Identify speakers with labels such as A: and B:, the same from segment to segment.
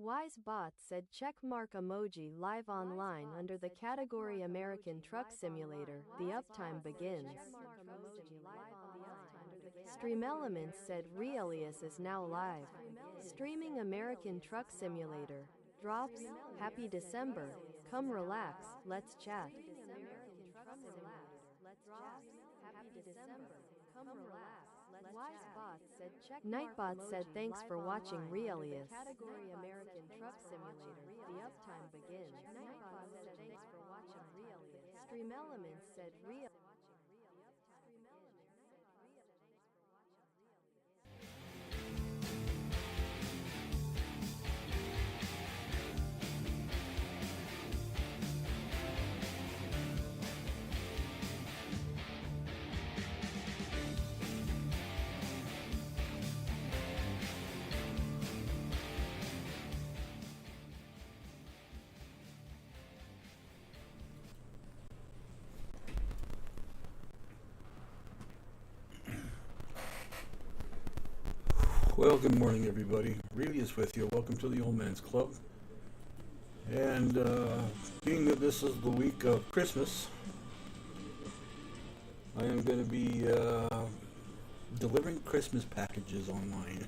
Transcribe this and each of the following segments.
A: Wise Bot said checkmark emoji live online under the category American Truck Simulator. The uptime begins. Stream Elements said Rielious is now live. Streaming American Truck Simulator. Drops. Happy December. Come relax. Let's chat. Nightbot said thanks for watching Rielious. Category American Truck Simulator. The uptime begins. Nightbot said thanks for watching Rielious. Stream Elements said Rielious.
B: Well, good morning, everybody. Rielious with you. Welcome to the Old Man's Club. And being that this is the week of Christmas, I am going to be delivering Christmas packages online.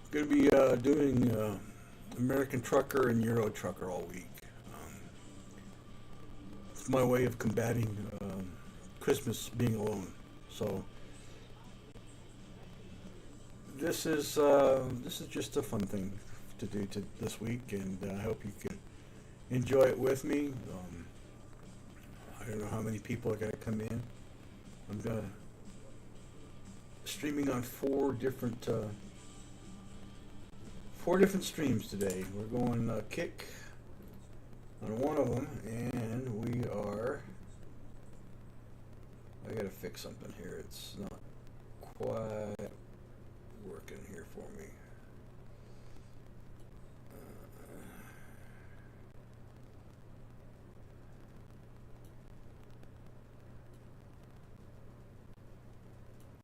B: I'm going to be doing American Trucker and Euro Trucker all week. It's my way of combating Christmas being alone. So this is just a fun thing to do this week, and I hope you can enjoy it with me. I don't know how many people are going to come in. I'm going to streaming on four different streams today. We're going kick on one of them, and we are. I got to fix something here. It's not quite working here for me.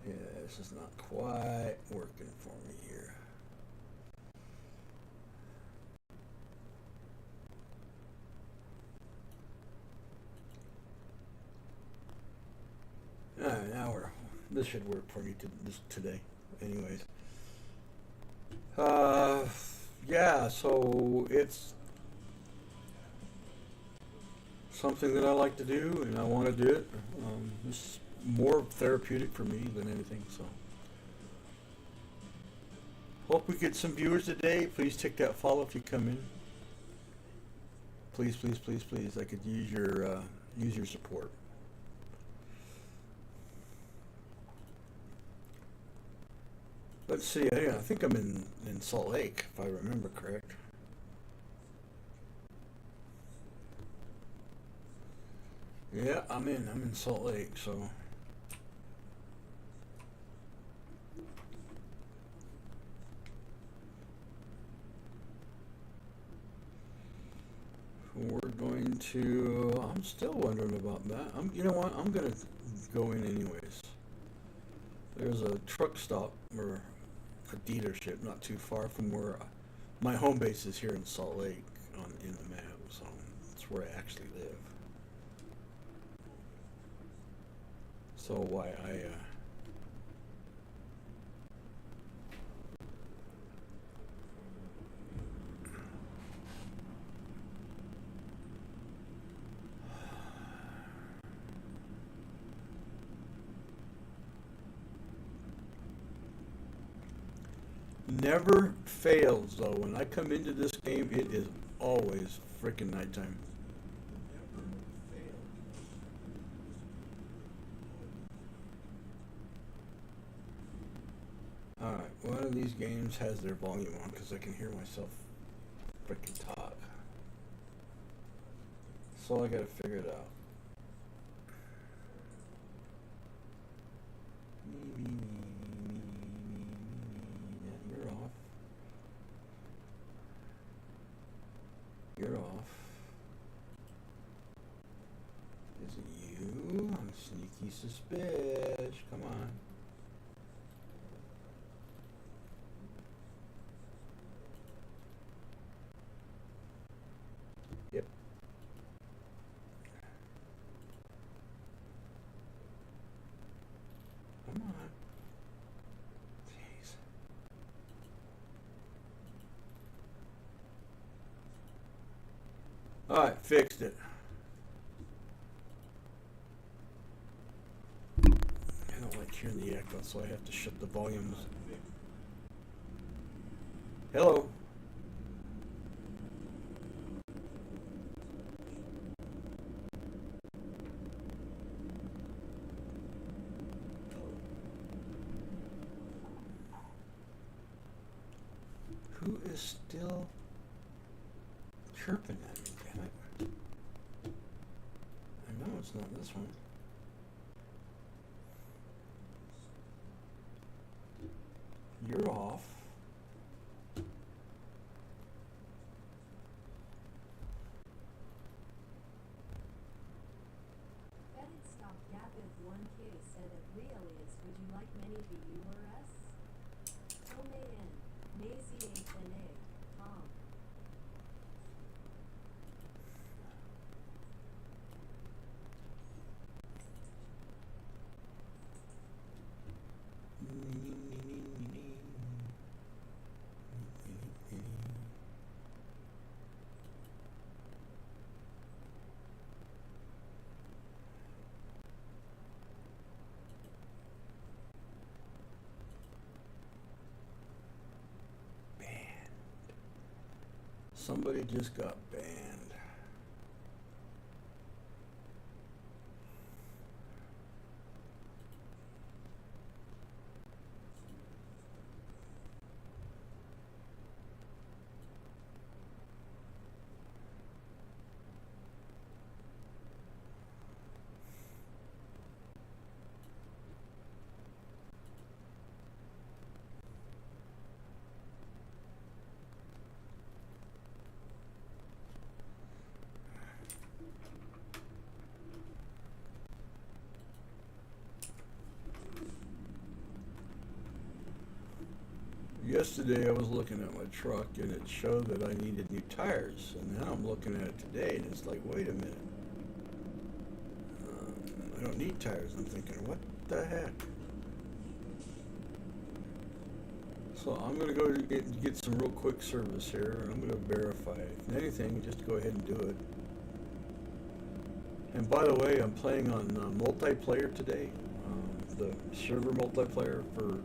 B: Yeah, this is not quite working for me here. Now this should work for me today. Anyways, yeah, so it's something that I like to do, and I want to do it. It's more therapeutic for me than anything, so hope we get some viewers today. Please tick that follow if you come in. Please, please, please, please. I could use your support. Let's see, I think I'm in Salt Lake, if I remember correct. Yeah, I'm in Salt Lake, so we're going to, I'm still wondering about that. You know what, I'm gonna go in anyways. There's a truck stop, or a dealership not too far from where my home base is here in Salt Lake in the map, so that's where I actually live. So why I never fails though. When I come into this game, it is always freaking nighttime. Alright, one of these games has their volume on because I can hear myself freaking talk. So I gotta figure it out. You're off. You're off. Is it you? I'm sneaky suspicious. Come on. Alright, fixed it. I don't like hearing the echo, so I have to shut the volumes. Hello. Who is still chirping at me, damn it? I know it's not this one. You're off.
A: Edit stop Gapit 1K said at Rielious, would you like many viewers? Tome in, Nazi HNA, Tom.
B: Somebody just got banned. Yesterday I was looking at my truck and it showed that I needed new tires, and now I'm looking at it today and it's like, wait a minute, I don't need tires. I'm thinking, what the heck? So I'm going to go get some real quick service here, and I'm going to verify it. If anything, just go ahead and do it. And by the way, I'm playing on multiplayer today, the server multiplayer for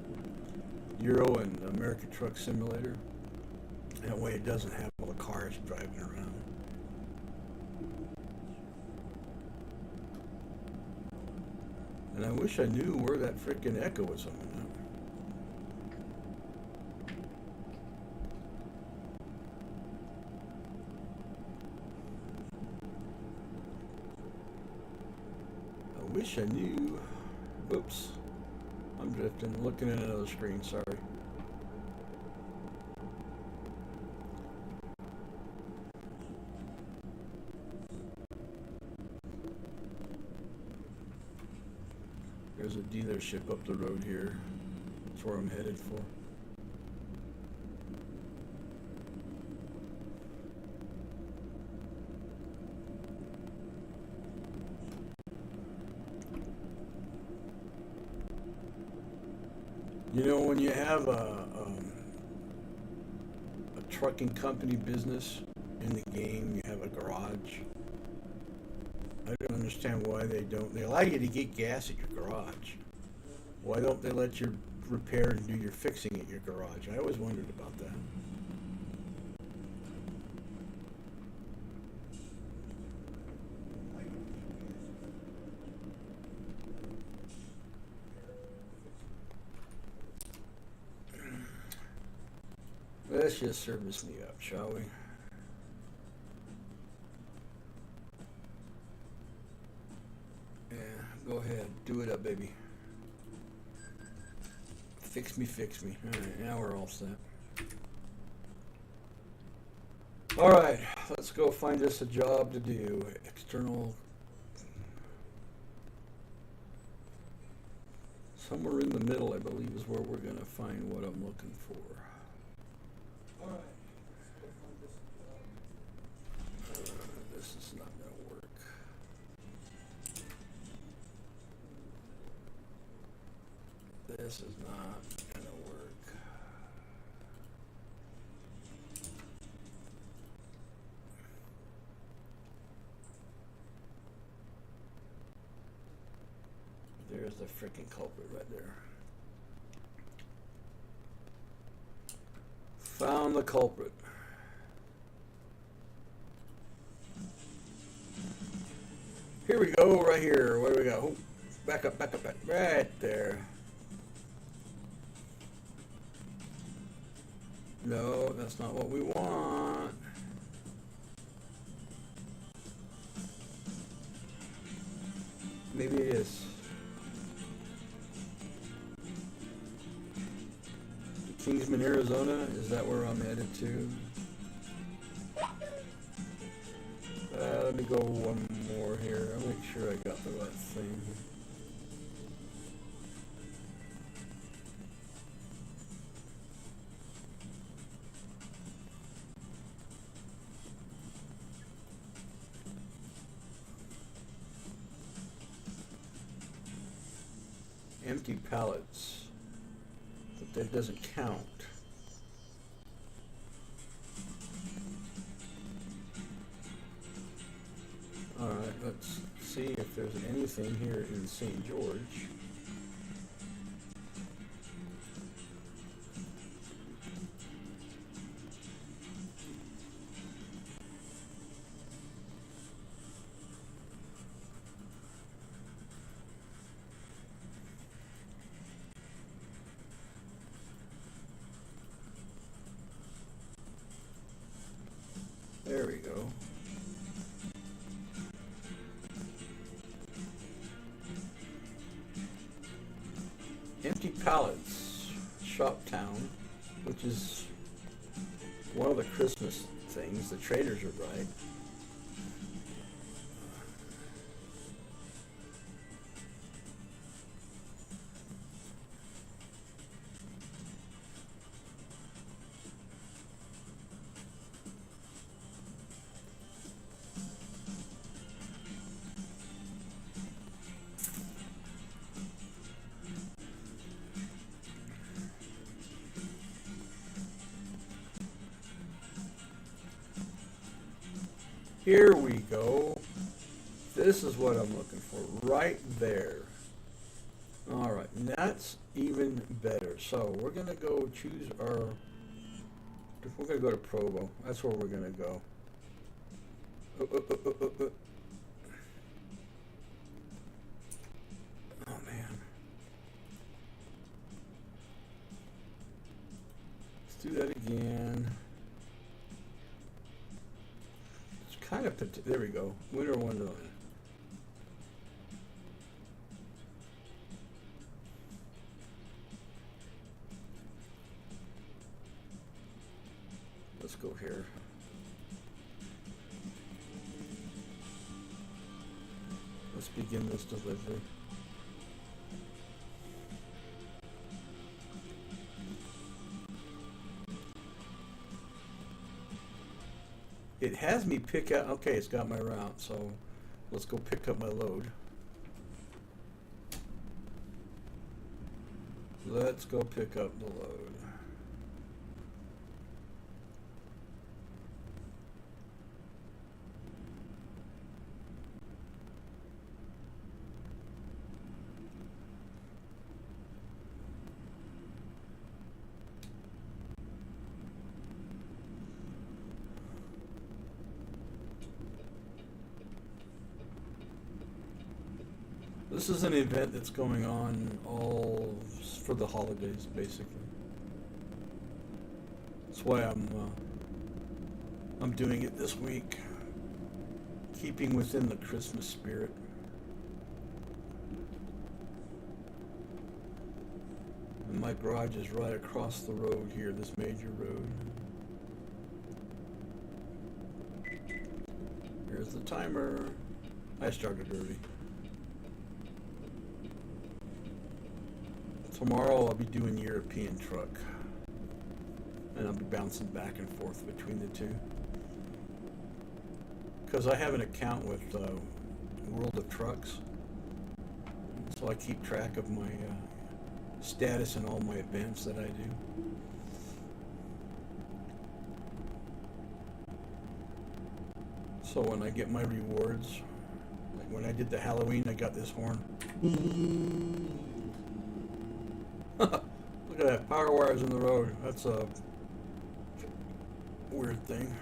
B: Euro and American Truck Simulator. That way it doesn't have all the cars driving around. And I wish I knew where that frickin' echo was on that. I wish I knew. Oops. I'm drifting, looking at another screen, sorry. There's a dealership up the road here. That's where I'm headed for. You know, when you have a trucking company business in the game, you have a garage. I don't understand why they don't. They allow you to get gas at your garage. Why don't they let you repair and do your fixing at your garage? I always wondered about that. Let's just service me up, shall we? Yeah, go ahead. Do it up, baby. Fix me, fix me. Alright, now we're all set. Alright, let's go find us a job to do. External. Somewhere in the middle, I believe, is where we're going to find what I'm looking for. Alright. This is not going to work. This is not going to work. There's the freaking culprit right there. Found the culprit. Here we go, right here. What do we got? Oh, back up, back up, back. Right there. No, that's not what we want. Maybe it is. Kingsman, Arizona. Is that where I'm headed to? Let me go one more here. I'll make sure I got the right thing. Empty pallets. But that doesn't count. Alright, let's see if there's anything here in St. George. There we go. Empty pallets, Shop Town, which is one of the Christmas things. The traders are right. Here we go. This is what I'm looking for, right there. All right, and that's even better. So we're gonna go choose our, we're gonna go to Provo. That's where we're gonna go. Oh man. Let's do that again. Kind of, there we go. Winter Wonderland. Let's go here. Let's begin this delivery. It has me pick out, okay, it's got my route, so let's go pick up my load. Let's go pick up the load. This is an event that's going on all for the holidays, basically. That's why I'm doing it this week, keeping within the Christmas spirit. And my garage is right across the road here, this major road. Here's the timer. I started early. Tomorrow I'll be doing European truck, and I'll be bouncing back and forth between the two. Because I have an account with World of Trucks, so I keep track of my status in all my events that I do. So when I get my rewards, like when I did the Halloween, I got this horn. Look at that, power wires in the road. That's a weird thing.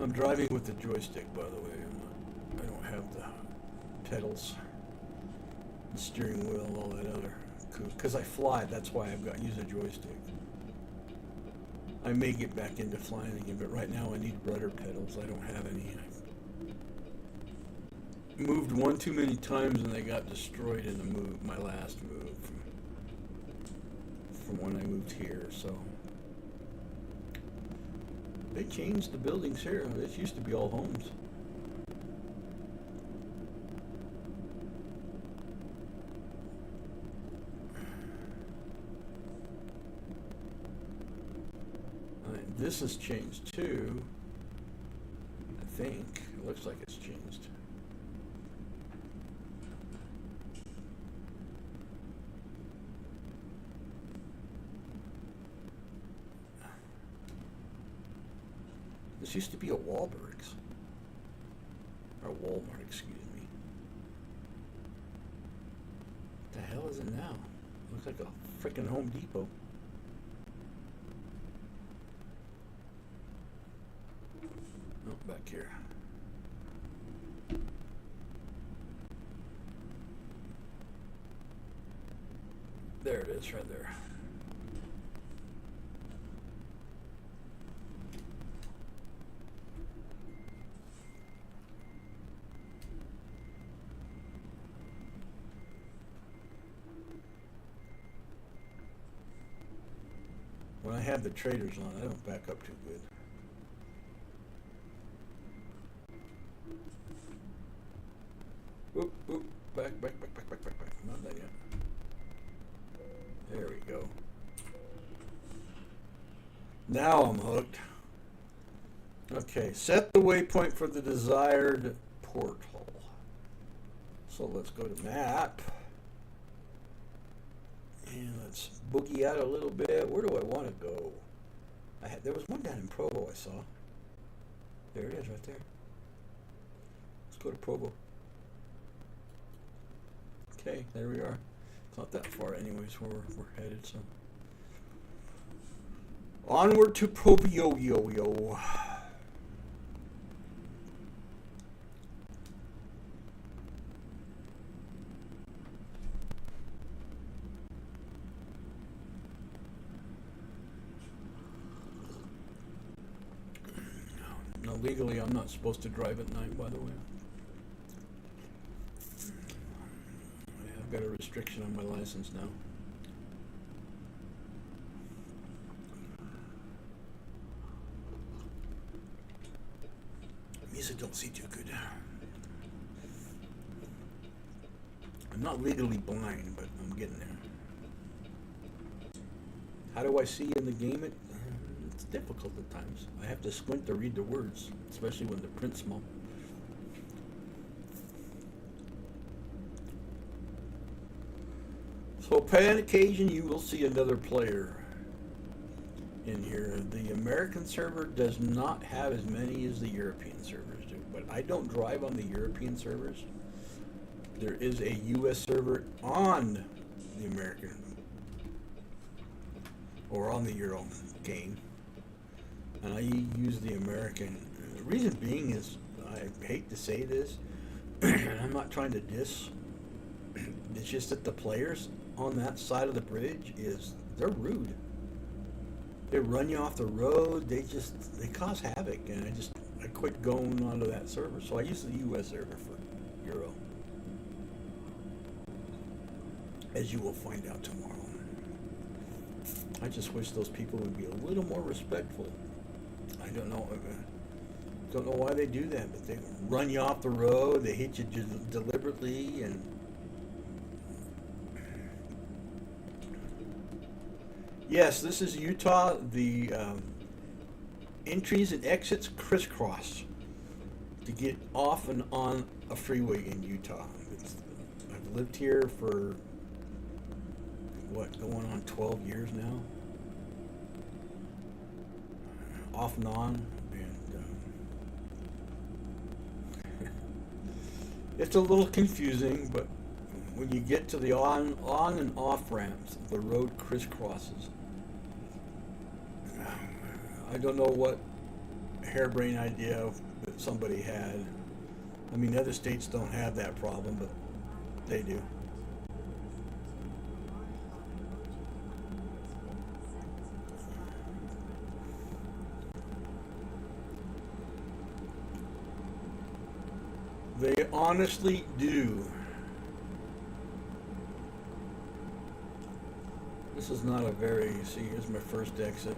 B: I'm driving with the joystick, by the way. I don't have the pedals, the steering wheel, all that other. Because I fly, that's why I've got to use a joystick. I may get back into flying again, but right now I need rudder pedals. I don't have any. I moved one too many times and they got destroyed in the move, my last move from when I moved here. So they changed the buildings here. This used to be all homes. This has changed too. I think. It looks like it's changed. This used to be a Wahlberg's. Or Walmart, excuse me. What the hell is it now? Looks like a frickin' Home Depot. Oh, back here. There it is, right there. When I have the traders on, I don't back up too good. Oop, oop, back. Not that yet. There we go. Now I'm hooked. Okay, set the waypoint for the desired porthole. So let's go to map. And let's boogie out a little bit. Where do I want to go? There was one down in Provo I saw. There it is right there. Let's go to Provo. Okay, there we are. It's not that far anyways where we're headed, so. Onward to Provo, yo. Now, legally, I'm not supposed to drive at night, by the way. I've got a restriction on my license now. Music don't see too good. I'm not legally blind, but I'm getting there. How do I see in the game? It's difficult at times. I have to squint to read the words, especially when the print's small. So upon occasion you will see another player in here. The American server does not have as many as the European servers do, but I don't drive on the European servers. There is a US server on the American or on the Euro game, and I use the American. The reason being is, I hate to say this, and I'm not trying to diss, it's just that the players on that side of the bridge they're rude. They run you off the road. They cause havoc, and I quit going onto that server. So I use the US server for Euro, as you will find out tomorrow. I just wish those people would be a little more respectful. I don't know why they do that, but they run you off the road. They hit you deliberately, and yes, this is Utah. The entries and exits crisscross to get off and on a freeway in Utah. I've lived here for, going on 12 years now. off and on, and it's a little confusing, but when you get to the on and off ramps, the road crisscrosses. I don't know what harebrained idea that somebody had. I mean, other states don't have that problem, but they do. They honestly do. This is not a very, see, here's my first exit.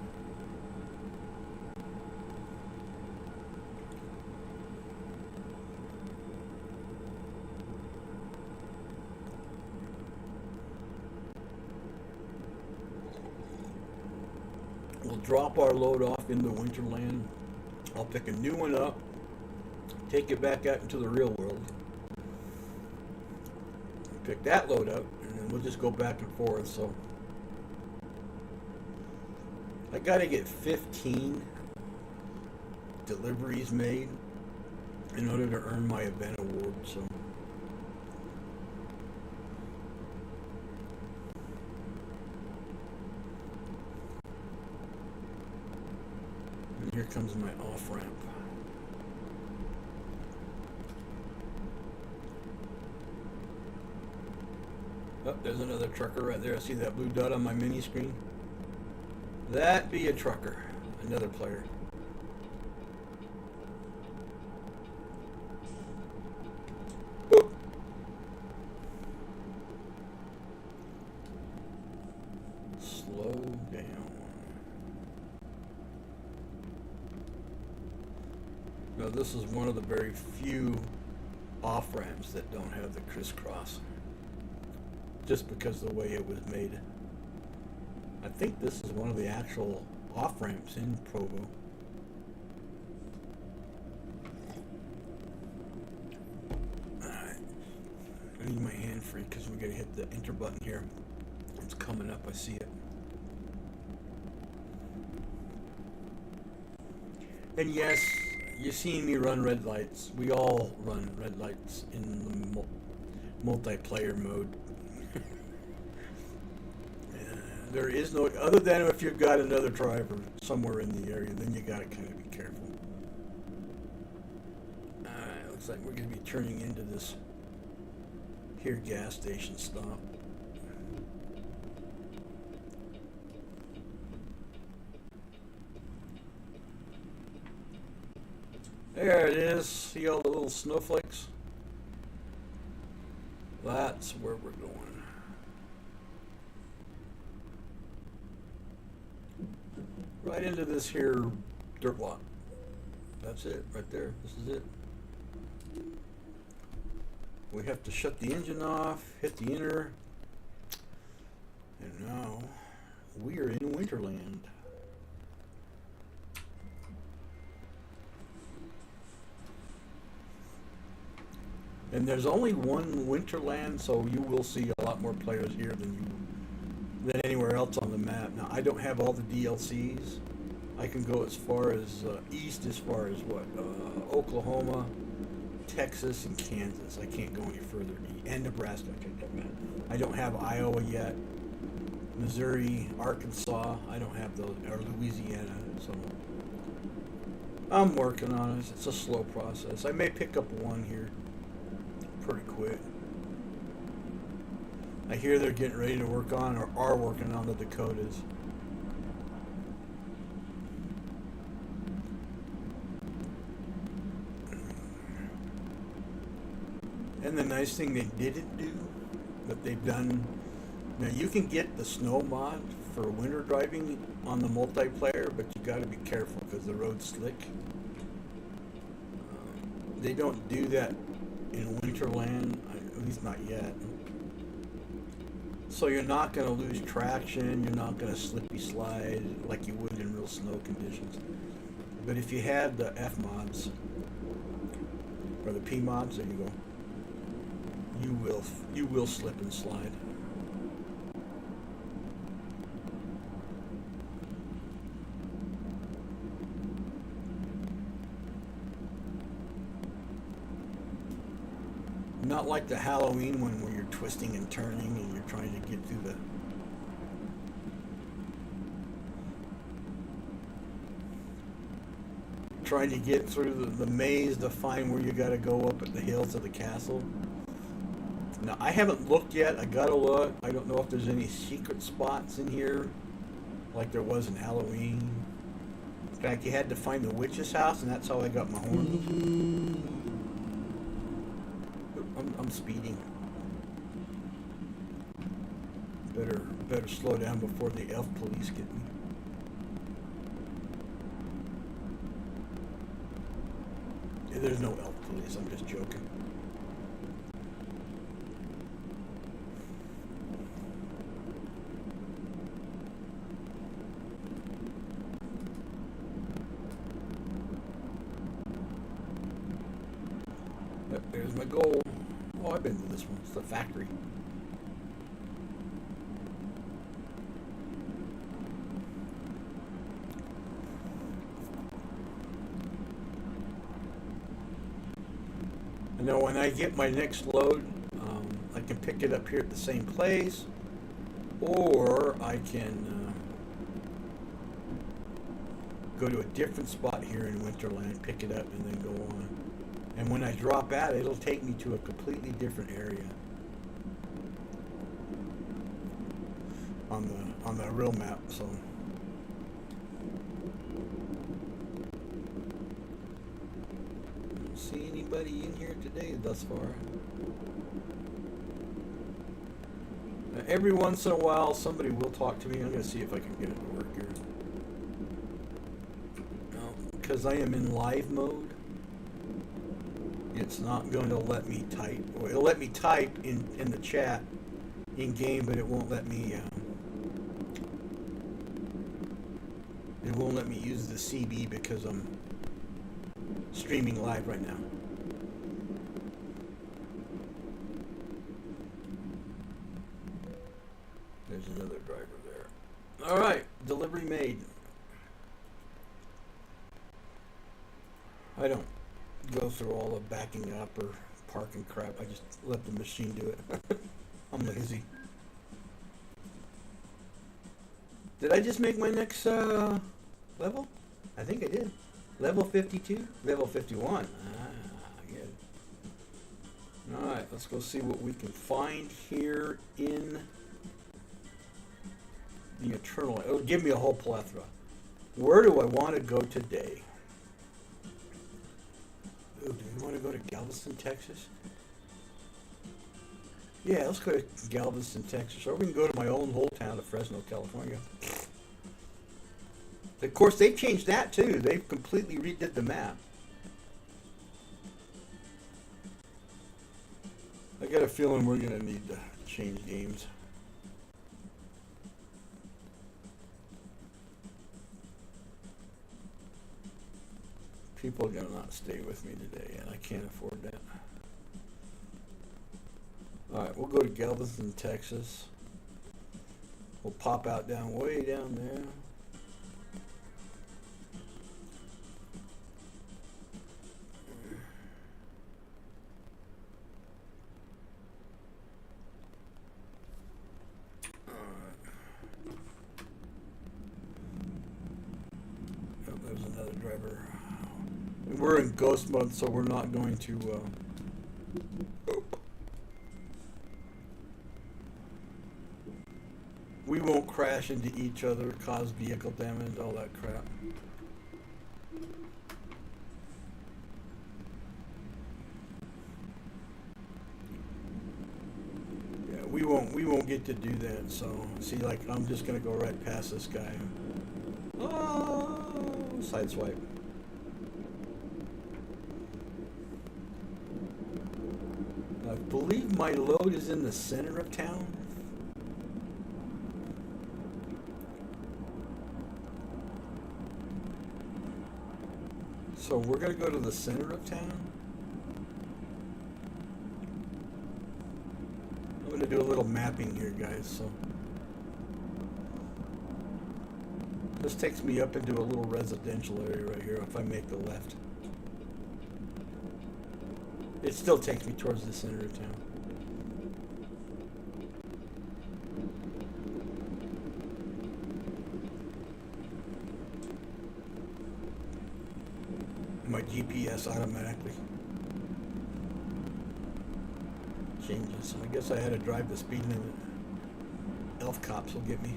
B: We'll drop our load off into Winterland. I'll pick a new one up, take it back out into the real world, pick that load up, and then we'll just go back and forth. So I gotta get 15 deliveries made in order to earn my event award. So and here comes my off ramp. Oh, there's another trucker right there. I see that blue dot on my mini screen. That be a trucker, another player. Whoop. Slow down. Now this is one of the very few off ramps that don't have the crisscross, just because of the way it was made. I think this is one of the actual off ramps in Provo. Alright, I need my hand free because we gotta hit the enter button here. It's coming up, I see it. And yes, you're seeing me run red lights. We all run red lights in the multiplayer mode. There is no, other than if you've got another driver somewhere in the area, then you gotta kind of be careful. Looks like we're gonna be turning into this here gas station stop. There it is. See all the little snowflakes? That's where we're going. Right into this here dirt block. That's it, right there. This is it. We have to shut the engine off, hit the enter, and now we are in Winterland. And there's only one Winterland, so you will see a lot more players here than anywhere else on the map. Now, I don't have all the DLCs. I can go as far as east, as far as what? Oklahoma, Texas, and Kansas. I can't go any further east. And Nebraska. I don't have Iowa yet. Missouri, Arkansas. I don't have those. Or Louisiana. So I'm working on it. It's a slow process. I may pick up one here pretty quick. I hear they're getting ready to work on, or are working on, the Dakotas. And the nice thing they didn't do, that they've done, now you can get the snow mod for winter driving on the multiplayer, but you got to be careful because the road's slick. They don't do that in Winterland, at least not yet. So you're not going to lose traction, you're not going to slippy slide like you would in real snow conditions. But if you had the F mods, or the P mods, there you go, you will slip and slide. Not like the Halloween one where you're twisting and turning and you're trying to get through the maze to find where you got to go up at the hill to the castle. Now, I haven't looked yet. I gotta look. I don't know if there's any secret spots in here like there was in Halloween. In fact, you had to find the witch's house, and that's how I got my horn. I'm speeding. Better slow down before the elf police get me. There's no elf police. I'm just joking. Yep, there's my goal. Oh, I've been to this one. It's the factory. I know when I get my next load, I can pick it up here at the same place, or I can go to a different spot here in Winterland, pick it up, and then go on. And when I drop out, it'll take me to a completely different area on the real map. So. See anybody in here today thus far? Now, every once in a while somebody will talk to me. I'm going to see if I can get it to work here. No, because I am in live mode, it's not going to let me type. Well, it'll let me type in the chat in game, but it won't let me use the CB because I'm streaming live right now. There's another driver there. All right, delivery made. I don't go through all the backing up or parking crap. I just let the machine do it. I'm lazy. Did I just make my next level? I think I did. Level 52? Level 51. Good. Alright, let's go see what we can find here in the Eternal. It'll give me a whole plethora. Where do I want to go today? Ooh, do we want to go to Galveston, Texas? Yeah, let's go to Galveston, Texas. Or we can go to my own whole town of Fresno, California. Of course, they changed that too. They've completely redid the map. I got a feeling we're going to need to change games. People are going to not stay with me today, and I can't afford that. Alright, we'll go to Galveston, Texas. We'll pop out way down there. There's another driver. We're in ghost mode, so we're not going to we won't crash into each other, cause vehicle damage, all that crap. Yeah, we won't get to do that. So see, like, I'm just gonna go right past this guy. Oh, sideswipe. I believe my load is in the center of town. So we're going to go to the center of town. I'm going to do a little mapping here, guys. So this takes me up into a little residential area right here if I make the left. It still takes me towards the center of town. My GPS automatically changes. I guess I had to drive the speed limit. Elf cops will get me.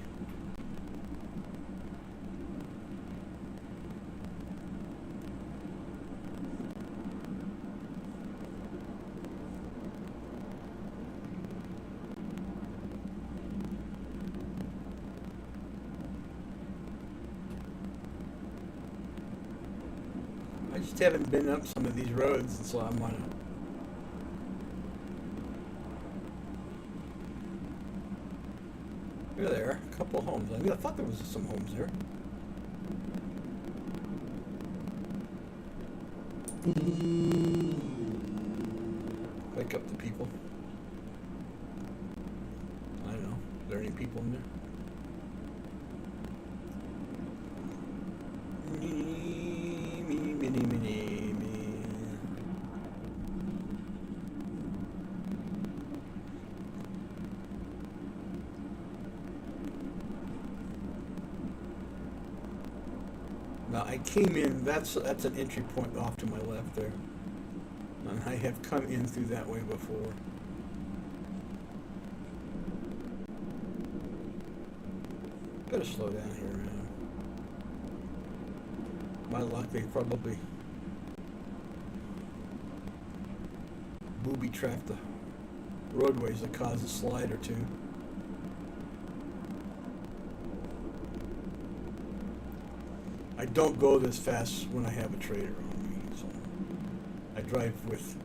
B: I just haven't been up some of these roads, and so I'm on a... There, a couple of homes. I thought there was some homes there. Wake up the people. I don't know. Are there any people in there? Now I came in, that's an entry point off to my left there. And I have come in through that way before. Gotta slow down here, man. My luck, they probably booby-trapped the roadways that cause a slide or two. I don't go this fast when I have a trailer on me, so I drive with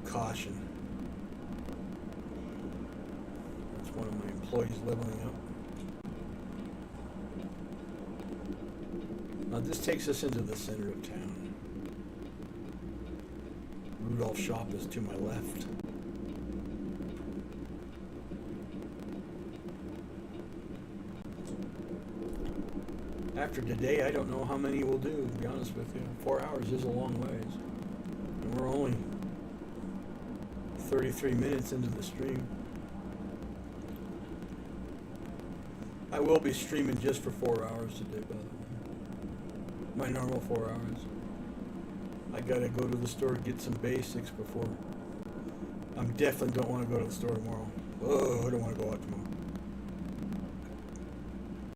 B: caution. That's one of my employees leveling up. Now this takes us into the center of town. Rudolph's shop is to my left. After today, I don't know how many we'll do, to be honest with you. 4 hours is a long ways. And we're only 33 minutes into the stream. I will be streaming just for 4 hours today, by the way. My normal 4 hours. I gotta go to the store to get some basics before. I definitely don't want to go to the store tomorrow. Oh, I don't want to go out tomorrow.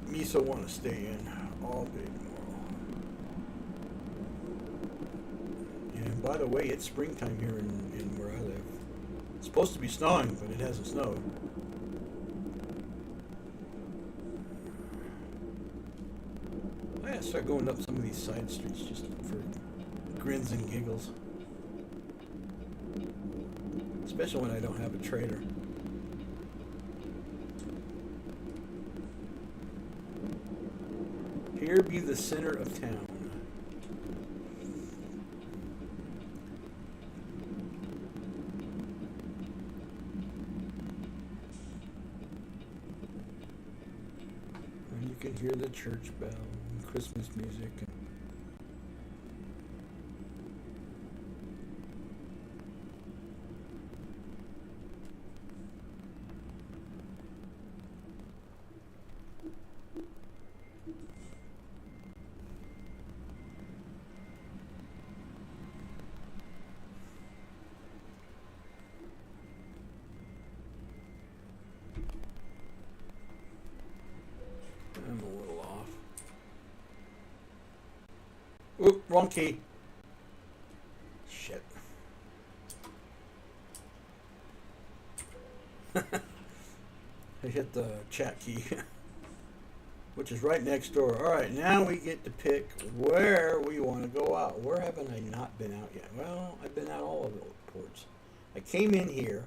B: Miso want to stay in all day tomorrow. And by the way, it's springtime here in where I live. It's supposed to be snowing, but it hasn't snowed. I gotta start going up some of these side streets just for grins and giggles. Especially when I don't have a trailer. Here be the center of town. And you can hear the church bell and Christmas music. I'm a little off. Oop, wrong key. Shit. I hit the chat key, which is right next door. Alright, now we get to pick where we want to go out. Where haven't I not been out yet? Well, I've been out all of the ports. I came in here.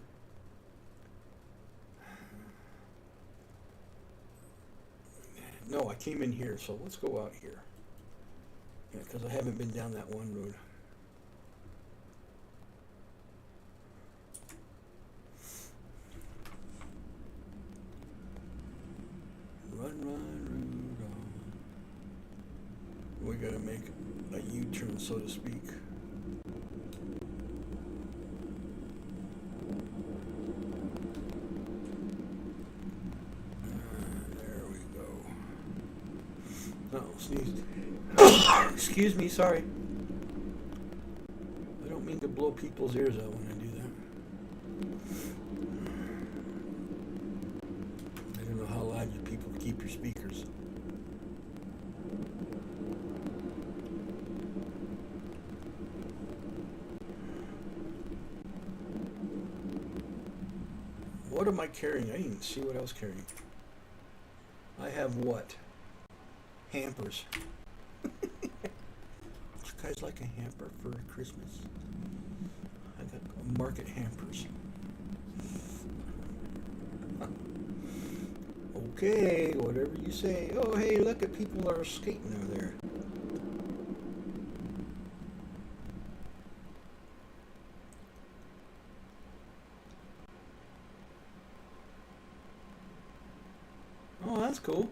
B: No, I came in here, so let's go out here. Yeah, because I haven't been down that one road. Run, Rudolph. We gotta make a U-turn, so to speak. No, sneezed. Excuse me, sorry. I don't mean to blow people's ears out when I do that. I don't know how loud you people keep your speakers. What am I carrying? I didn't even see what I was carrying. I have what? Hampers. You guys like a hamper for Christmas? I got market hampers. Okay, whatever you say. Oh, hey, look at people are skating over there. Oh, that's cool.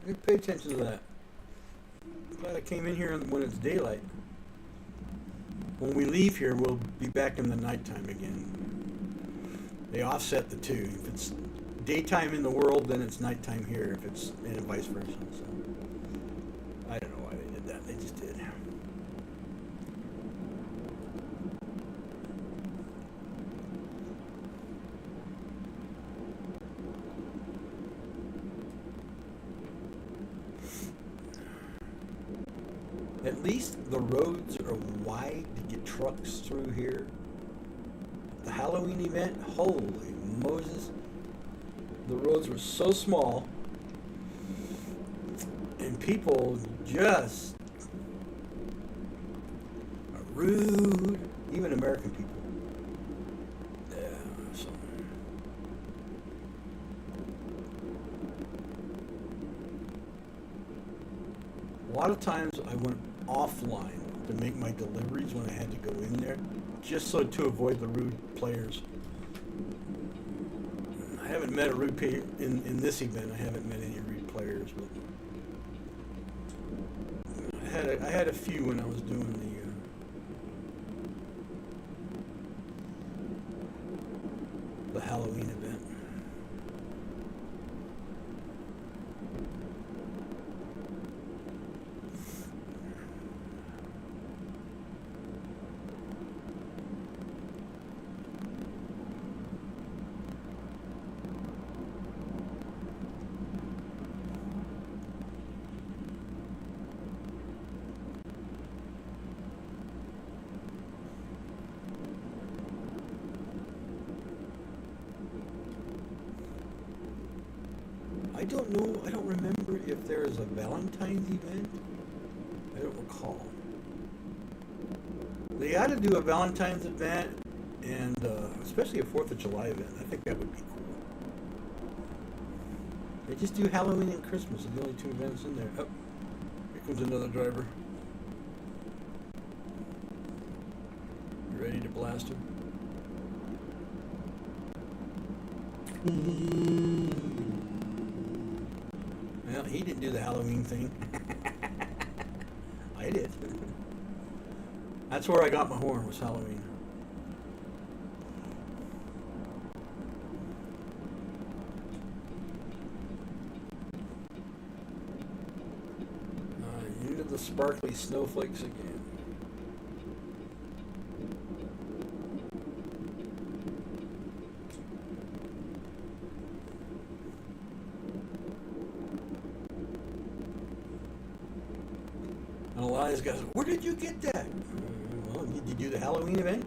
B: I didn't pay attention to that. Glad I came in here when it's daylight. When we leave here, we'll be back in the nighttime again. They offset the two. If it's daytime in the world, then it's nighttime here. If it's and vice versa. So I don't know why they did that. They just did. At least the roads are wide to get trucks through here. The Halloween event, holy Moses. The roads were so small. And people just are rude. Even American people. Yeah, so. A lot of times I went offline to make my deliveries when I had to go in there, just so to avoid the rude players. I haven't met a rude player in this event. I haven't met any rude players, but I had a few when I was doing the Halloween event. I don't know, I don't remember if there is a Valentine's event. I don't recall. They ought to do a Valentine's event and especially a 4th of July event. I think that would be cool. They just do Halloween and Christmas are the only two events in there. Oh, here comes another driver. You ready to blast him? Well, he didn't do the Halloween thing. I did. That's where I got my horn, was Halloween. Into the sparkly snowflakes again. And a lot of these guys, where did you get that? Well, did you do the Halloween event?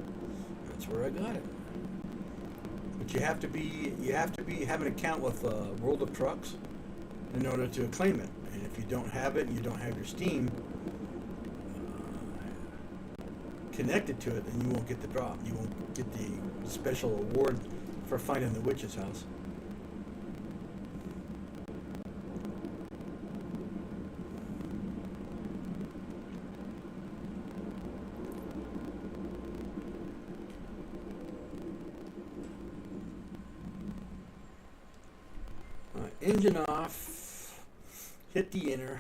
B: That's where I got it. But you have to have an account with World of Trucks in order to claim it. And if you don't have it and you don't have your Steam connected to it, then you won't get the drop. You won't get the special award for finding the witch's house. Engine off, hit the inner,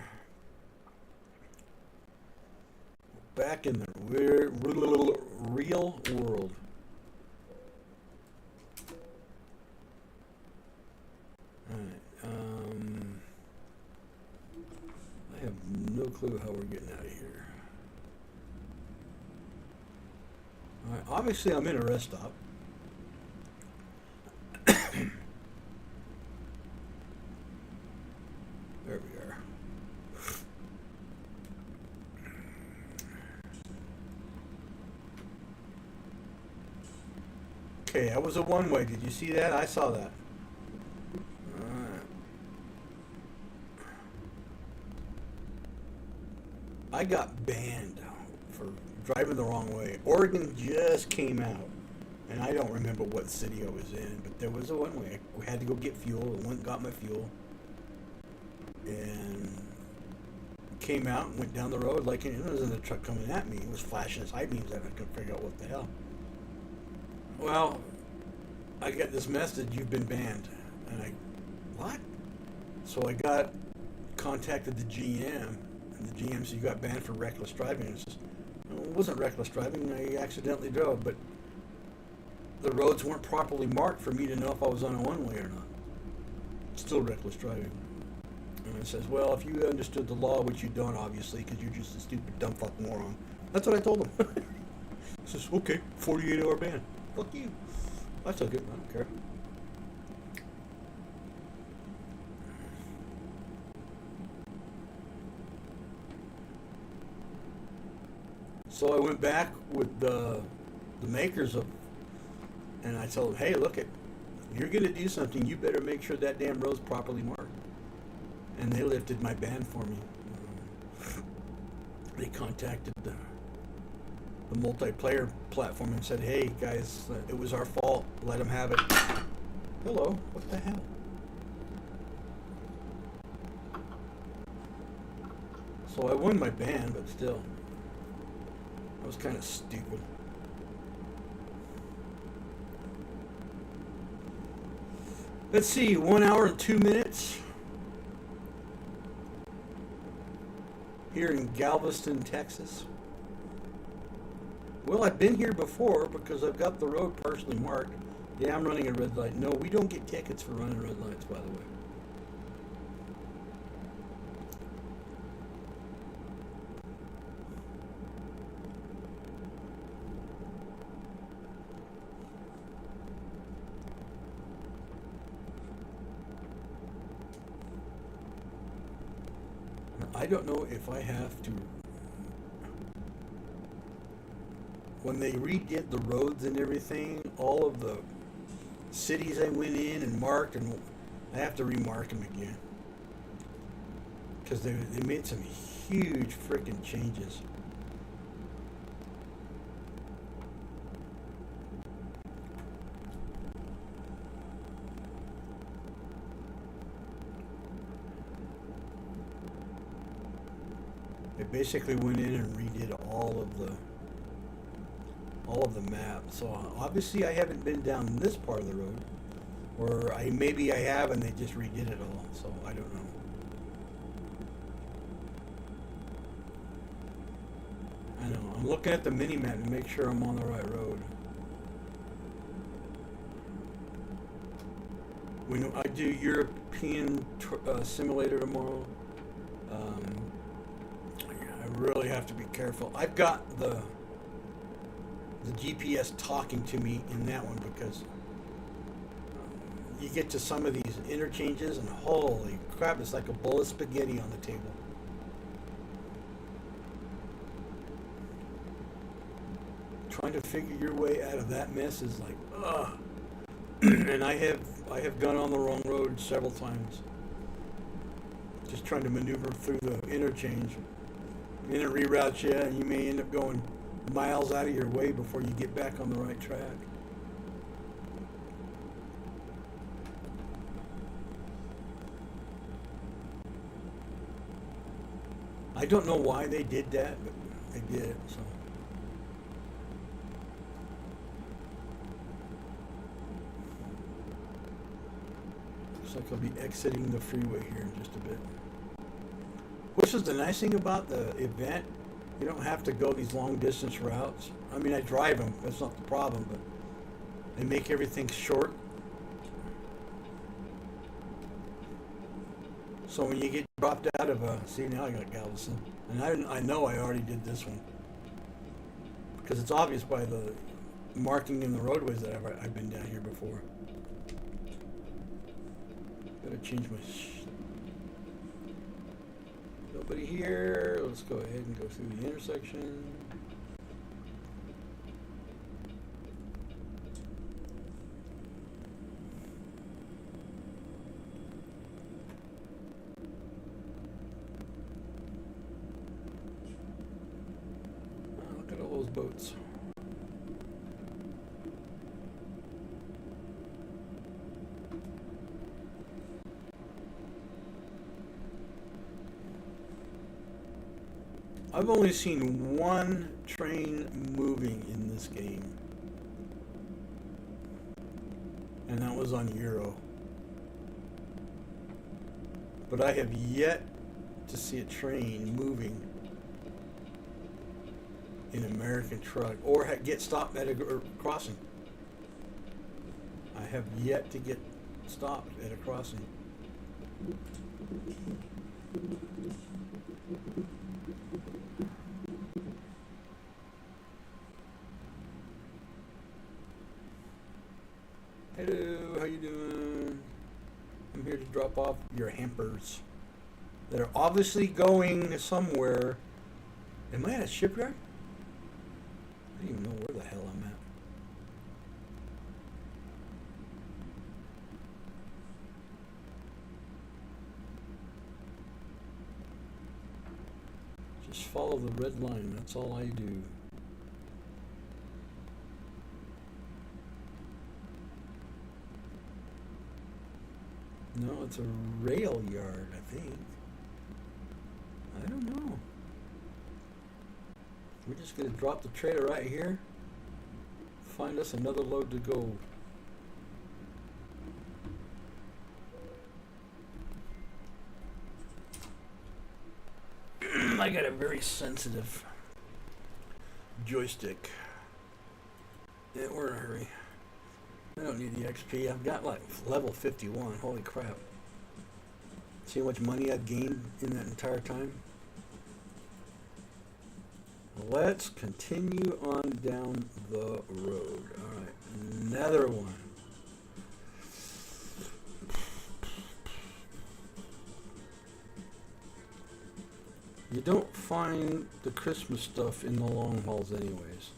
B: back in the real world. Alright, I clue how we're getting out of here. Alright, obviously I'm in a rest stop. There we are. Okay, that was a one-way. Did you see that? I saw that. Alright. I got banned for driving the wrong way. Oregon just came out, and I don't remember what city I was in, but there was a one-way. I had to go get fuel. I went and got my fuel, and came out and went down the road like it was in a truck coming at me. It was flashing its high beams at me. I couldn't figure out what the hell. Well, I got this message, you've been banned. And I, what? So I contacted the GM, and the GM said, you got banned for reckless driving. And it says, no, it wasn't reckless driving, I accidentally drove, but the roads weren't properly marked for me to know if I was on a one-way or not. Still reckless driving. And it says, well, if you understood the law, which you don't, obviously, because you're just a stupid, dumb fuck moron. That's what I told him. He says, okay, 48-hour ban. Fuck you. I took it. I don't care. So I went back with the makers of, and I told them, hey, look it, if you're going to do something, you better make sure that damn road's properly marked. And they lifted my ban for me. They contacted the multiplayer platform and said, hey guys, it was our fault, let them have it. Hello, what the hell? So I won my ban, but still, I was kind of stupid. Let's see, 1 hour and 2 minutes here in Galveston, Texas. Well, I've been here before because I've got the road personally marked. Yeah, I'm running a red light. No, we don't get tickets for running red lights, by the way. I don't know if I have to. When they redid the roads and everything, all of the cities I went in and marked, and I have to remark them again. Because they made some huge freaking changes. They basically went in and redid all of the maps. So obviously I haven't been down this part of the road, or maybe I have and they just redid it all. So I don't know. I know. I'm looking at the mini map to make sure I'm on the right road. When I do European simulator tomorrow, I really have to be careful. I've got the GPS talking to me in that one because you get to some of these interchanges and holy crap, it's like a bowl of spaghetti on the table. Trying to figure your way out of that mess is like, ugh. And I have gone on the wrong road several times. Just trying to maneuver through the interchange. And it reroutes you, and you may end up going miles out of your way before you get back on the right track. I don't know why they did that, but they did, so. Looks like I'll be exiting the freeway here in just a bit. Which is the nice thing about the event. You don't have to go these long distance routes. I mean, I drive them, that's not the problem, but they make everything short. So when you get dropped out of see, now I got Galveston. And I know I already did this one. Because it's obvious by the marking in the roadways that I've been down here before. Gotta change my... Nobody here. Let's go ahead and go through the intersection. Look at all those boats. I've only seen one train moving in this game, and that was on Euro. But I have yet to see a train moving in American truck or get stopped at a crossing. I have yet to get stopped at a crossing. Hello, how you doing? I'm here to drop off your hampers that are obviously going somewhere. Am I at a shipyard? I don't even know where the hell I'm at. Just follow the red line, that's all I do. No, it's a rail yard, I think. I don't know. We're just going to drop the trailer right here. Find us another load to go. I got a very sensitive joystick. Yeah, we're in a hurry. I don't need the XP. I've got like level 51. Holy crap. See how much money I've gained in that entire time? Let's continue on down the road. Alright, another one. You don't find the Christmas stuff in the long hauls anyways.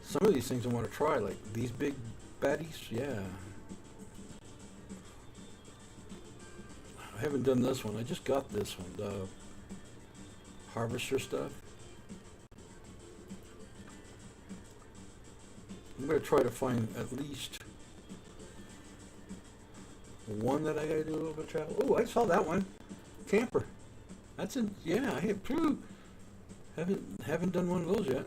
B: Some of these things I want to try, like these big baddies, yeah. I haven't done this one. I just got this one, the harvester stuff. I'm going to try to find at least one that I got to do a little bit of travel. Oh, I saw that one. Camper. That's a, yeah, I haven't done one of those yet.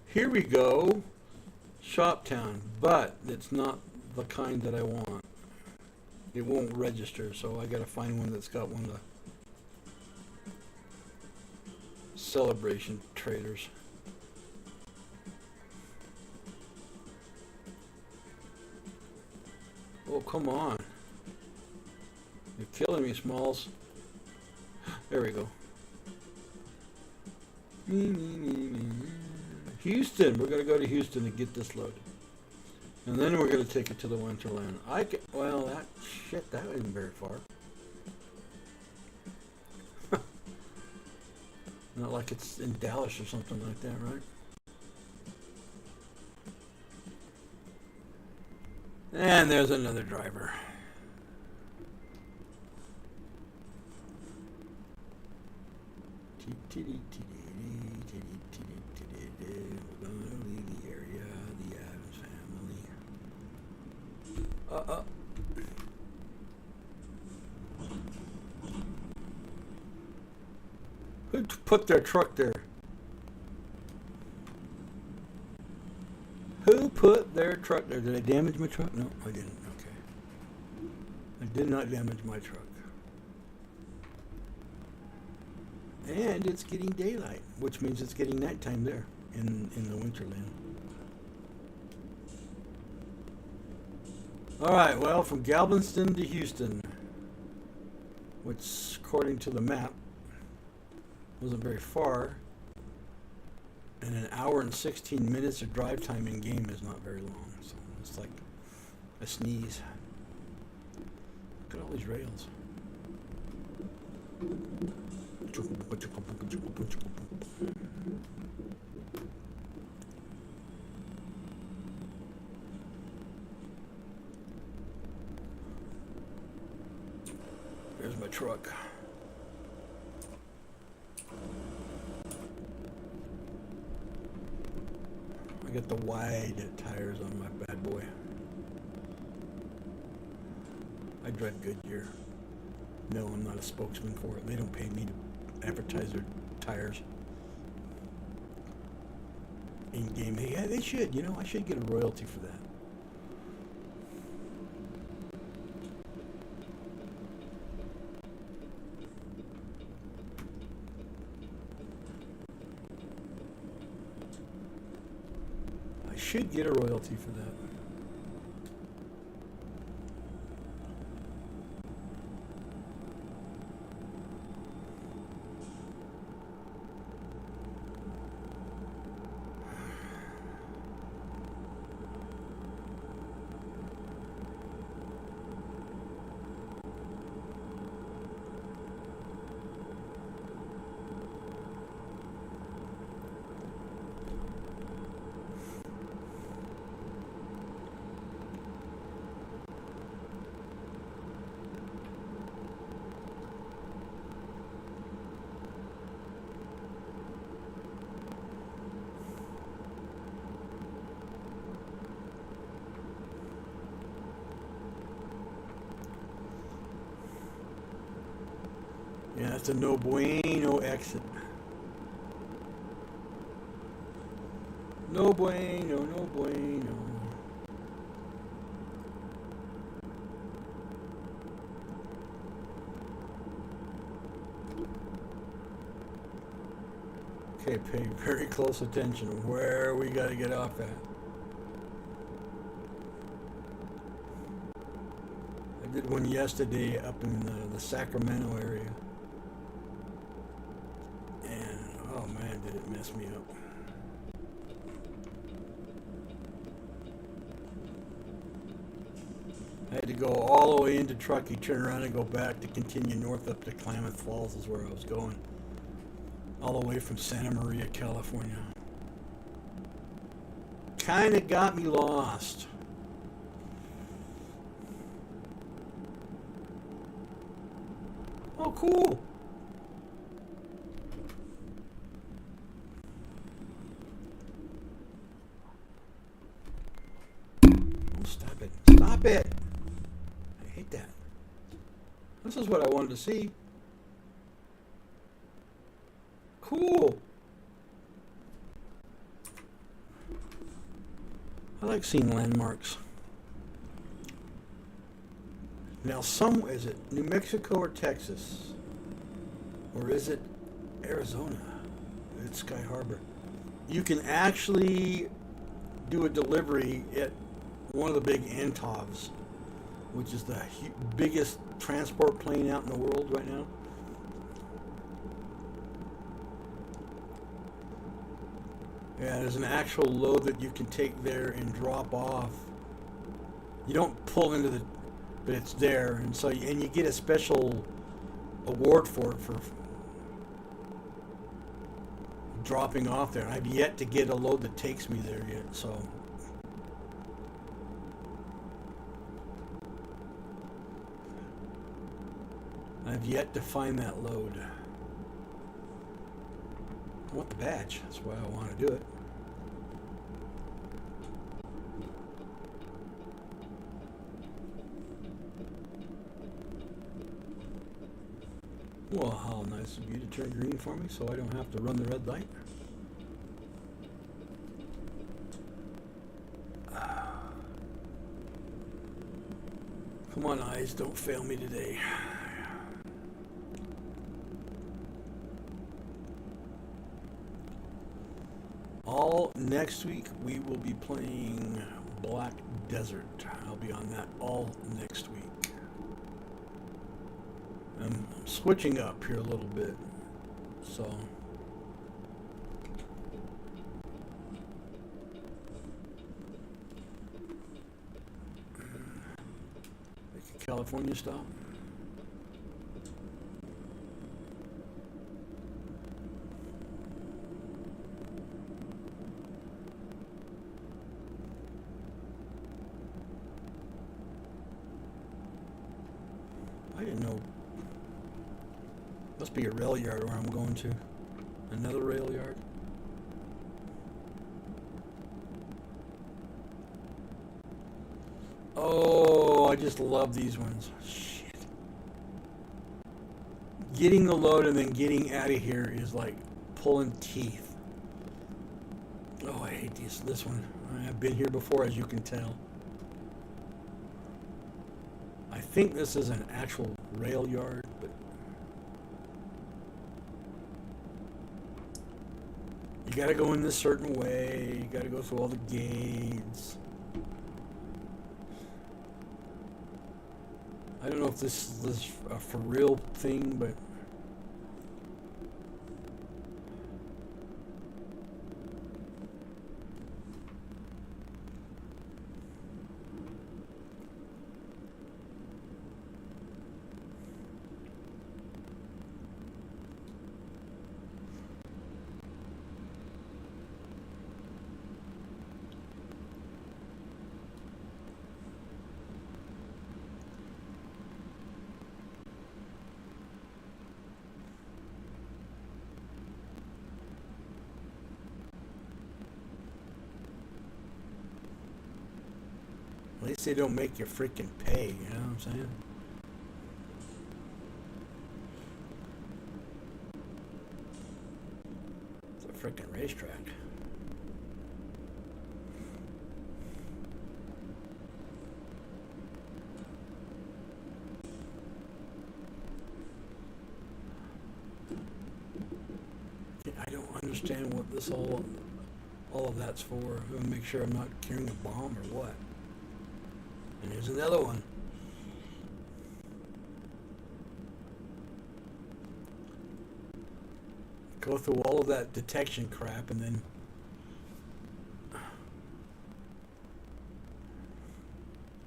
B: Here we go. Shoptown, but it's not the kind that I want. It won't register, so I got to find one that's got one of the celebration traders. Oh, come on. You're killing me, Smalls. There we go. Houston. We're going to go to Houston to get this load. And then we're going to take it to the Winterland. Well, that isn't very far. Not like it's in Dallas or something like that, right? And there's another driver. We're gonna leave the area, the Adams family. Who put their truck there? Who put their truck there? Did I damage my truck? No, I didn't. Okay. I did not damage my truck. And it's getting daylight, which means it's getting nighttime there in the Winterland. All right, well, from Galveston to Houston, which, according to the map, wasn't very far, and an hour and 16 minutes of drive time in game is not very long. So it's like a sneeze. Look at all these rails. There's my truck. I got the wide tires on my bad boy. I dread Goodyear. No, I'm not a spokesman for it. They don't pay me to advertise their tires. In game, yeah, they should. You know, I should get a royalty for that. I should get a royalty for that. Yeah, it's a no bueno exit. No bueno, no bueno. Okay, pay very close attention to where we got to get off at. I did one yesterday up in the Sacramento area. And, oh man, did it mess me up. I had to go all the way into Truckee, turn around and go back to continue north up to Klamath Falls is where I was going. All the way from Santa Maria, California. Kind of got me lost. Oh, cool. Oh, stop it. Stop it. I hate that. This is what I wanted to see. Cool. I like seeing landmarks. Now, is it New Mexico or Texas? Or is it Arizona? It's Sky Harbor. You can actually do a delivery at one of the big Antovs, which is the biggest transport plane out in the world right now. Yeah, there's an actual load that you can take there and drop off. You don't pull into the, but it's there, and so and you get a special award for it for dropping off there. I've yet to get a load that takes me there yet, so. I've yet to find that load. I want the badge. That's why I want to do it. Well, how nice of you to turn green for me so I don't have to run the red light. Come on, eyes, don't fail me today. All next week we will be playing Black Desert. I'll be on that all next week. I'm switching up here a little bit, so make a California stop. I didn't know. Must be a rail yard where I'm going to. Another rail yard. Oh, I just love these ones. Shit. Getting the load and then getting out of here is like pulling teeth. Oh, I hate this one. I've been here before, as you can tell. I think this is an actual rail yard, but you gotta go in this certain way. You gotta go through all the gates. I don't know if this is a for real thing, but at least they don't make you freaking pay, you know what I'm saying? It's a freaking racetrack. I don't understand what this all of that's for. I'm gonna make sure I'm not carrying a bomb or what. And here's another one. Go through all of that detection crap and then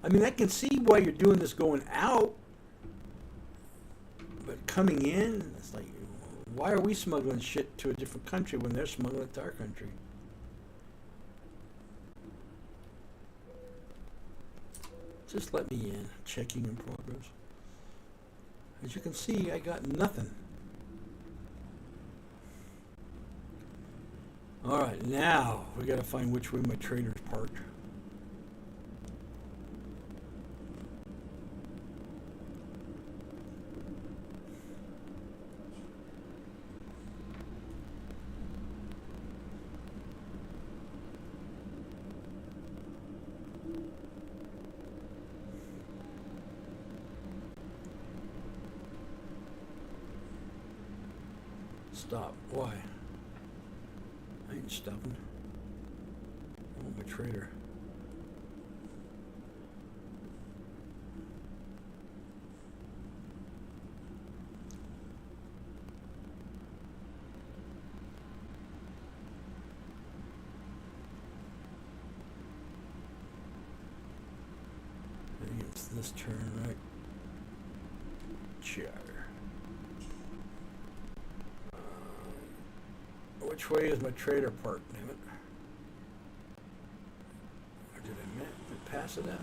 B: I mean, I can see why you're doing this going out, but coming in, it's like, why are we smuggling shit to a different country when they're smuggling it to our country? Just let me in. Checking in progress. As you can see, I got nothing. Alright, now we gotta find which way my trailer's parked. Stop. Why? I ain't stopping. I want my trailer. I think it's this turn, right? Chair. Which way is my trailer parked, damn it? Or did I pass it out?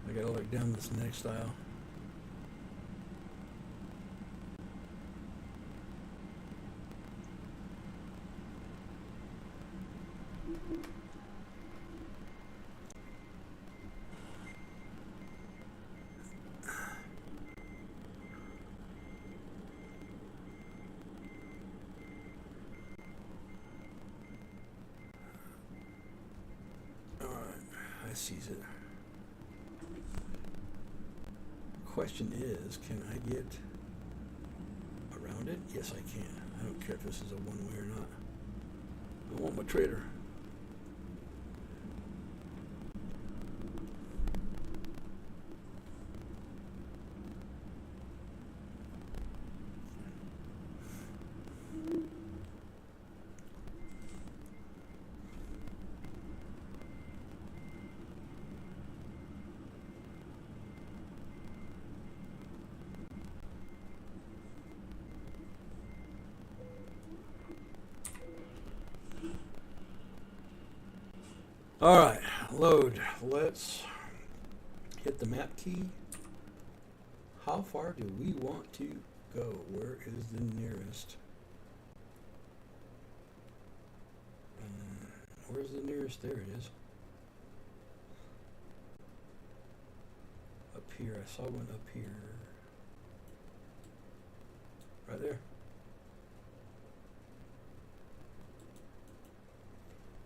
B: I gotta look down this next aisle. I sees it. question is, can I get around it? Yes, I can. I don't care if this is a one-way or not. I want my trader. Alright, load. Let's hit the map key. How far do we want to go? Where is the nearest? Where's the nearest? There it is. Up here. I saw one up here. Right there.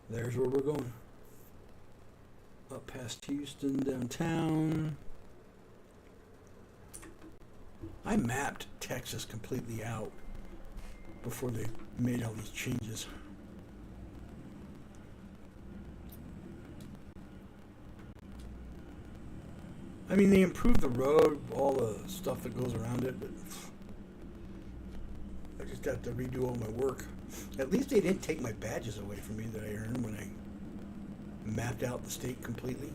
B: There's where we're going. Up past Houston, downtown. I mapped Texas completely out before they made all these changes. I mean, they improved the road, all the stuff that goes around it, but I just got to redo all my work. At least they didn't take my badges away from me that I earned when I mapped out the state completely.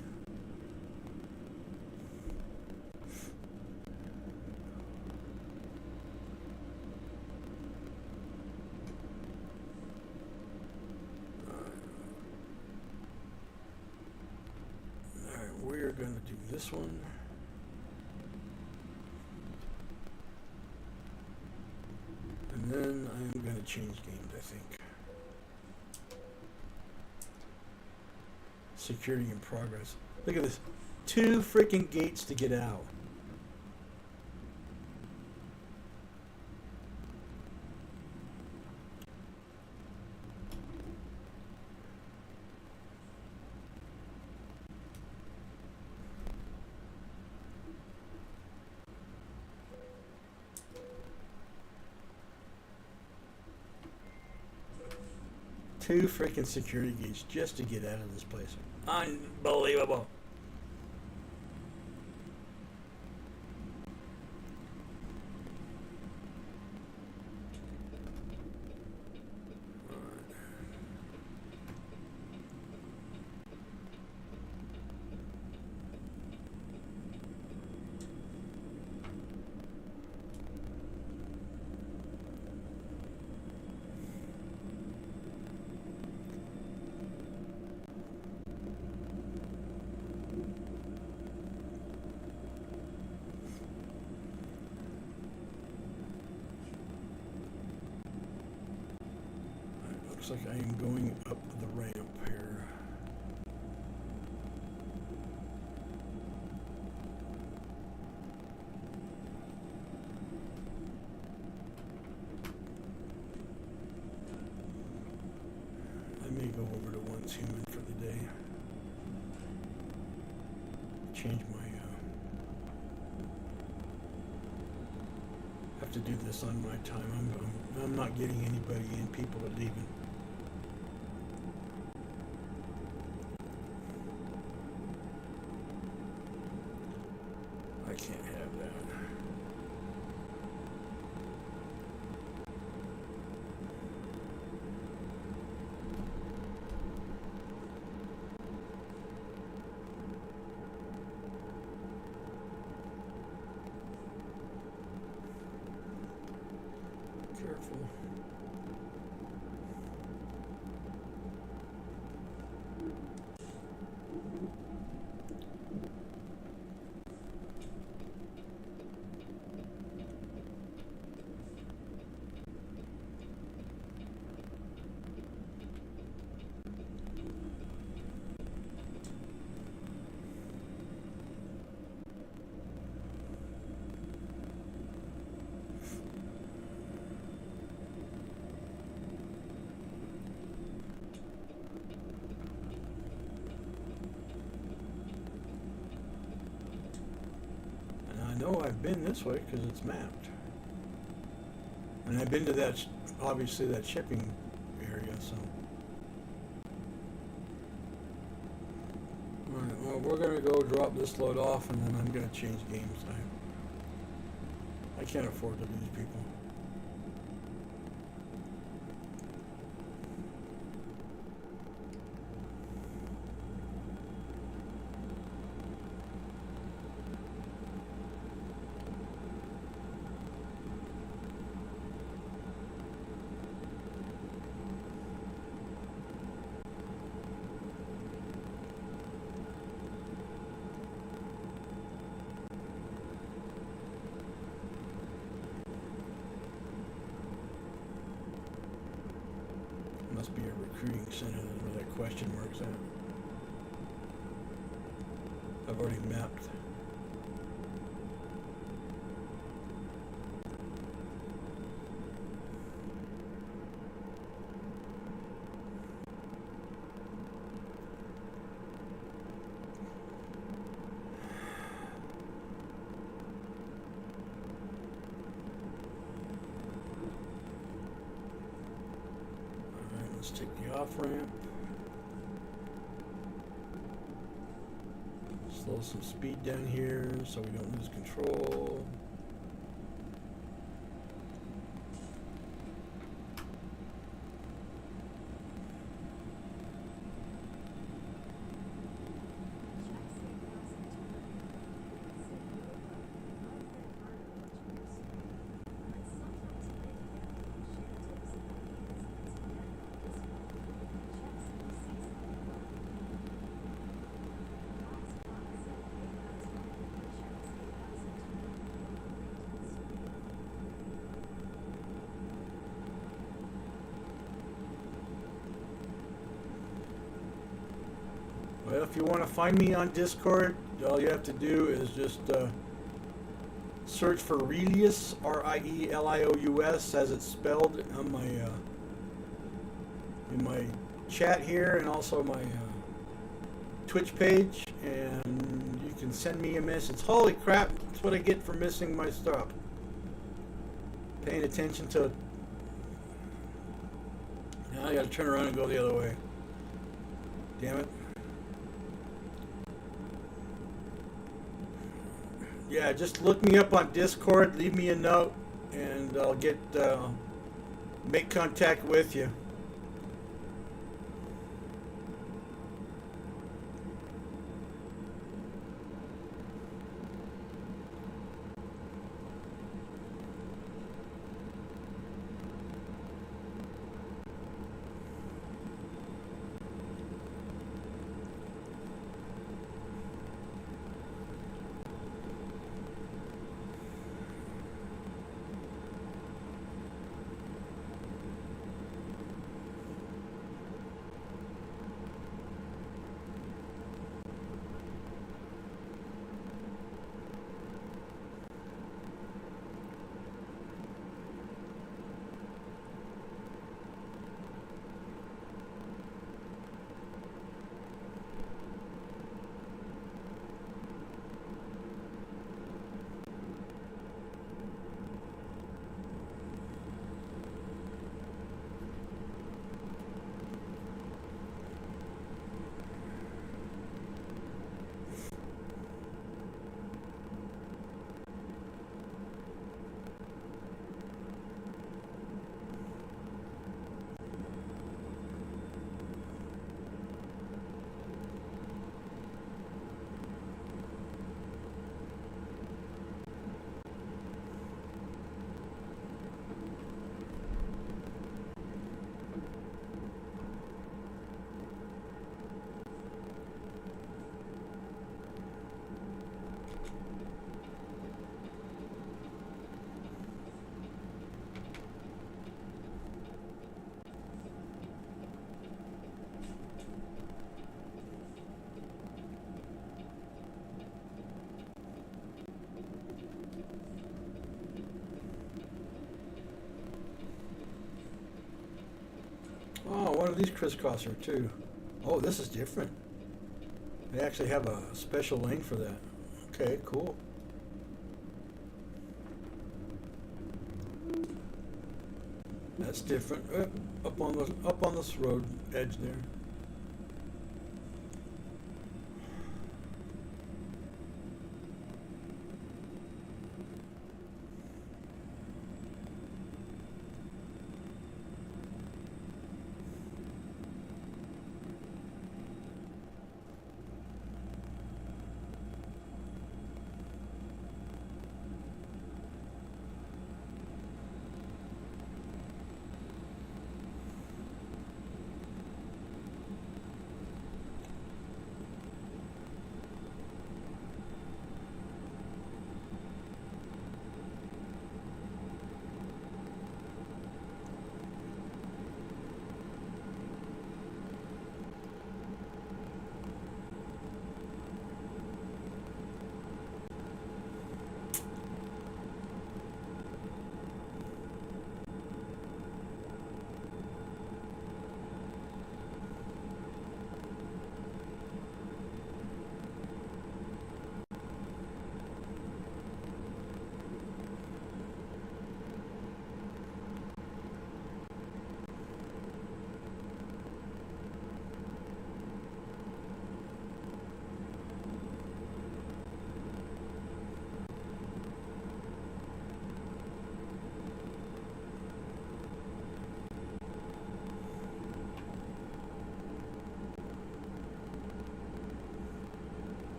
B: Alright, we're going to do this one. And then I'm going to change games, I think. Security in progress. Look at this. 2 freaking gates to get out. Two freaking security gates just to get out of this place. Unbelievable. Looks like I am going up the ramp here. I may go over to Once Human for the day. Change my have to do this on my time. I'm not getting anybody in. People are leaving. I can't have that. Careful. know I've been this way because it's mapped. And I've been to that, obviously, that shipping area, so. Alright, well, we're going to go drop this load off, and then I'm going to change games. I can't afford to lose people. Must be a recruiting center where that question mark's at. I've already mapped. Let's take the off ramp. Slow some speed down here so we don't lose control. Well, if you want to find me on Discord, all you have to do is just search for Rielious, R-I-E-L-I-O-U-S, as it's spelled on my in my chat here, and also my Twitch page, and you can send me a message. Holy crap! That's what I get for missing my stuff. Paying attention to. Now I got to turn around and go the other way. Damn it. Yeah, just look me up on Discord, leave me a note, and I'll make contact with you. Oh, one of these crisscrosser too. Oh, this is different. They actually have a special lane for that. Okay, cool. That's different. Up on this road edge there.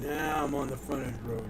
B: Now I'm on the frontage road.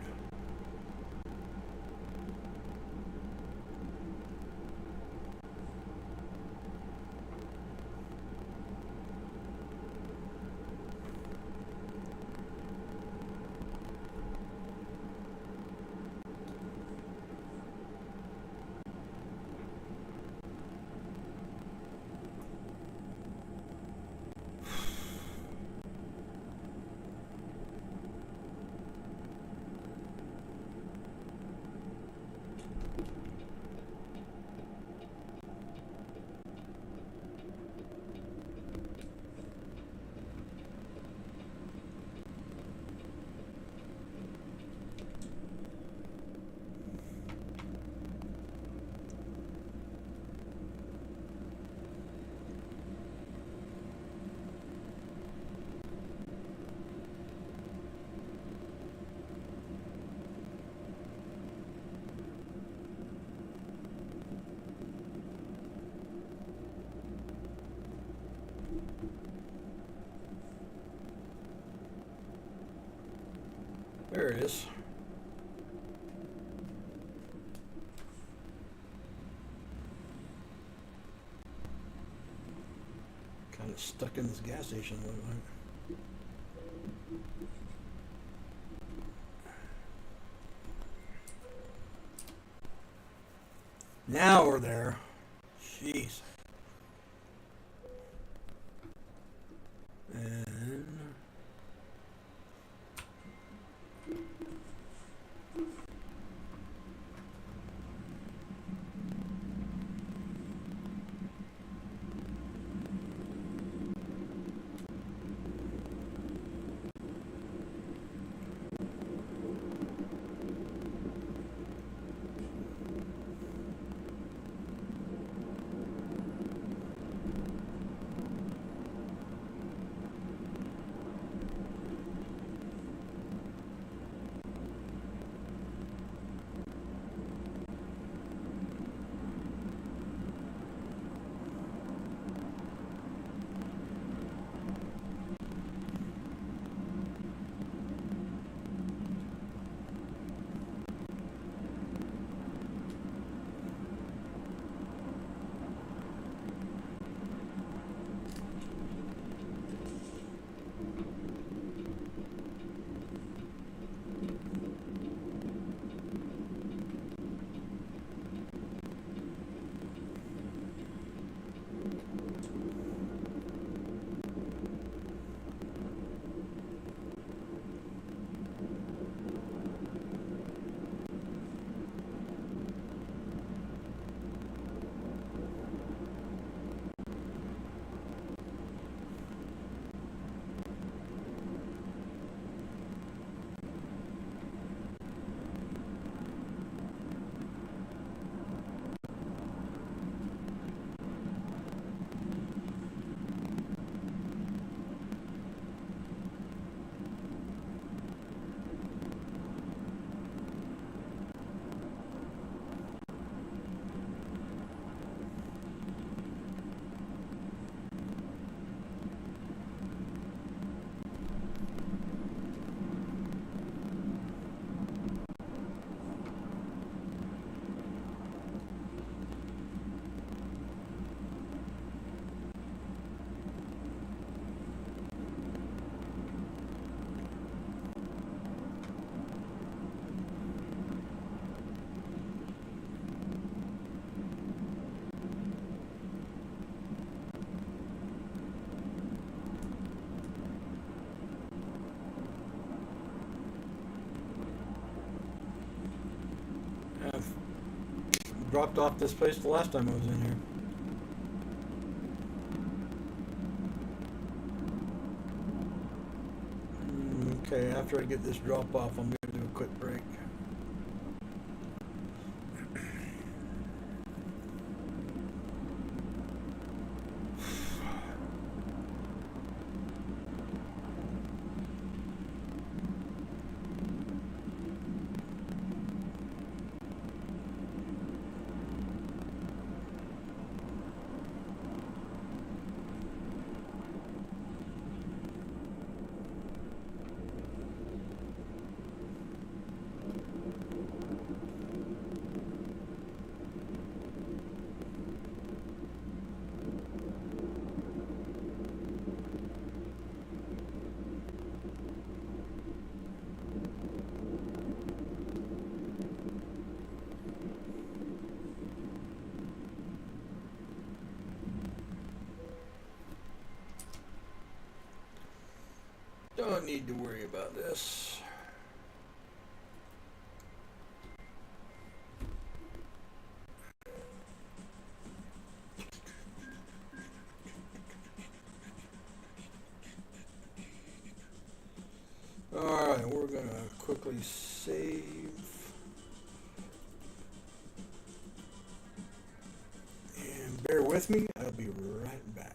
B: There it is. Kind of stuck in this gas station, look like. Now we're there. Jeez. And dropped off this place the last time I was in here. Okay, after I get this drop off, I'm going to do a quick break. Don't need to worry about this. Alright, we're going to quickly save. And bear with me, I'll be right back.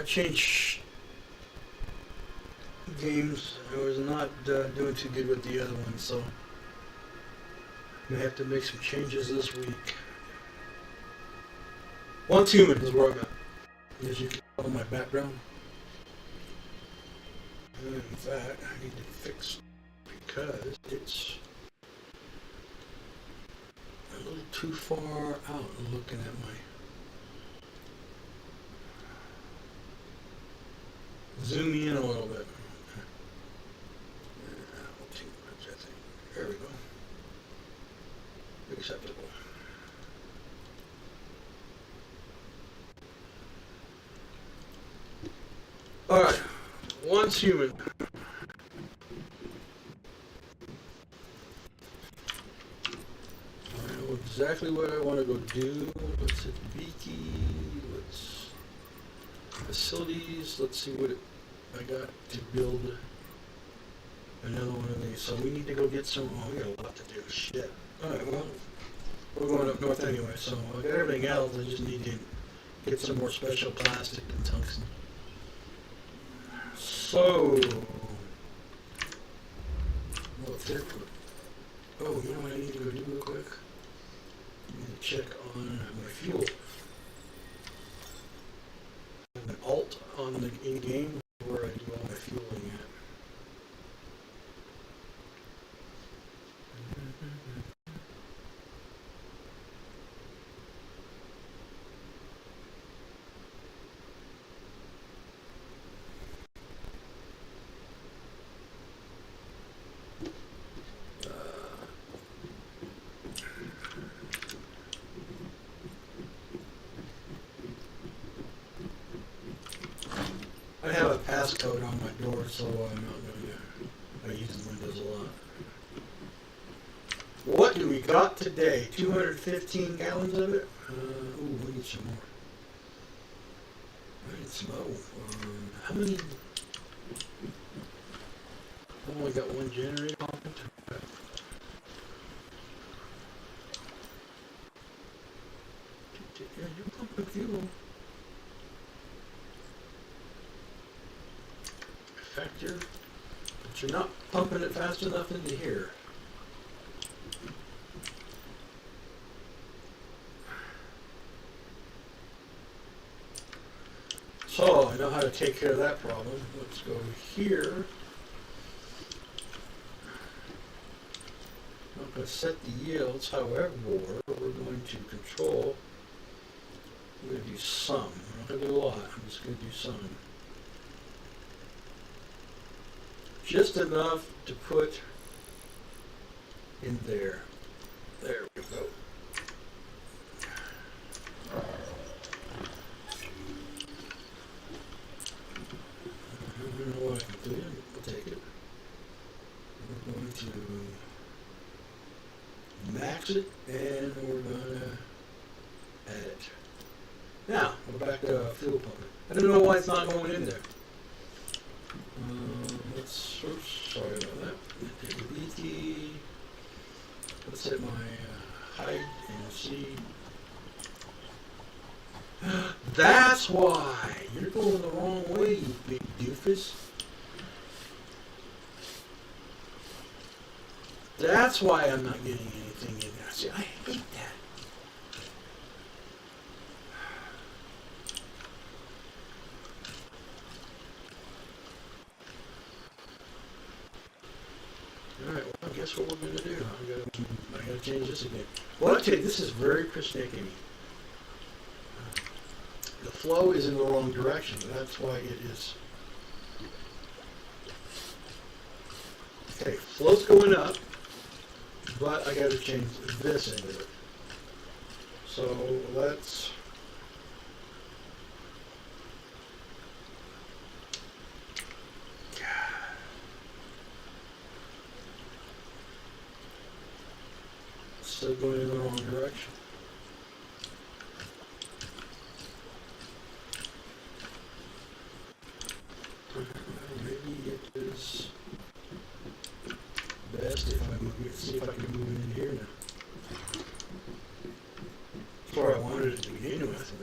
B: changed games. I was not doing too good with the other one, so I have to make some changes this week. Once Human is where I'm at. As you can tell in my background. And in fact, I need to fix because it's a little too far out looking at my zoom in a little bit. There we go. Acceptable. Alright, Once Human. I know exactly what I want to go do. Let's hit Beaky. Let's facilities. Let's see what I got to build another one of these. So we need to go get some. Oh, we got a lot to do. Shit. Alright, well, we're going up north anyway, so I got everything else. I just need to get some more special plastic and tungsten. So, what's it? Oh, you know what I need to go do real quick? I need to check on my fuel. I have an alt on the in-game where I do all my fueling at. I have a passcode on my door, so I'm not going to. I use the windows a lot. What do we got today? 215 gallons of it? Ooh, we need some more. I need some more. How many? I've only got one generator pumping. Yeah, you're pumping fuel. Factor, but you're not pumping it fast enough into here. So I know how to take care of that problem. Let's go here. I'm not going to set the yields, however, we're going to control. I'm going to do some. I'm not going to do a lot. I'm just going to do some. Just enough to put in there. There we go. I don't know what I can put in. We'll take it. We're going to max it, and we're going to add it. Now, we're back to fuel pumping. I don't know why it's not going in there. Sorry about that. Take a BT. Let's hit my height and see. That's why! You're going the wrong way, you big doofus. That's why I'm not getting anything in there. See, I hate that. Alright, well, I guess what we're going to do, I gotta change this again. Well, I tell you, this is very persnickety. The flow is in the wrong direction, that's why it is. Okay, flow's going up, but I gotta change this into it. So let's still going in the wrong direction. Maybe it is best if I move it, see if I can move it in here now. That's where I wanted it to begin with.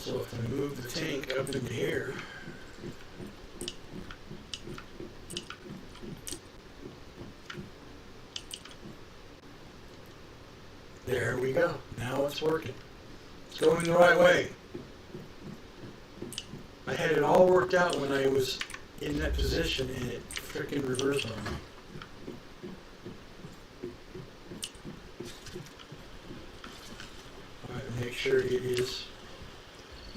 B: So if I move the tank up into here, there we go. Now it's working. It's going the right way. I had it all worked out when I was in that position and it freaking reversed on me. Alright, make sure it is.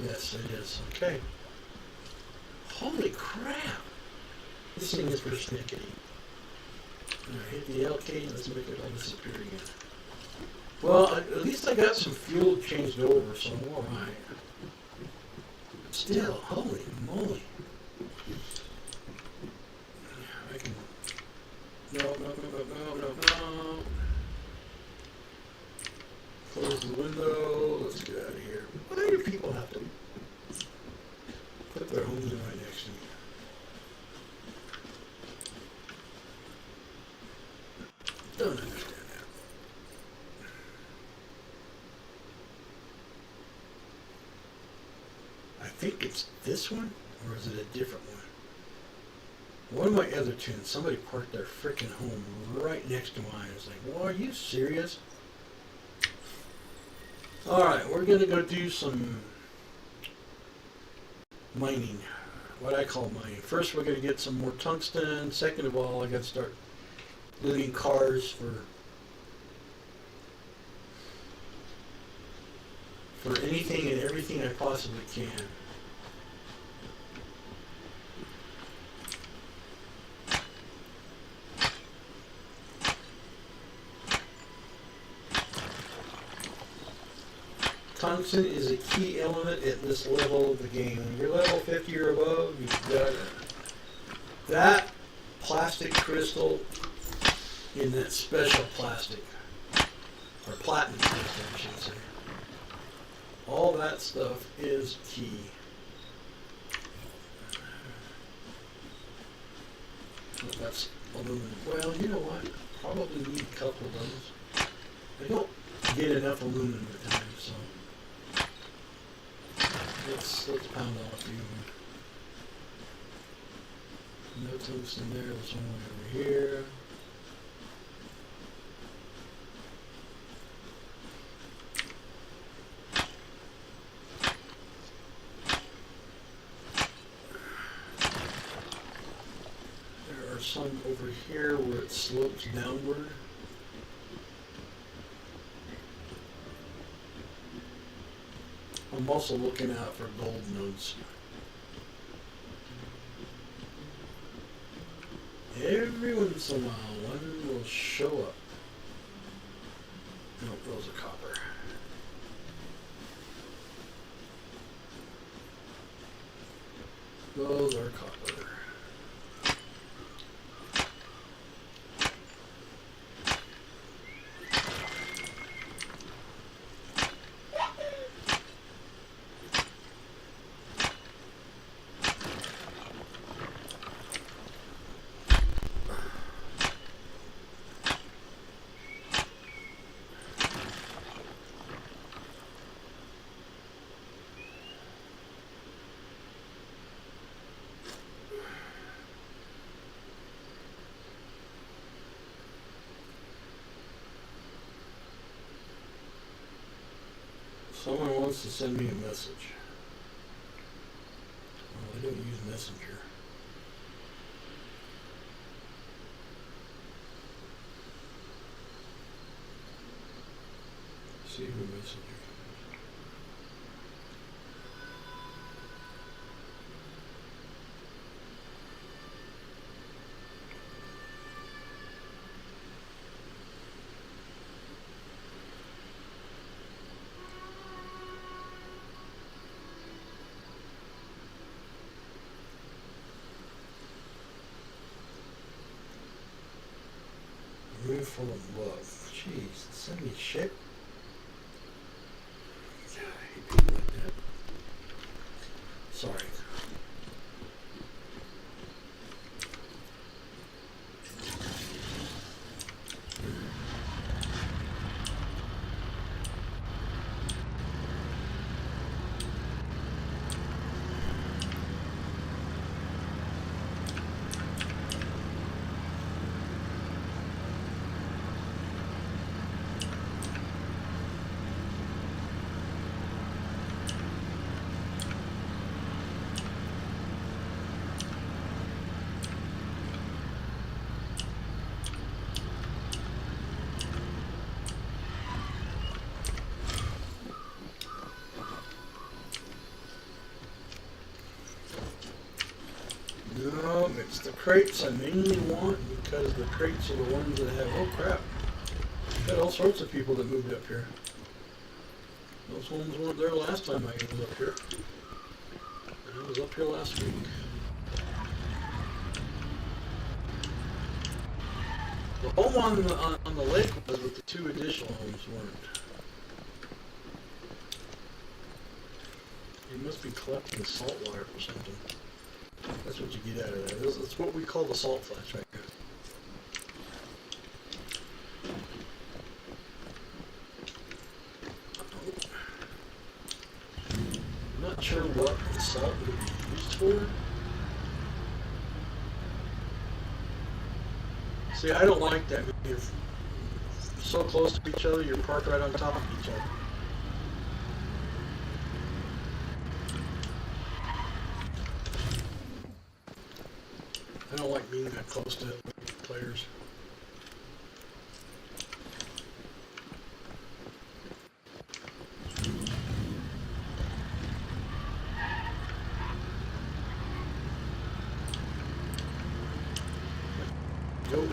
B: Yes, it is. Okay. Holy crap! This thing is persnickety. Alright, hit the L key and let's make it all disappear again. Well, at least I got some fuel changed over, so I'm alright. Still, holy moly. I can... No. Close the window. Let's get out of here. Why do people have to put their homes in right next to me? Don't understand that. I think it's this one, or is it a different one? One of my other tunes, somebody parked their freaking home right next to mine. It's like, well, are you serious? Alright, we're going to go do some mining. What I call mining. First, we're going to get some more tungsten. Second of all, I got to start looting cars for anything and everything I possibly can. Tungsten is a key element at this level of the game. When you're level 50 or above, you've got that plastic crystal in that special plastic, or platinum crystal, I should say. All that stuff is key. Oh, that's aluminum. Well, you know what? Probably need a couple of those. I don't get enough aluminum at times, so let's pound out a few. No tungsten there. There's one over here. Some over here where it slopes downward. I'm also looking out for gold nodes. Every once in a while, one will show up. Nope, those are copper. Those are copper. Someone wants to send me a message. Well, I don't use Messenger. See who Messenger. Room full of love. Jeez, send me shit. God, I hate people like that. Sorry. It's the crates I mainly want because the crates are the ones that have, oh crap, got all sorts of people that moved up here. Those ones weren't there last time I was up here. I was up here last week. The home on the lake was, but the two additional homes weren't. You must be collecting the salt water for something. That's what you get out of that. That's what we call the salt flats right here. I'm not sure what the salt would be used for. See, I don't like that. You're so close to each other, you're parked right on top of each other. I don't like being that close to players. Go.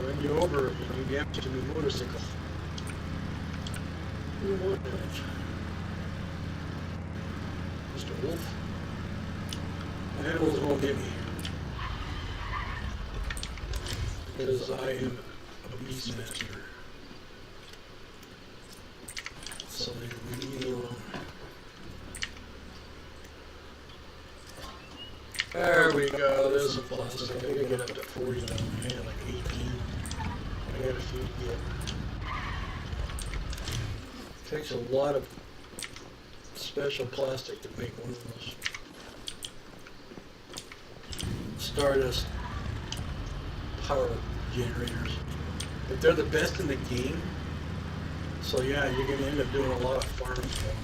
B: Run you over if you get to the motorcycle. Who want that? Mr. Wolf? Animals won't get me. Because I am a beast master. So they leave me alone. There we go, there's some plastic. I gotta get up to 40 now. I had like 18. I got a few yet. Takes a lot of special plastic to make one of those Stardust power generators. But they're the best in the game. So yeah, you're gonna end up doing a lot of farms for them.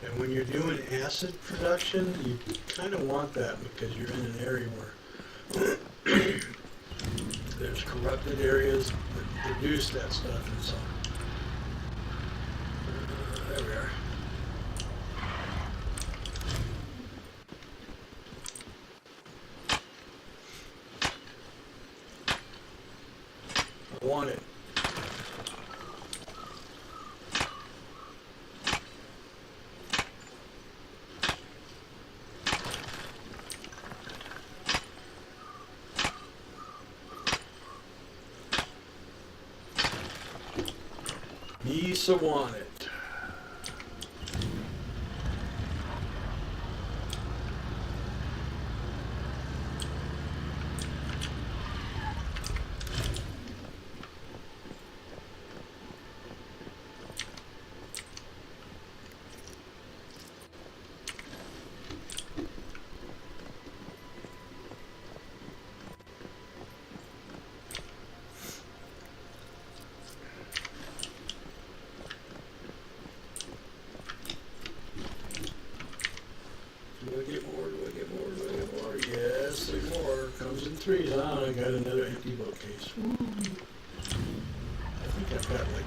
B: And when you're doing acid production, you kind of want that because you're in an area where there's corrupted areas that produce that stuff and so there we are. I want it. Lisa want it. Threes on, I got another empty bookcase. Ooh. I think I've got like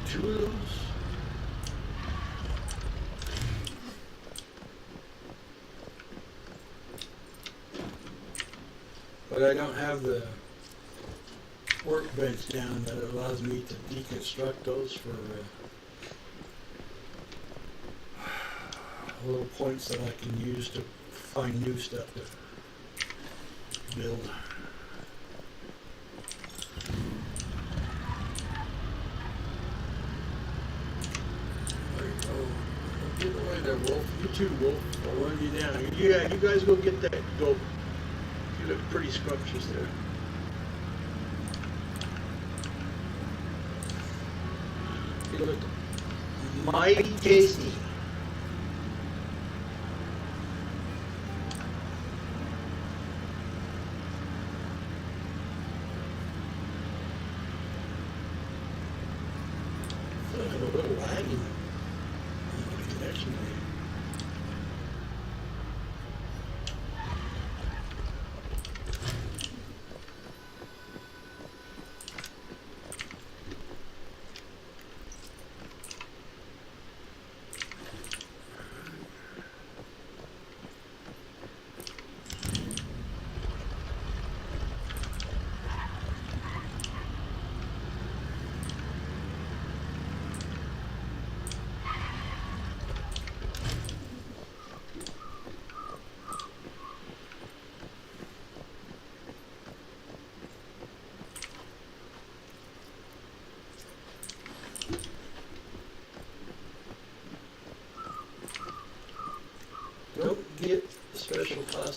B: 2 of those. But I don't have the workbench down that allows me to deconstruct those for little points that I can use to find new stuff to build. There you go. Get away there, Wolf. You too, Wolf. I'll run you down. Yeah, you guys go get that goat. You look pretty scrumptious there. You look mighty tasty. A little lagging on the connection there.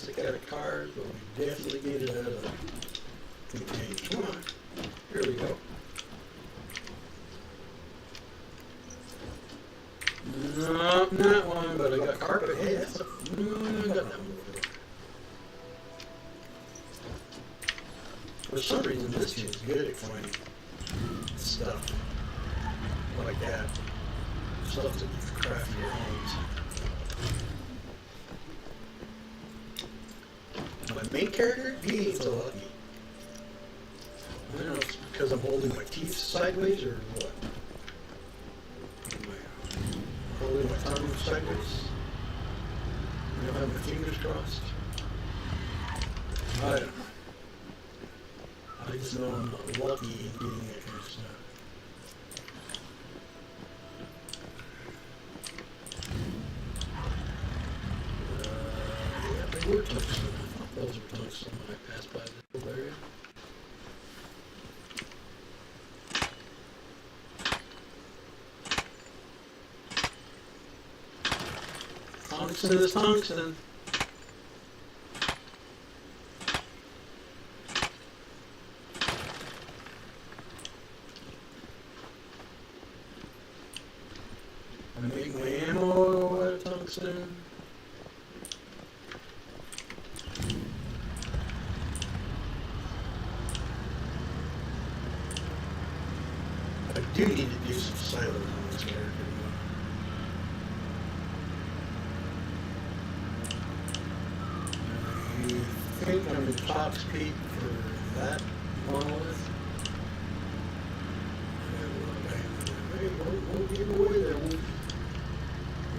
B: plastic out of cars, but we definitely get it out of the containers. Come on. Here we go. No, not one, but I got carpet. Hey, that's a... No, I got that one over there. For some reason, this team is good at finding stuff like that. Stuff to craft your homes. My main character, he ain't so lucky. I don't know if it's because I'm holding my teeth sideways or what. Am I holding my tongue sideways? I don't have my fingers crossed. I don't know. I just know I'm not lucky in getting that kind of stuff. Yeah, they were tungsten. I thought those were tungsten when I passed by this little area. Tungsten is tungsten. I make my ammo out of tungsten. I do need to do some silos on this character. I think I'm in top speed for that monolith. Hey, won't get away there, won't you?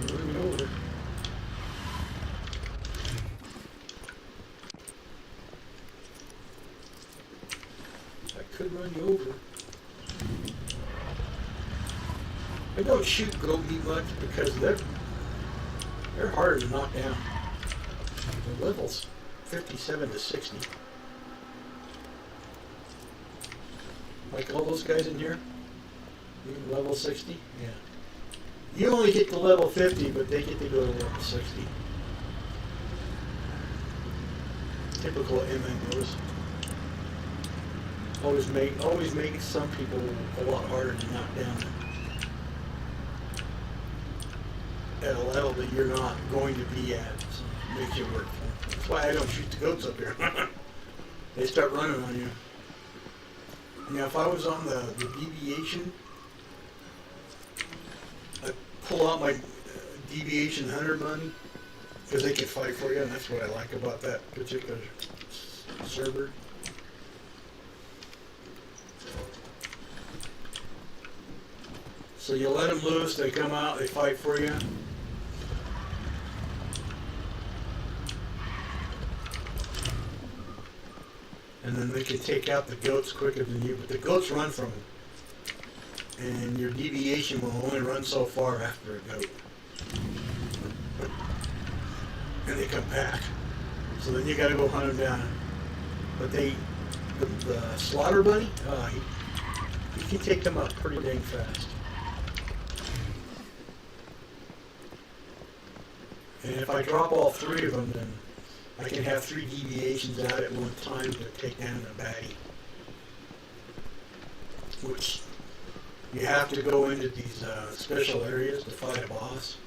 B: You're running over. I could run you over. I don't shoot goat meat much because they're harder to knock down. The levels 57 to 60. Like all those guys in here? Even level 60? Yeah. You only get to level 50, but they get to go to level 60. Typical MMOs. Always make some people a lot harder to knock down at a level that you're not going to be at. So it makes you work for them. That's why I don't shoot the goats up here. They start running on you. Now if I was on the deviation, I'd pull out my deviation hunter money because they can fight for you, and that's what I like about that particular server. So you let them loose, they come out, they fight for you. And then they can take out the goats quicker than you, but the goats run from them. And your deviation will only run so far after a goat. And they come back. So then you gotta go hunt them down. But the slaughter bunny, he can take them up pretty dang fast. And if I drop all three of them, then I can have 3 deviations out at one time to take down a baddie. Which you have to go into these special areas to fight a boss.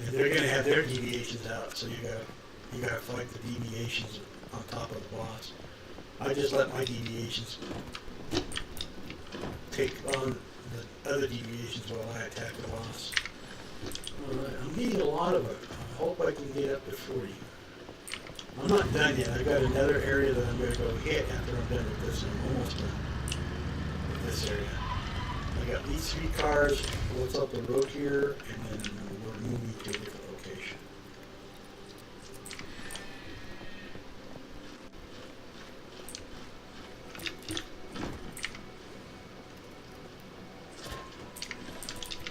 B: And they're going to have their deviations out, so you gotta fight the deviations on top of the boss. I just let my deviations take on the other deviations while I attack the boss. Alright, I'm getting a lot of it. I hope I can get up to 40. I'm not done yet. I got another area that I'm going to go hit after I'm done with this. I'm almost done with this area. I got these 3 cars, what's up the road here, and then we're moving to a different location.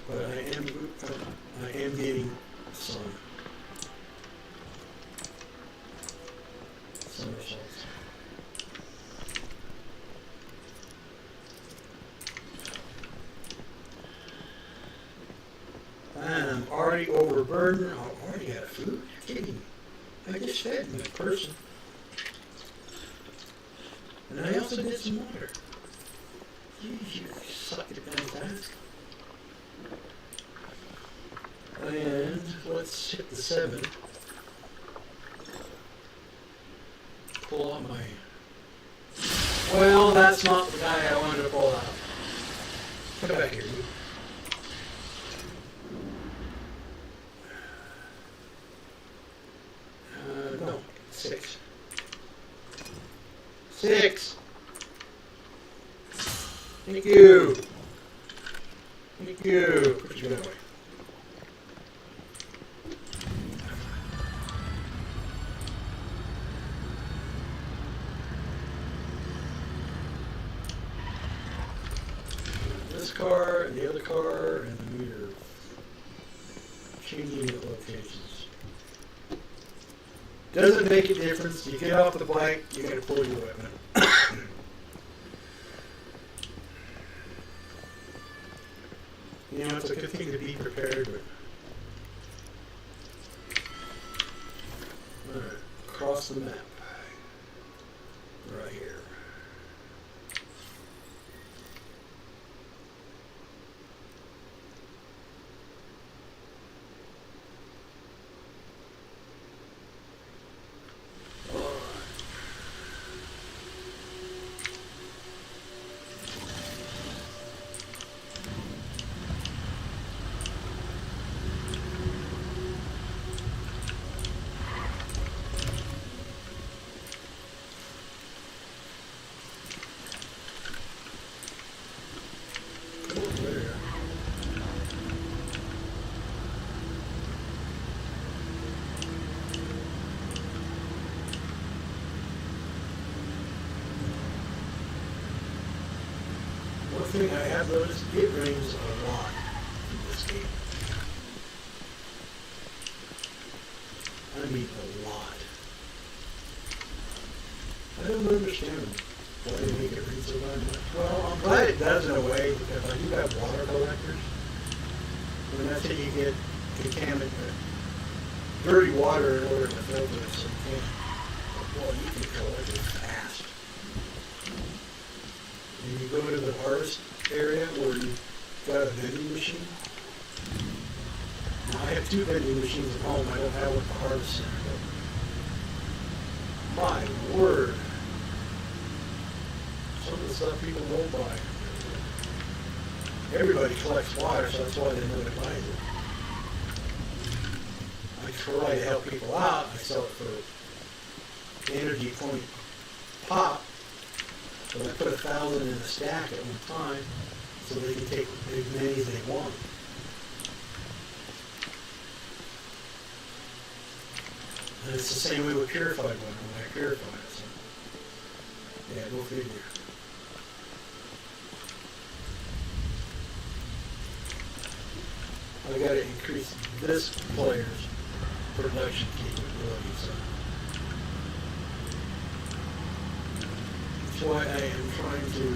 B: But I am getting some results. And I'm already overburdened. I'm already out of food. You're kidding me. I just fed my person. And I also did some water. Jeez, you sucked it down fast. And let's hit the 7. Pull out my... Well, that's not the guy I wanted to pull out. Come back here, dude. No. 6. 6! Thank you! Thank you! Put your gun away. This car and the other car and the meter. Changing the locations. Doesn't make a difference. You get off the bike, you gotta pull your weapon. You know, it's a good thing to be prepared with. Alright, across the map. Right here. One thing I have noticed, it rains a lot in this game. I mean a lot. I don't understand why they make it rain so much. Well, I'm glad it does in a way, because I do have water collectors. And that's how you get contaminated, dirty water in order to filter it, so you can't. Well, you can collect it fast. And you go to the harvest area where you've got a vending machine. Now, I have 2 vending machines at home. I don't have one at the harvest center. But my word. Some of the stuff people don't buy. Everybody collects water, so that's why they know to buy it. I try to help people out. I sell it for energy point pop. So I put 1,000 in a stack at one time, so they can take as many as they want. And it's the same way with purified water when I purify it. So. Yeah, go figure. I got to increase this player's production capability. So. That's why I am trying to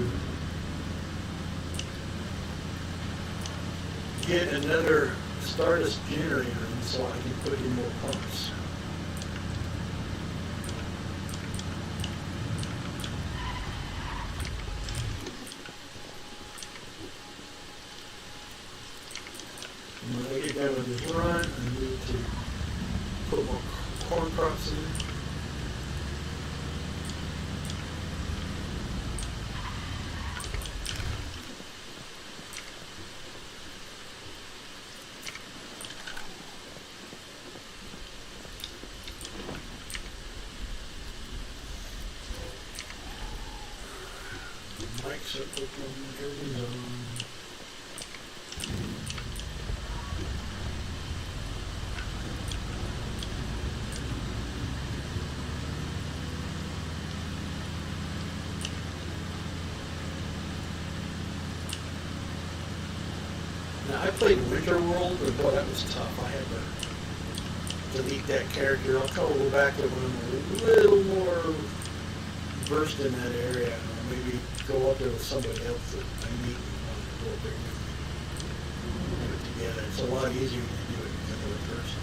B: get another Stardust generator in so I can put in more pumps. And when I get done with this run, I need to put more corn crops in. Mike's up with everything's on. Now, I played Winter World, and boy, that was tough. I had to delete that character. I'll go back to when I'm a little more versed in that area. Maybe go up there with somebody else that I meet and want to go up there with me. Put it together. It's a lot easier to do it with another person.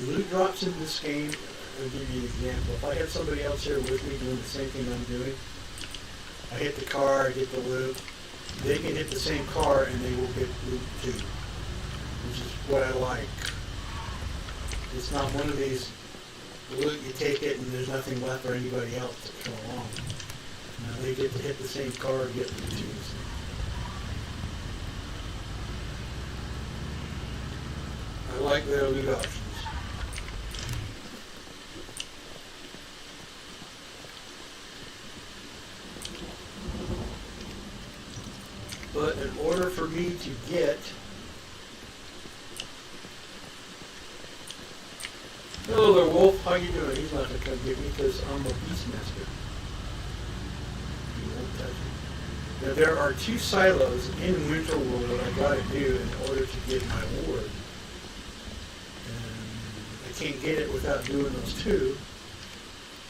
B: loot drops in this game, I'll give you an example. If I had somebody else here with me doing the same thing I'm doing, I hit the car, I get the loot. They can hit the same car and they will get loot too, which is what I like. It's not one of these loot, you take it and there's nothing left for anybody else to come along. Now they get to hit the same car and get loot too. I like their loot options. But in order for me to get, hello there, Wolf. How you doing? He's not gonna come get me because I'm a beastmaster. He won't touch me. Now there are 2 silos in Winterworld that I gotta do in order to get my award. And I can't get it without doing those 2.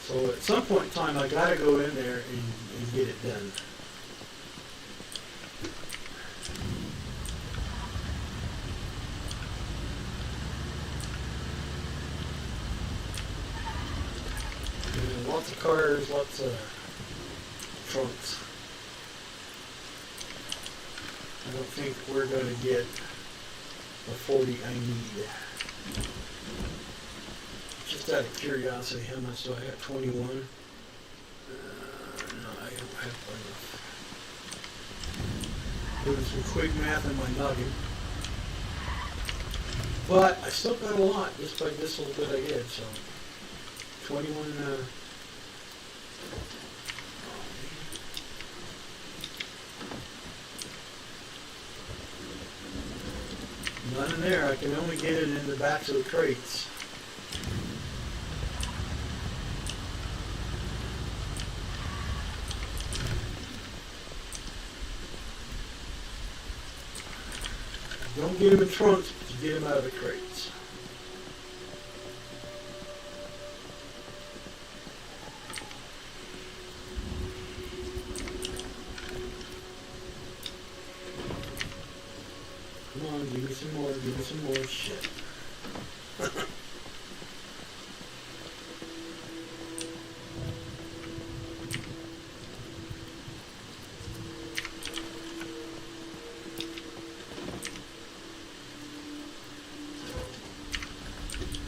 B: So at some point in time, I gotta go in there and get it done. Lots of cars, lots of trunks. I don't think we're going to get the 40 I need. Just out of curiosity, how much do I have? 21? No, I don't have enough. Doing some quick math in my noggin. But I still got a lot just by this little bit I did, so 21 none in there. I can only get it in the backs of the crates. Don't get them in trunks, but you get them out of the crates. Come on, give me some more, give me some more shit.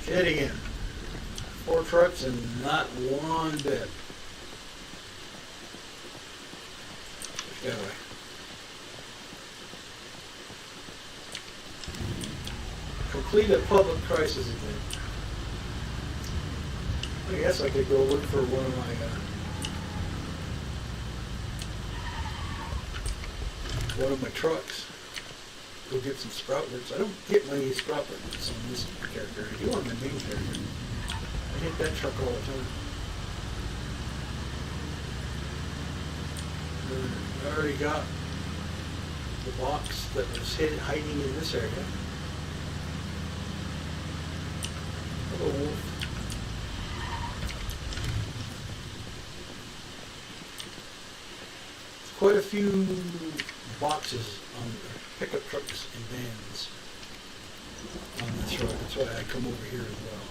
B: Shit again. 4 trucks and not one bit. That way. Complete a public crisis event. I guess I could go look for one of my trucks. Go get some sproutlets. I don't get many sproutlets on this character. I do on my main character. I hit that truck all the time. I already got the box that was hiding in this area. Hello, Wolf. There's quite a few boxes on pickup trucks and vans on this road. That's why I come over here as well.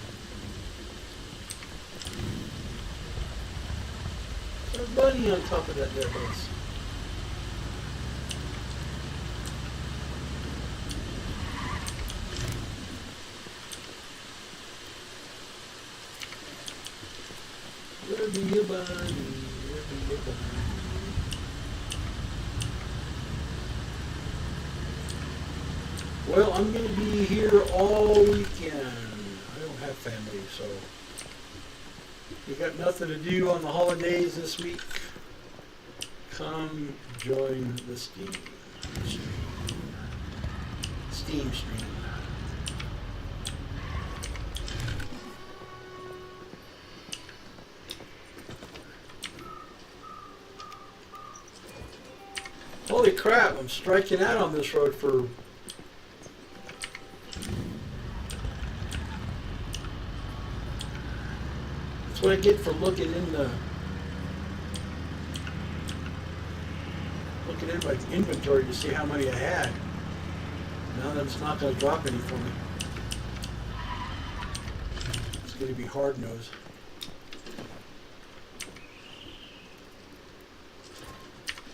B: There's a bunny on top of that there bus. There'll be a bunny, there'll be a bunny. Well, I'm going to be here all weekend. I don't have family, so you got nothing to do on the holidays this week. Come join the Steam stream. Holy crap, I'm striking out on this road for that's what I get for looking in my inventory to see how many I had. Now that it's not going to drop any for me. going to be hard nose.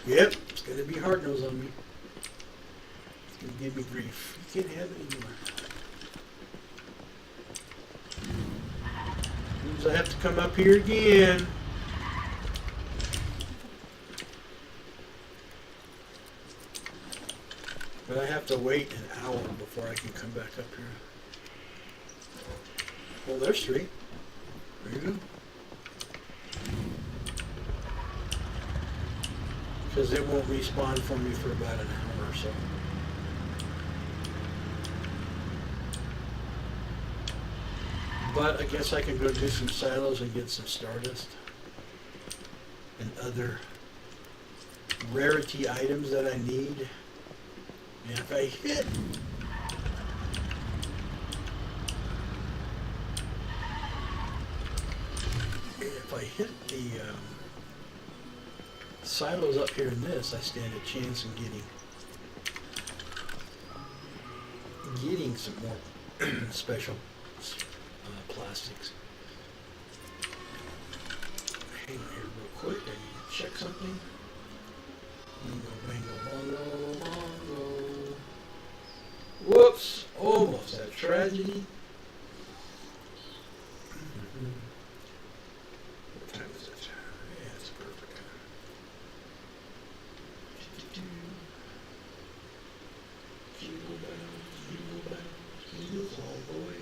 B: Yep, it's going to be hard nose on me. It's going to give me grief. You can't have it anymore. Means I have to come up here again. But I have to wait an hour before I can come back up here. Well, there's 3. There you go. Because it won't respawn for me for about an hour or so. But I guess I can go do some silos and get some stardust and other rarity items that I need. And if I hit the silos up here in this, I stand a chance in getting some more special plastics. Hang on here real quick, I need to check something. Bingo, bango, bongo, bongo. Whoops, almost a tragedy. What time is it? Yeah, it's perfect. Jingle bells, jingles all the way.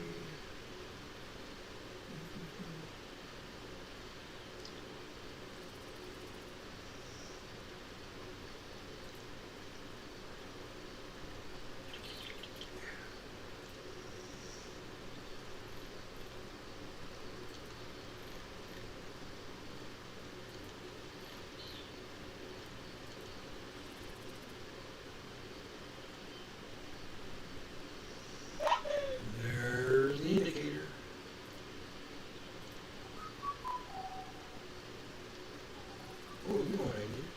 B: There's the indicator. Oh, you know what I need?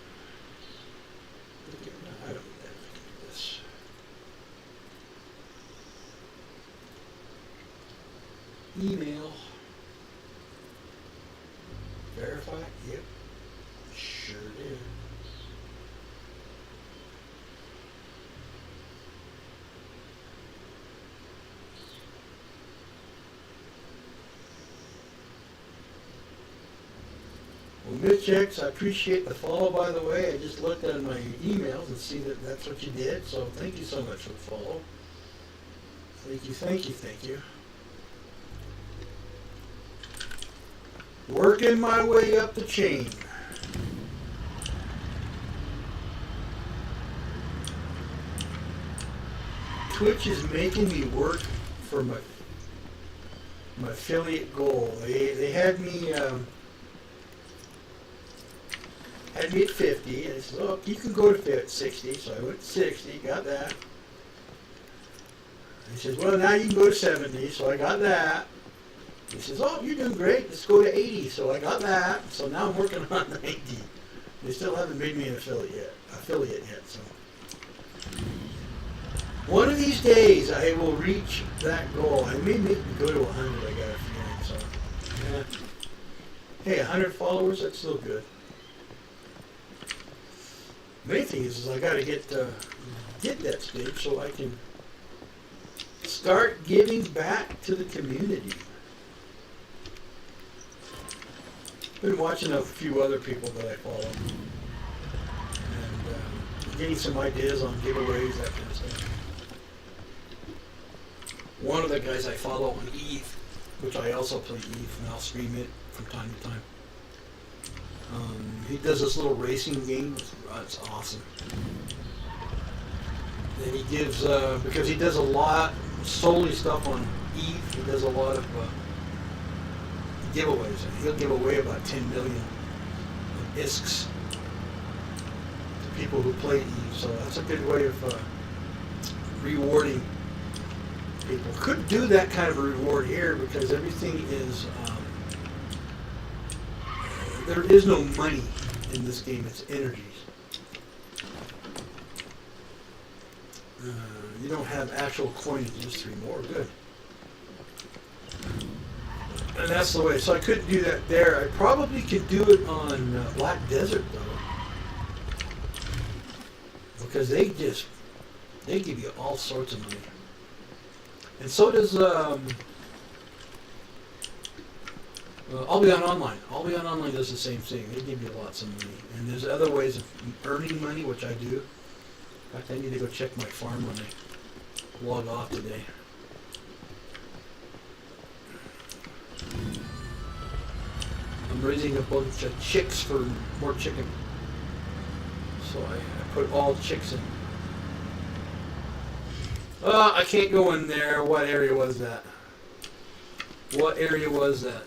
B: No, I don't need that. I can do this. Email. Verify? Yep. Sure did. Well, Mitch X, I appreciate the follow, by the way. I just looked at my emails and see that that's what you did, so thank you so much for the follow. Thank you, thank you, thank you. Working my way up the chain. Twitch is making me work for my affiliate goal. They had me at 50, and they said, "Oh, you can go to 60." So I went to 60, got that. He says, "Well, now you can go to 70." So I got that. He says, "Oh, you're doing great. Let's go to 80." So I got that. So now I'm working on 90. They still haven't made me an affiliate yet. So one of these days I will reach that goal. I may make me go to 100. I got a feeling. So yeah. Hey, 100 followers. That's still good. The main thing is I got to get that stage so I can start giving back to the community. Been watching a few other people that I follow and getting some ideas on giveaways, that kind of stuff. One of the guys I follow on Eve, which I also play Eve, and I'll stream it from time to time. He does this little racing game. It's awesome. And he gives, because he does a lot, solely stuff on Eve, he does a lot of giveaways. And he'll give away about 10 million ISKs to people who play Eve. So that's a good way of rewarding people. Couldn't do that kind of a reward here because everything is, there is no money in this game, it's energies. You don't have actual coins, just 3 more, good. And that's the way. So I couldn't do that there. I probably could do it on Black Desert though, because they give you all sorts of money. And so does I'll Be on Online. I'll Be on Online does the same thing. They give you lots of money. And there's other ways of earning money, which I do. In fact, I need to go check my farm when I log off today. I'm raising a bunch of chicks for more chicken. So I put all chicks in. I can't go in there. What area was that? What area was that?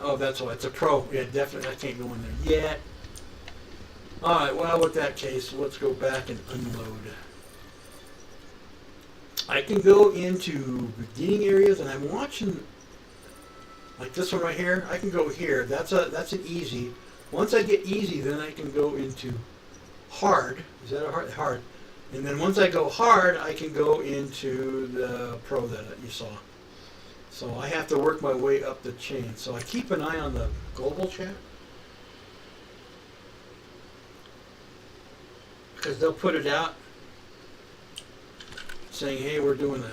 B: Oh, that's why. It's a pro. Yeah, definitely. I can't go in there yet. Alright, well, with that case, let's go back and unload. I can go into beginning areas, and I'm watching, like this one right here. I can go here. That's an easy. Once I get easy, then I can go into hard. Is that a hard? Hard. And then once I go hard, I can go into the pro that you saw. So I have to work my way up the chain. So I keep an eye on the global chat, because they'll put it out saying, "Hey, we're doing a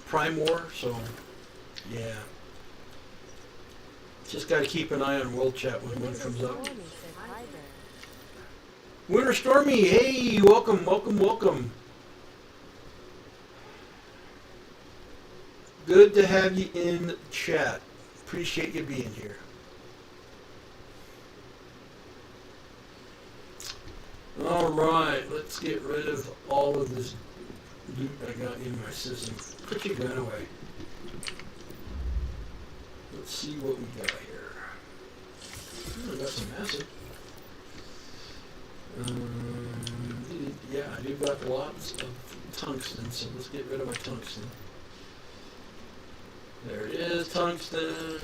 B: Prime War." So yeah, just got to keep an eye on World Chat when one comes up. Winter Stormy, hey, welcome, welcome, welcome. Good to have you in chat. Appreciate you being here. All right, let's get rid of all of this loot I got in my system. Put your gun away. Let's see what we got here. I got some acid. Yeah, I do got lots of tungsten, so let's get rid of my tungsten. There it is, tungsten.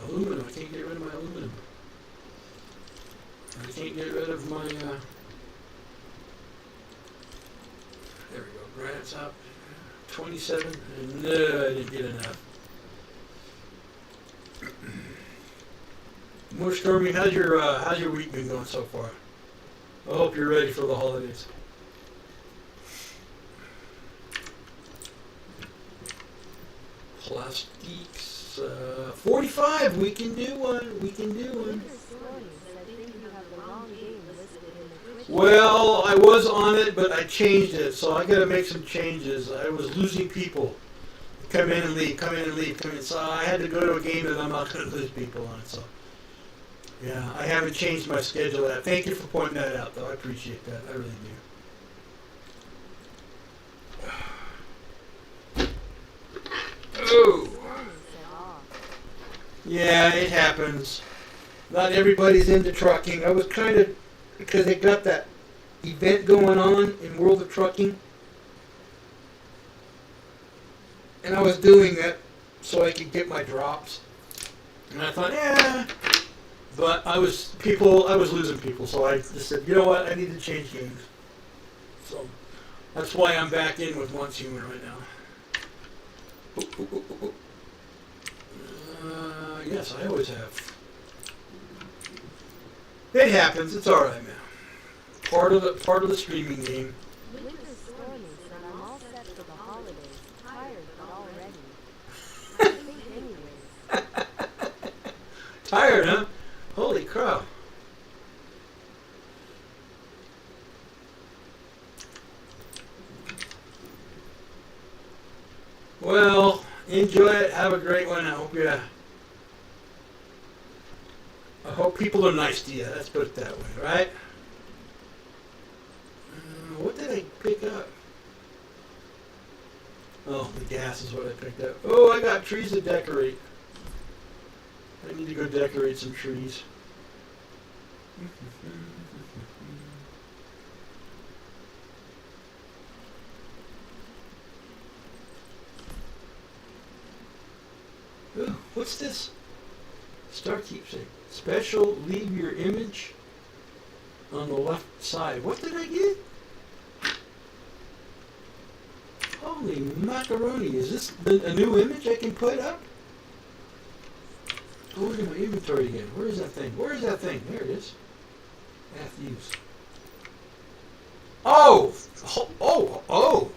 B: Aluminum, I can't get rid of my aluminum. I can't get rid of my, there we go, granite's up. 27, no, I didn't get enough. More Stormy, how's your week been going so far? I hope you're ready for the holidays. Plastiques, 45. We can do one. We can do one. Well, I was on it, but I changed it, so I got to make some changes. I was losing people. Come in and leave. Come in and leave. Come in. So I had to go to a game that I'm not going to lose people on. So. Yeah, I haven't changed my schedule yet. Thank you for pointing that out, though. I appreciate that. I really do. Oh. Yeah, it happens. Not everybody's into trucking. I was kind of, because they got that event going on in World of Trucking. And I was doing that so I could get my drops. And I thought, yeah. But I was losing people, so I just said, you know what, I need to change games. So that's why I'm back in with Once Human right now. Yes, I always have. It happens. It's all right, man. Part of the streaming game.
A: Winter Stormy said I'm all set for the holidays. Tired, but all ready. I think anyways.
B: Tired, huh? Holy crap. Well, enjoy it. Have a great one. I hope people are nice to you. Let's put it that way, right? What did I pick up? Oh, the gas is what I picked up. Oh, I got trees to decorate. I need to go decorate some trees. Ooh, what's this? Star keeps saying, special, leave your image on the left side. What did I get? Oh Holy macaroni! Is this a new image I can put up? Go look at my inventory again. Where is that thing? Where is that thing? There it is. Use. Oh! Oh!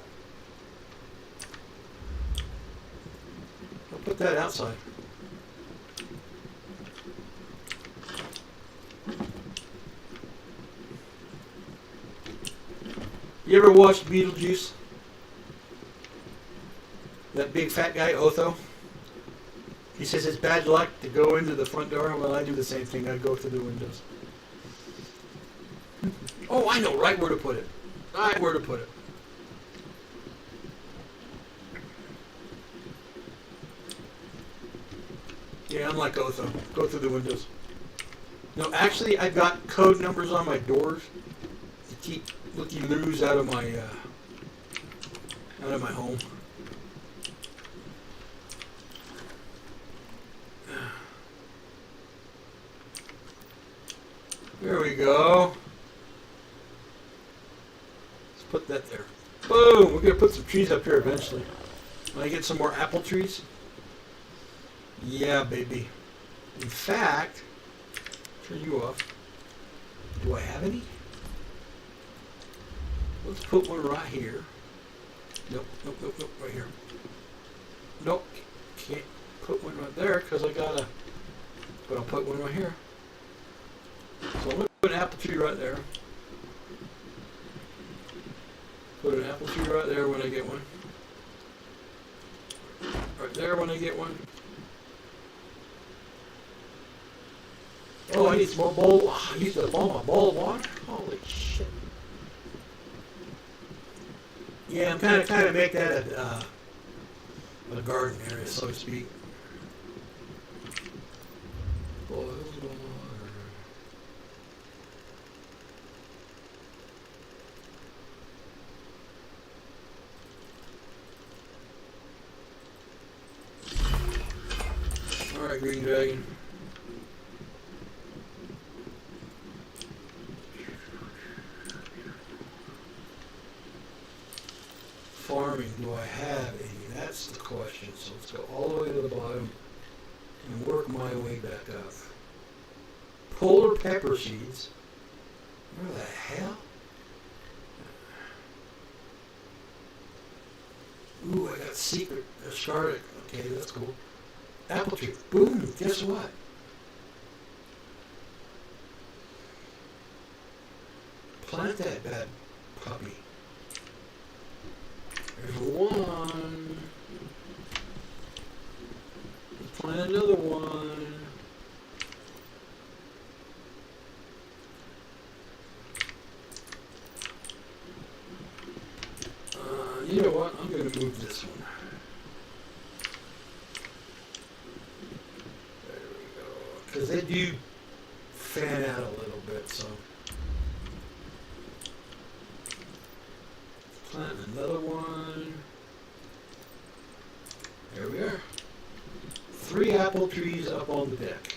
B: I'll put that outside. You ever watched Beetlejuice? That big fat guy, Otho? He says it's bad luck to go into the front door. Well, I do the same thing. I go through the windows. Oh, I know right where to put it. Right where to put it. Yeah, I'm like Otho. Go through the windows. No, actually, I've got code numbers on my doors to keep looky-loos out of my home. There we go. Let's put that there. Boom! We're gonna put some trees up here eventually. When I get some more apple trees. Yeah, baby. In fact, turn you off. Do I have any? Let's put one right here. Nope, right here. Nope, can't put one right there because I gotta, but I'll put one right here. So I'm gonna put an apple tree right there. Put an apple tree right there when I get one. Right there when I get one. Oh, I need some more bowl. Oh, I used to bomb a bowl of water. Holy shit. Yeah, I'm kind of make that a garden area, so to speak. Boiled water. All right, Green Dragon. Farming, do I have any? That's the question. So let's go all the way to the bottom and work my way back up. Polar pepper seeds. Where the hell? Ooh, I got secret scarlet. Okay, that's cool. Apple tree. Boom, guess what? Plant that bad puppy. There's one. Plant another one. You know what? I'm going to move this one. There we go. Because they do fan out a little bit, so. Plant another one. There we are. 3 apple trees up on the deck.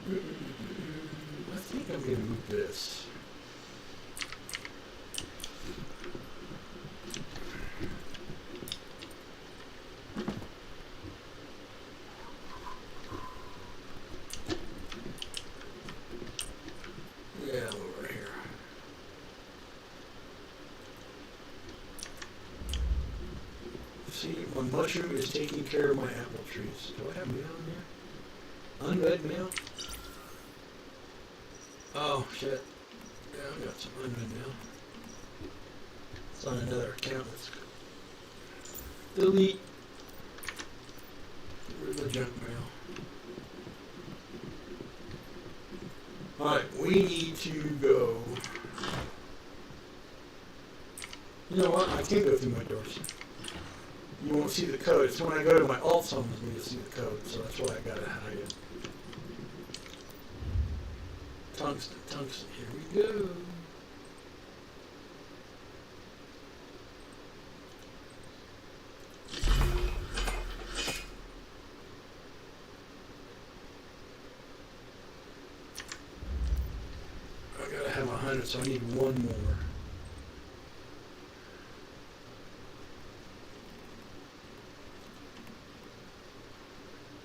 B: I think I'm going to move this. Yeah, over here. See, my mushroom is taking care of my apple trees. Do I have mail in there? Unread mail? Oh, shit. Yeah, I got some unread mail. It's on another account. Let's delete. Get rid of the junk mail. Alright, we need to go. You know what? I can't go through my doors. You won't see the code. It's when I go to my alt summons me to see the code, so that's why I gotta hide it. Tungsten, here we go. I gotta have 100, so I need one more.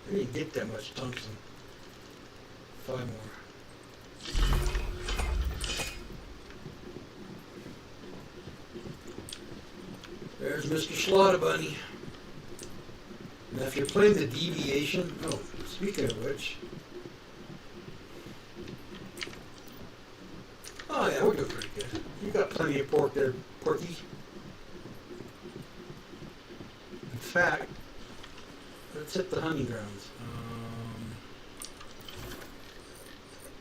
B: I didn't get that much tungsten. 5 more. There's Mr. Slaughter Bunny. Now, if you're playing the deviation, oh, speaking of which, oh yeah, we're doing pretty good. You got plenty of pork there, Porky. In fact, let's hit the hunting grounds.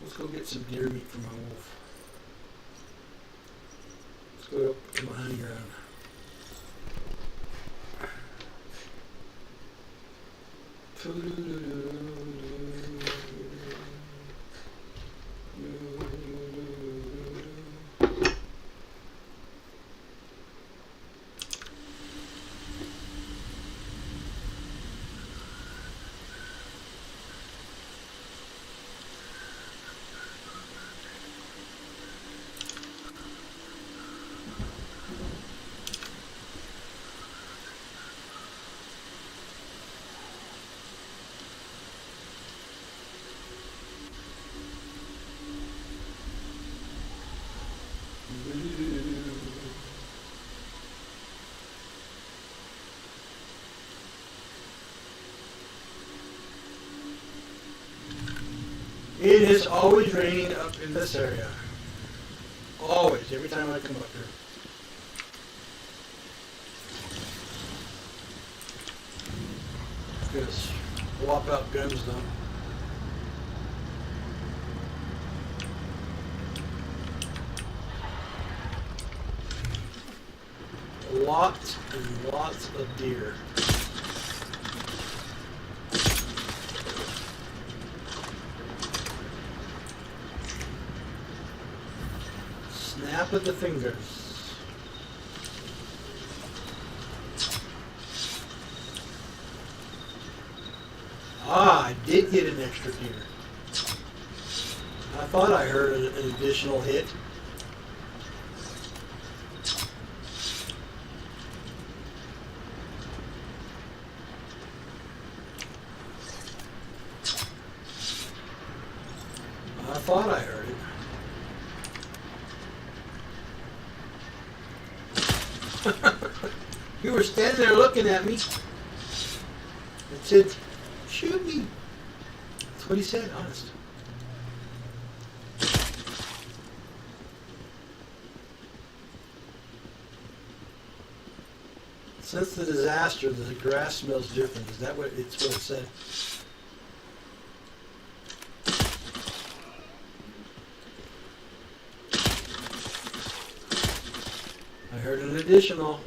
B: Let's go get some deer meat for my wolf. Let's go up to my hunting ground. It is always raining up in this area. Always, every time I come up here. Just swap out guns though. Lots and lots of deer. Snap of the fingers. Ah, I did get an extra deer. I thought I heard an additional hit. I thought I heard it. You were standing there looking at me. It said, shoot me. That's what he said, honest. Since the disaster, the grass smells different. Is that what it's what it said? I heard an additional.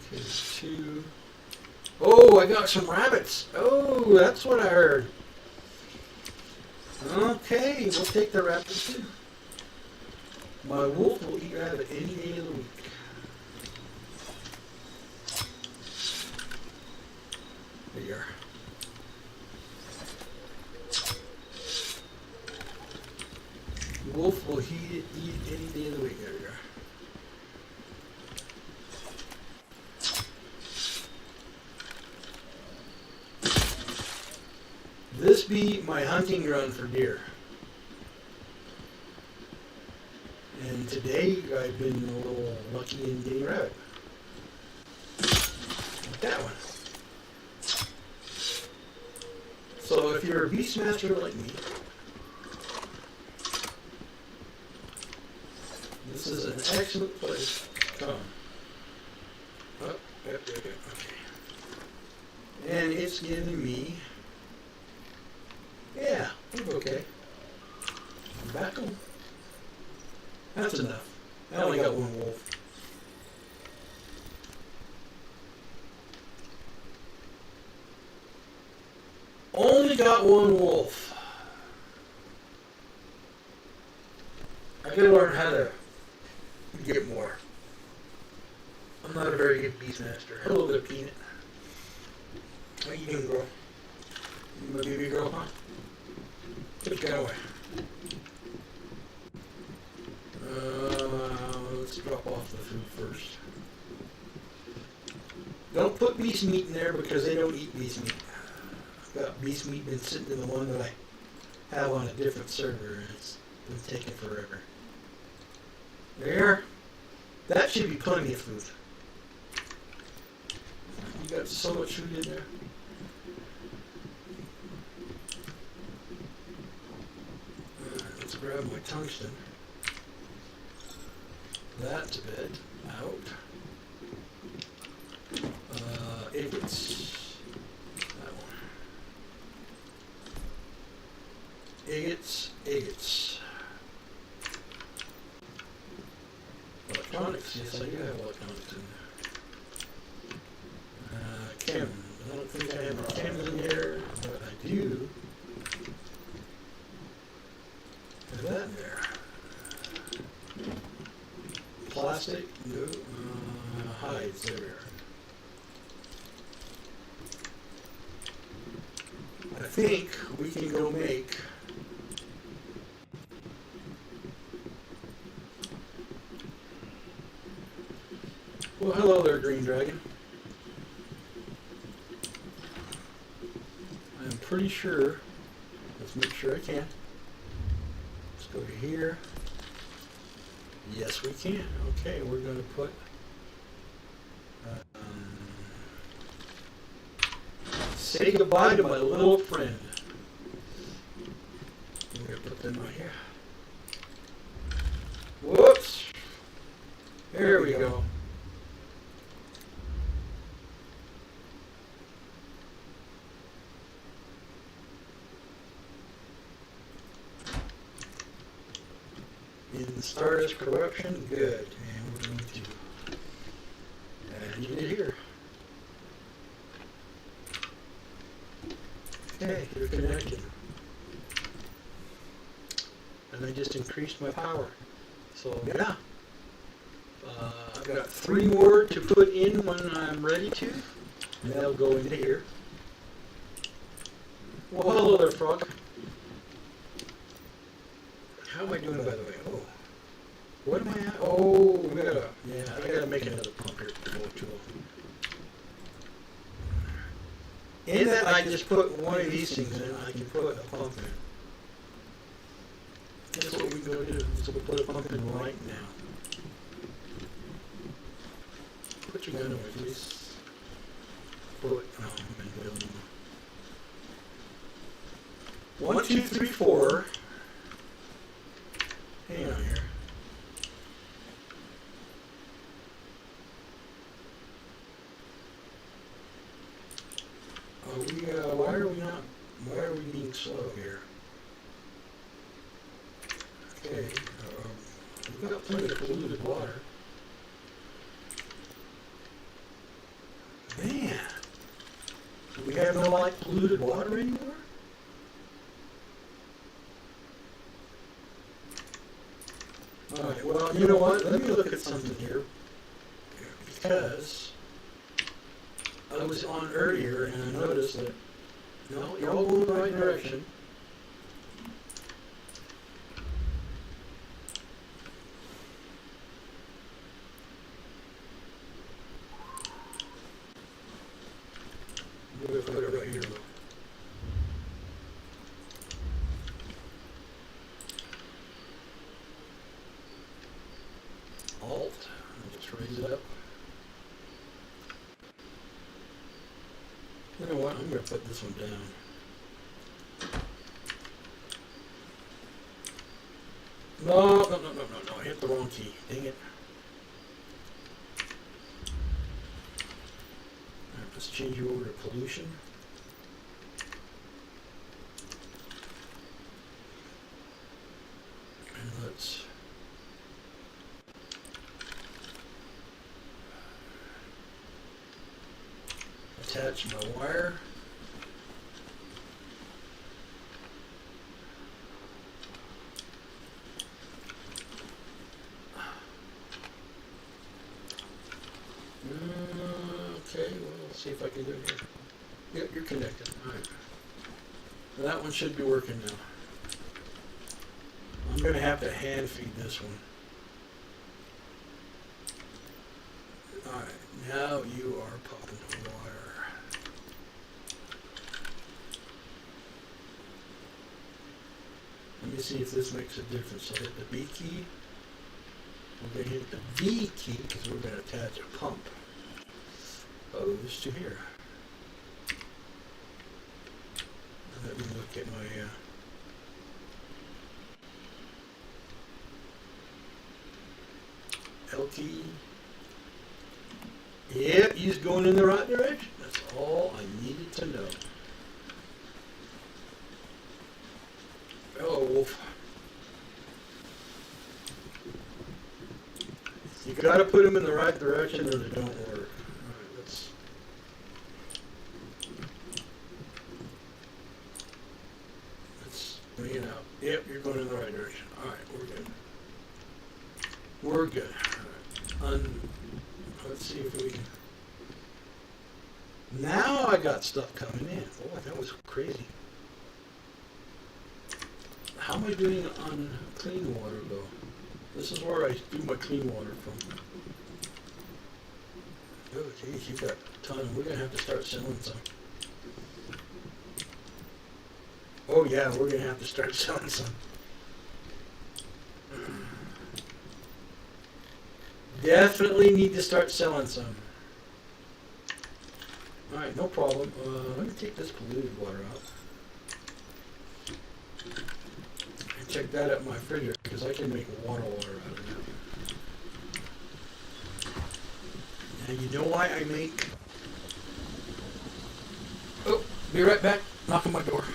B: Okay, 2. Oh, I got some rabbits. Oh, that's what I heard. Okay, we'll take the rabbits too. My wolf will eat rabbit any day of the week. There you are. Wolf will eat any day of the week. There you are. This be my hunting ground for deer. And today I've been a little lucky in getting rabbit. Like that one. So if you're a beastmaster like me, this is an excellent place to come. Oh, yep, okay. And it's giving me, yeah, I'm okay. I'm back home. That's enough. I only got one wolf. Only got one wolf. I gotta learn how to get more. I'm not a very good beastmaster. Hello there, Peanut. How you doing, girl? You my baby girl, huh? Keep going. Let's drop off the food first. Don't put beast meat in there because they don't eat beast meat. I've got beast meat been sitting in the one that I have on a different server, and it's been taking forever. There. That should be plenty of food. You got so much food in there. Let's grab my tungsten. That's a bit out. Agates. That one. Agates. Electronics. Yes, I do have electronics in there. Chem. I don't think I have chems in here, but I do have that in there. Plastic? No. Hides. There we are. I think we can go make well, hello there, Green Dragon. I'm pretty sure, let's make sure I can. Let's go to here. Yes, we can. Okay, we're going to put say goodbye to my little friend. I'm going to put them right here. Whoops. There we go. In Stardust Corruption, good. And we're going to add it here. Okay, you're connected. And I just increased my power. So yeah. I've got 3 more to put in when I'm ready to. And that'll go into here. Well, hello there, frog. How am I doing, by the way? Oh. What am I at? Oh, I gotta make another pump here to go to. In that I just put one of these things in, I can put a pump in. That's what we go do. So we'll put a pump in right now. Put your gun away, please. Put, oh, I'm building. 1, 2, 3, 4. Hang on here. Why are we being slow here? Okay, we've got plenty of polluted water. Man, do we have no like polluted water anymore? Alright, well, you know what? Let me look at something here. Because I was on earlier and I noticed that, no, you're all going the right direction. I'm going to put it right here. Alt, I'll just raise it up. You know what, I'm going to put this one down. No, I hit the wrong key, dang it. Alright, let's change you over to pollution. And let's attach my wire. Okay, well, let's see if I can do it here. Yep, you're connected. All right. That one should be working now. I'm going to have to hand feed this one. Alright, now you are popping water. Let me see if this makes a difference. I'll hit the B key. We're going to hit the V key because we're going to attach a pump. Hose to here. Let me look at my L key. Yep, he's going in the right direction. That's all I needed to know. Hello, Wolf. You gotta put them in the right direction or they don't work. Alright, let's bring it out. Yep, you're going in the right direction. Alright, we're good. We're good. Alright. Let's see if we can. Now I got stuff coming in. Oh, that was crazy. How am I doing on clean water though? This is where I do my clean water from. Oh geez, you got a ton. We're gonna have to start selling some. Oh yeah, we're gonna have to start selling some. Definitely need to start selling some. Alright, no problem. Let me take this polluted water out. Check that at my refrigerator because I can make water out of that. And you know why I make... Oh, be right back. Knock on my door.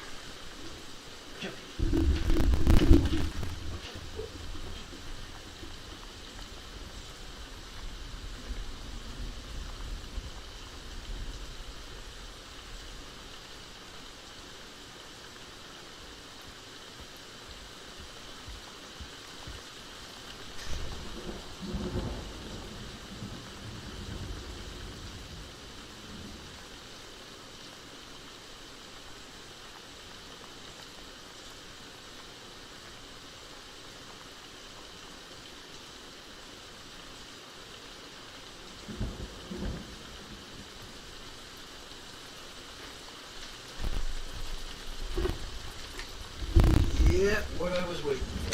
B: Yeah, what I was waiting for.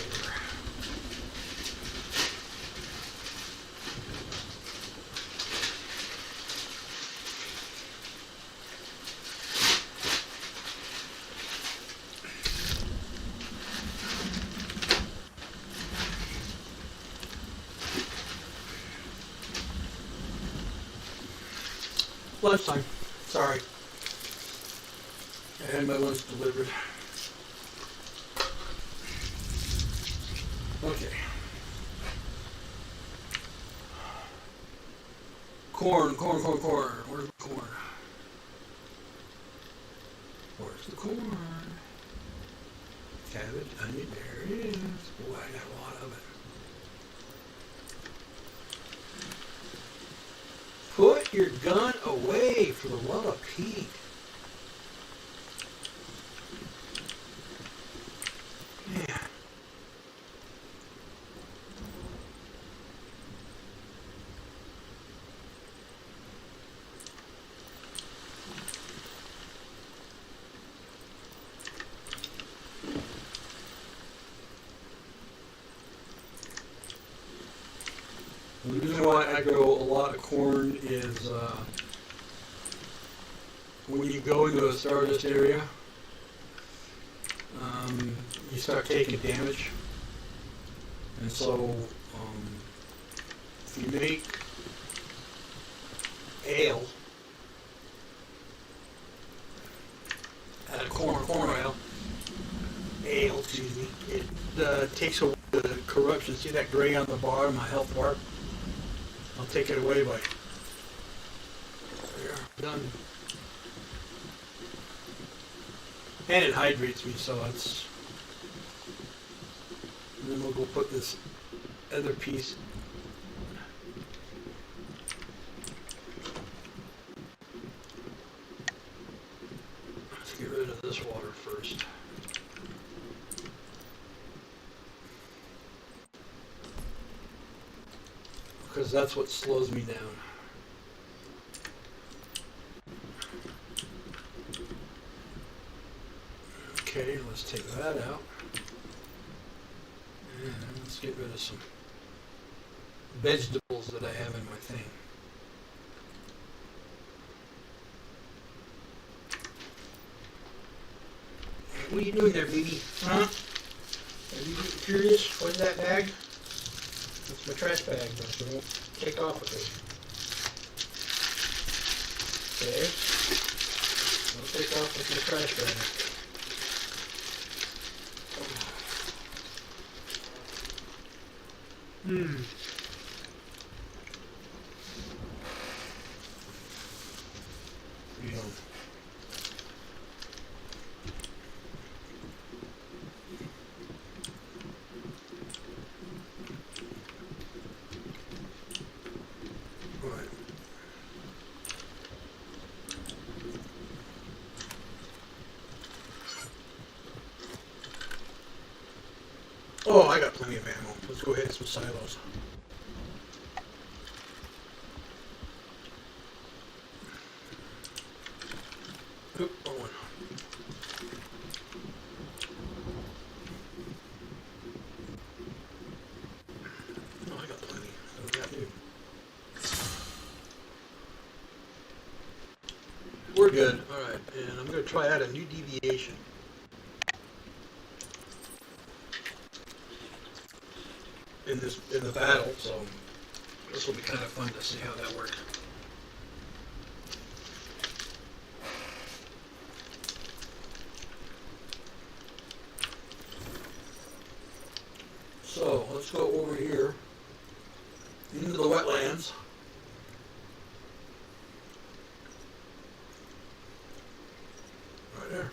B: Lunchtime. Sorry. I had my lunch delivered. Okay. Corn. Where's the corn? Where's the corn? Cabbage, onion, there it is. Boy, I got a lot of it. Put your gun away for the love of Pete. Yeah. The reason why I grow a lot of corn is when you go into a stardust area, you start taking damage. And so if you make ale out of corn ale, excuse me, it takes away the corruption. See that gray on the bottom, my health bar? I'll take it away by there, done. And it hydrates me, so it's. And then we'll go put this other piece. Let's get rid of this water first. because that's what slows me down. Okay, let's take that out. And let's get rid of some vegetables that I have in my thing. What are you doing there, baby? Huh? Are you curious? What's that bag? It's my trash bag, but you won't take off with it. Okay. Don't take off with my trash bag. Yeah. Right. Oh, I got plenty of ammo. Let's go hit some silos. Oop, wrong one. Oh, I got plenty. What do I do? We're good. All right, and I'm going to try out a new deviation. In the battle, so this will be kind of fun to see how that works. So let's go over here into the wetlands. Right there.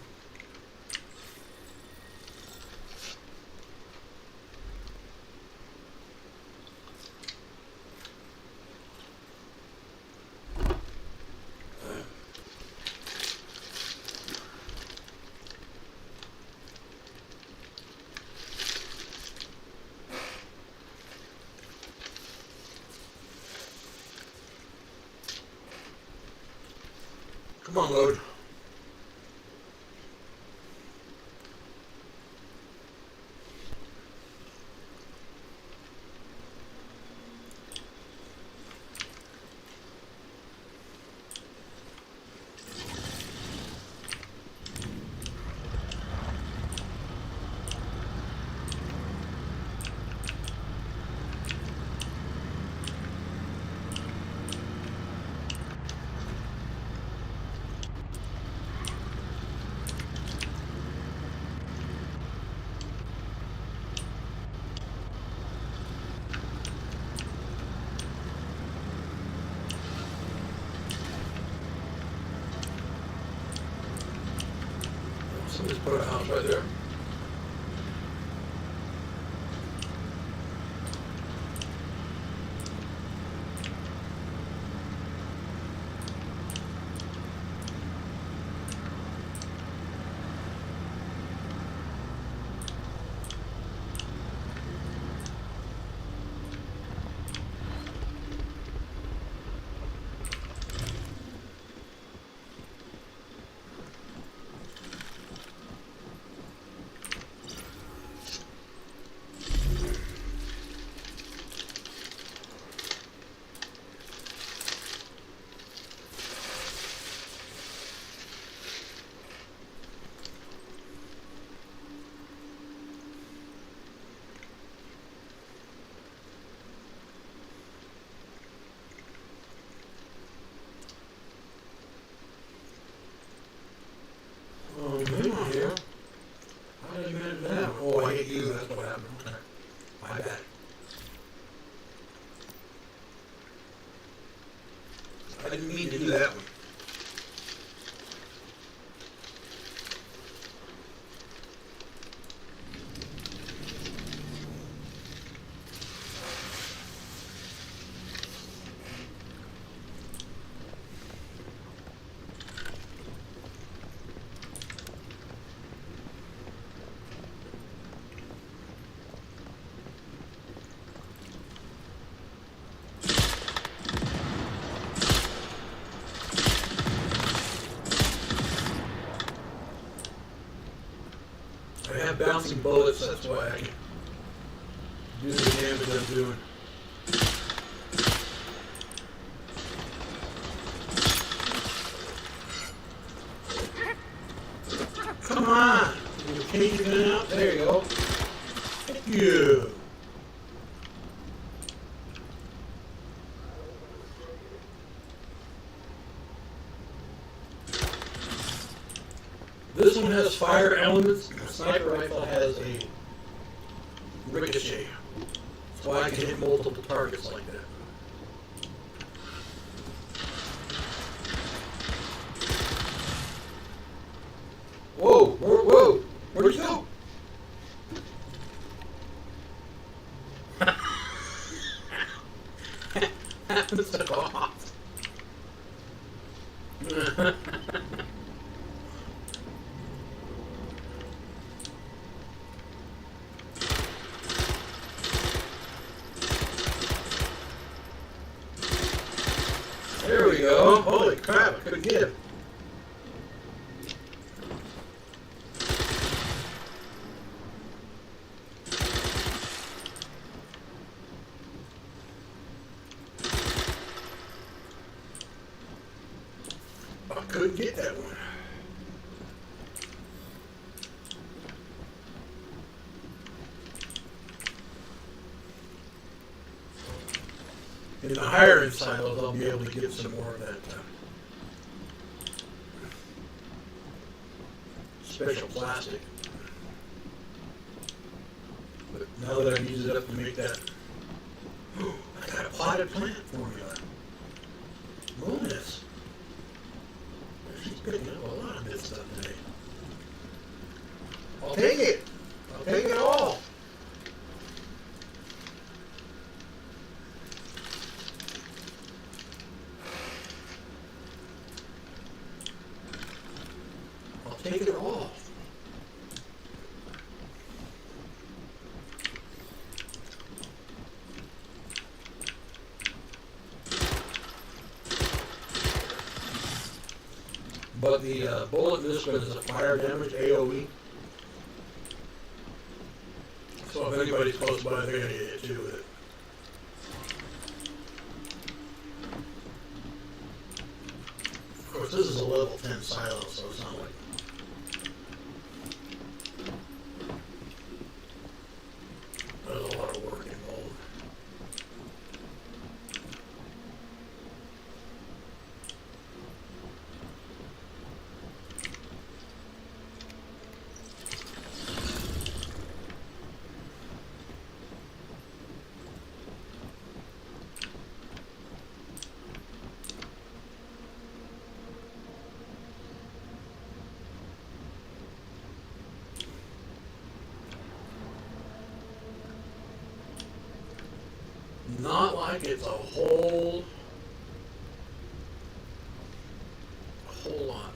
B: Come on, load. Somebody's put a house right there. I have bouncing bullets, that's why I can do the damage I'm doing. Come on! You change your gun out? There you go. Thank you. This one has fire elements. The sniper rifle has a ricochet. That's why I can hit multiple targets like that. Whoa, whoa, whoa! Where'd you go? Happens to go off. There we go. Holy crap, I couldn't get him. I couldn't get that one. In the higher end silos, I'll be able to get some more of that special plastic. But now that I've used it up to make that, I got a potted plant formula. Bonus. She's picking up a lot of good stuff today. I'll take it. I'll take it all. I'll take it all. But the bullet in this one is a fire damage, AoE. So if anybody's close by, they're going to get hit too with it. Of course, this is a level 10 silo, so it's not like... There's a lot of work involved. Not like it's a whole lot.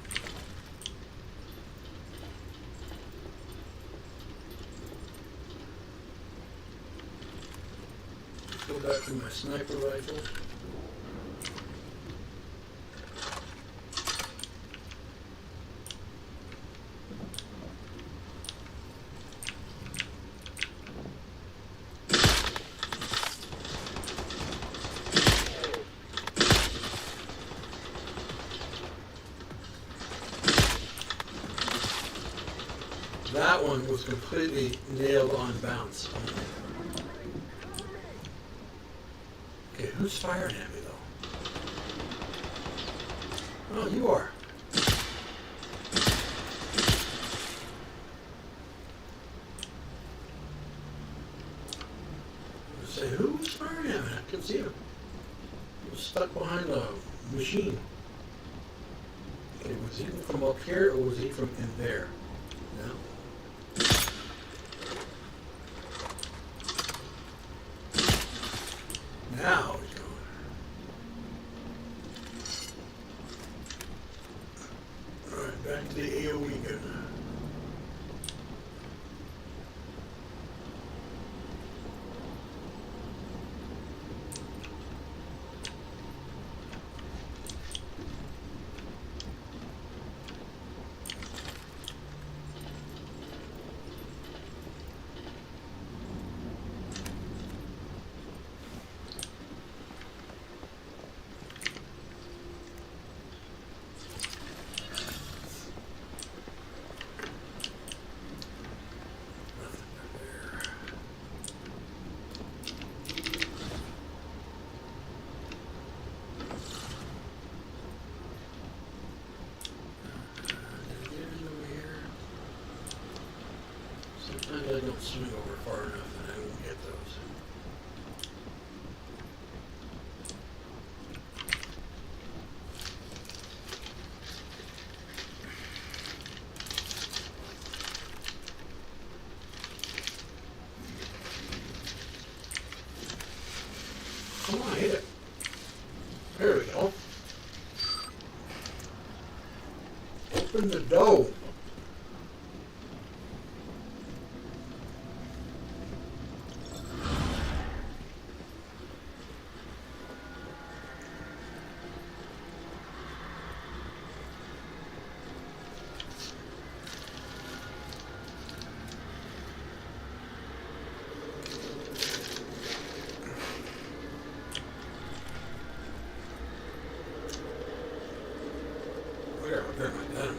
B: Go back to my sniper rifle. That one was completely nailed on bounce. Okay, who's firing at me though? Oh, you are. Say, who's firing at me? I couldn't see him. He was stuck behind a machine. Okay, was he from up here or was he from in there? No. Now he's going. Alright, back to the AoE gun. Sometimes I don't swing over far enough and I won't get those. Come on, hit it. There we go. Open the dough. There my gun.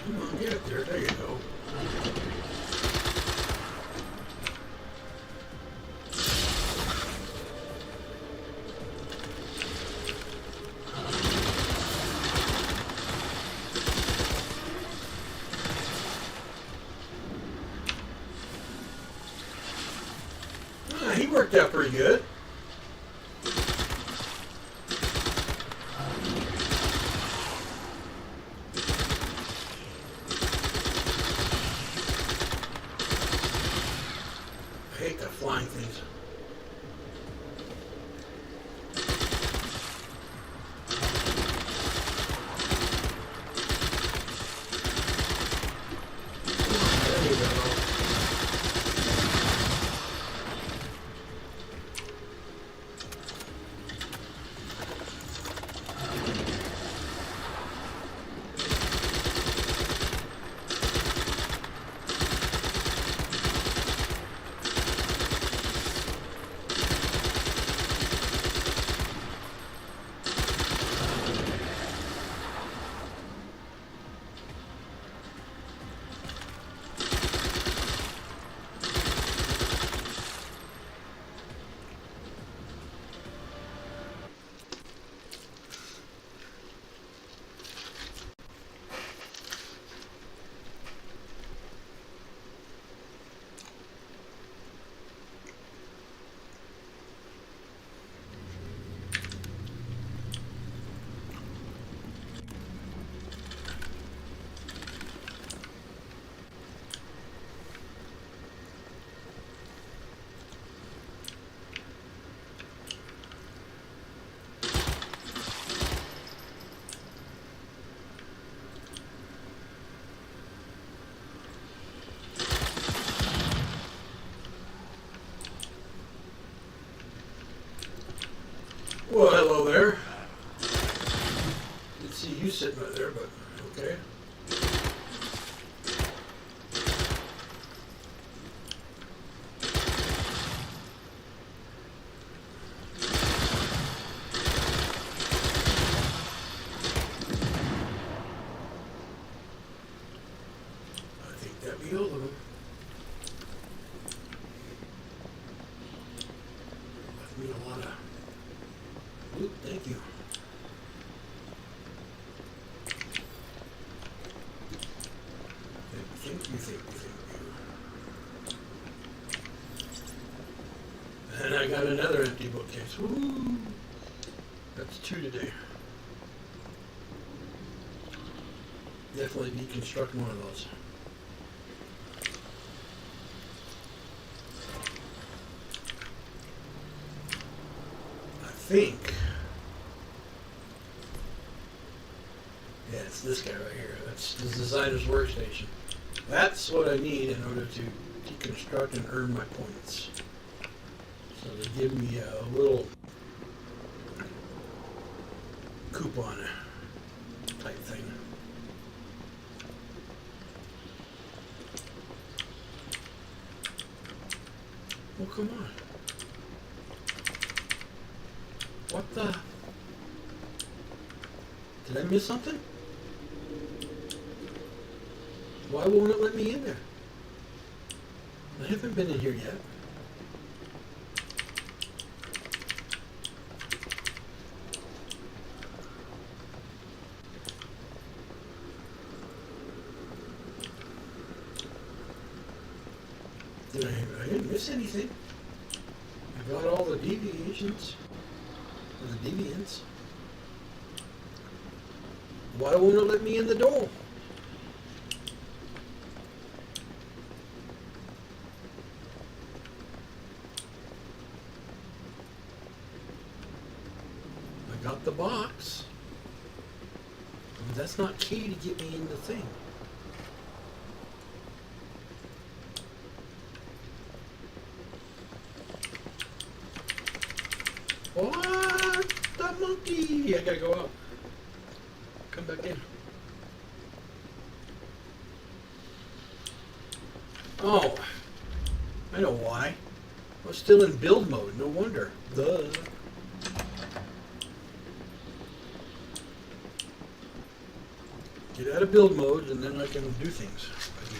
B: Come on, get it there. There you go. He worked out pretty good. I hate the flying things. There you go. Well, hello there. Didn't see you sitting right there, but okay. I think that'd be all of them. Left me a lot of loot, thank you. Thank you. And I I got another empty bookcase. Woo! That's 2 today. Definitely deconstruct one of those. I think. Yeah, it's this guy right here. That's the designer's workstation. That's what I need in order to deconstruct and earn my points. So they give me a little coupon type thing. Oh, come on. What the? Did I miss something? Why won't it let me in there? I haven't been in here yet. I didn't miss anything. I got all the deviations, or the deviants. Why won't it let me in the door? I got the box. But that's not key to get me in the thing. What the monkey? I gotta go out. Come back in. Oh, I know why. I was still in build mode. No wonder. Duh. Get out of build mode, and then I can do things again.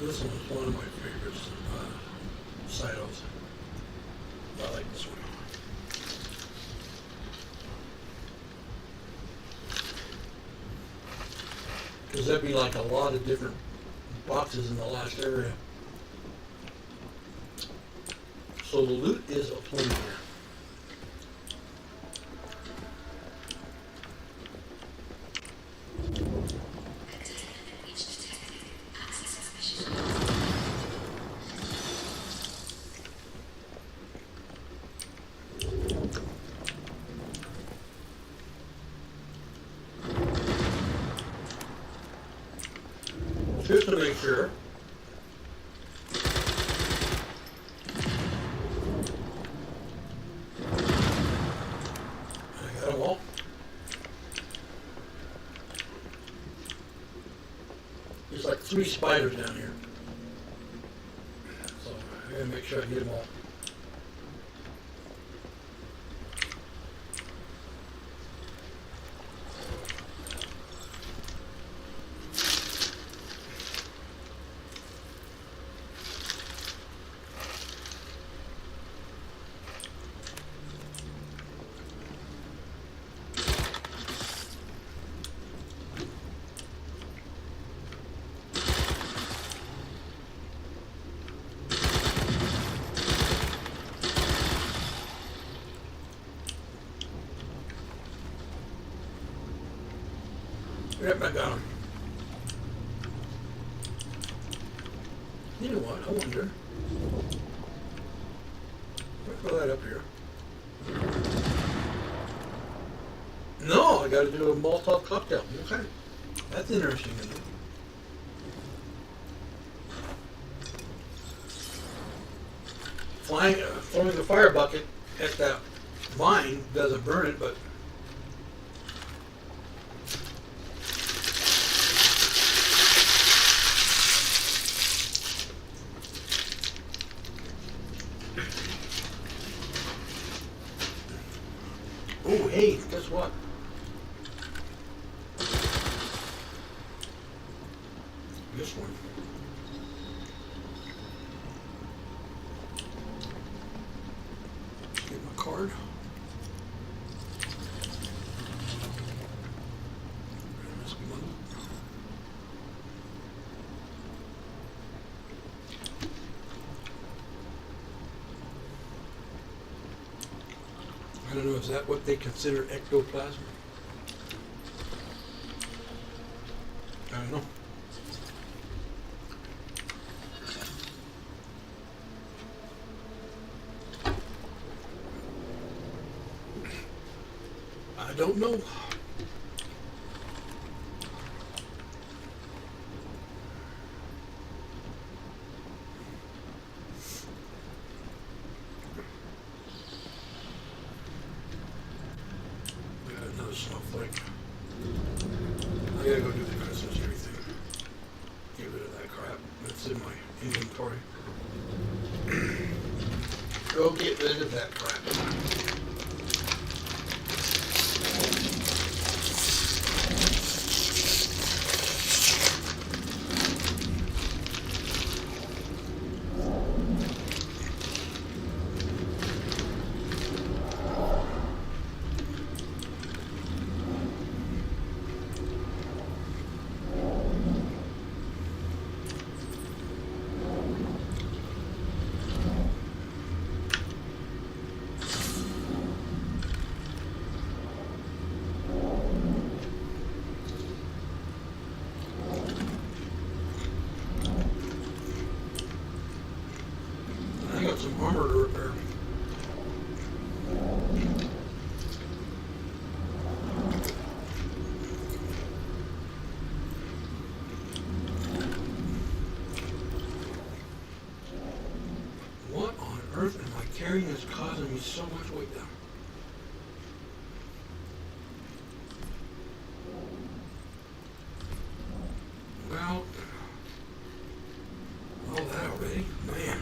B: This one is one of my favorites, Cytos. I like this one. Because that'd be like a lot of different boxes in the last area. So the loot is aplenty here. Just to make sure. I got them all. There's like 3 spiders down here. So I gotta make sure I get them all. Yep, I got them. You know what? I wonder. I'll throw that up here. No, I got to do a Molotov cocktail. Okay, that's interesting. Isn't it? Throwing the fire bucket at that Vine doesn't burn it, but oh, hey, guess what? This one. Get my card. I don't know, is that what they consider ectoplasm? I don't know. I don't know. Another snowflake. I gotta go do the Christmas tree thing. Get rid of that crap that's in my inventory. Go get rid of that crap. I got some armor to repair. What on earth am I carrying that's causing me so much weight now? Well, all that already, man.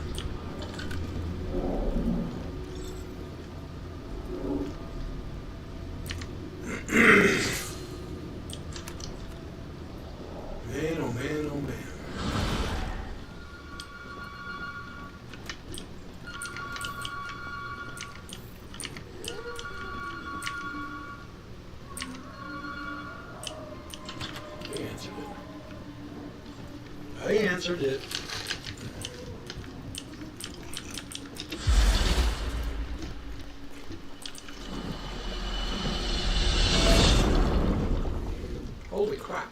B: Man, oh man, oh man. I answered it. Holy crap.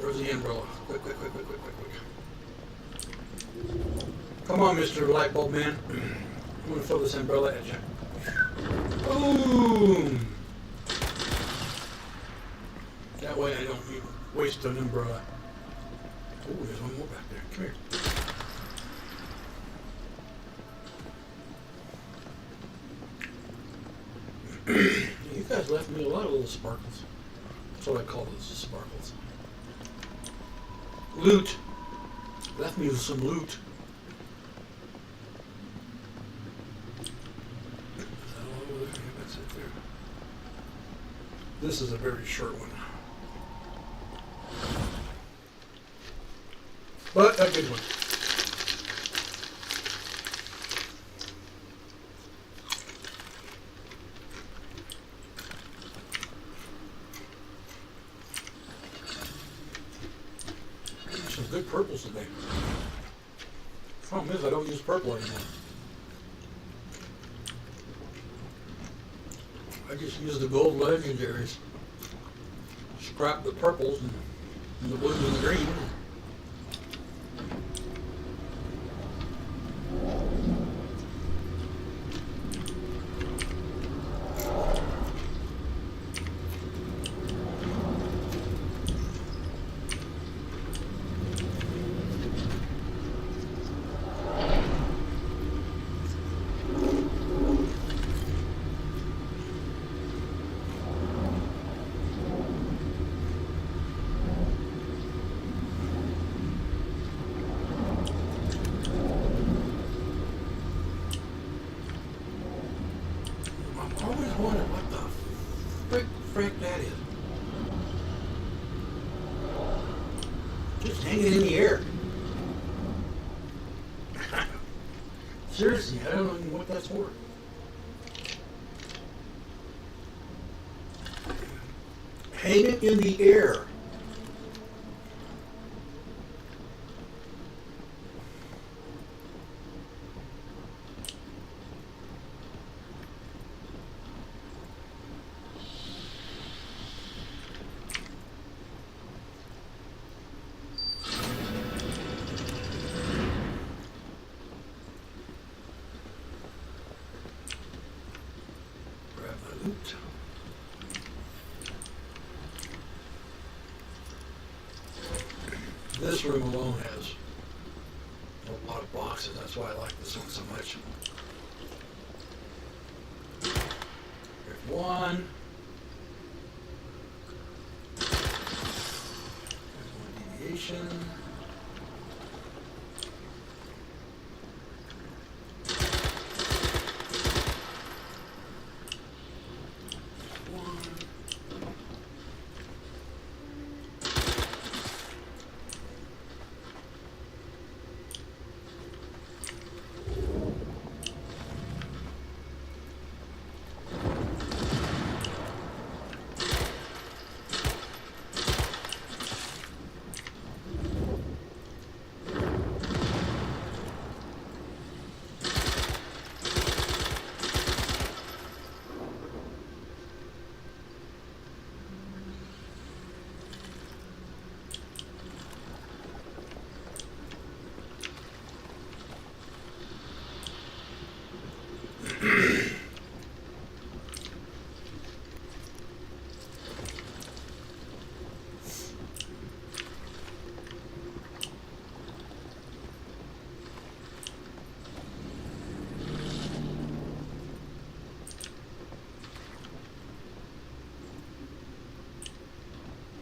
B: Where's the umbrella? Quick, quick, quick, quick, quick, quick, quick. Come on, Mr. Lightbulb Man. I'm gonna throw this umbrella at you. Boom! That way I don't waste an umbrella. Oh, there's one more back there. Come here. You guys left me a lot of little sparkles. That's what I call those, sparkles. Loot. Left me with some loot. Is that all over there? Yeah, that's it there. This is a very short one. But a good one. Some good purples today. Problem is, I don't use purple anymore. I just use the gold legendaries. crap, the purples and the blues and the greens. I always wondered what the frick that is. Just hanging in the air. Seriously, I don't know what that's for. Hanging in the air. Grab my loot. This room alone has a lot of boxes. That's why I like this one so much. There's one. There's one deviation.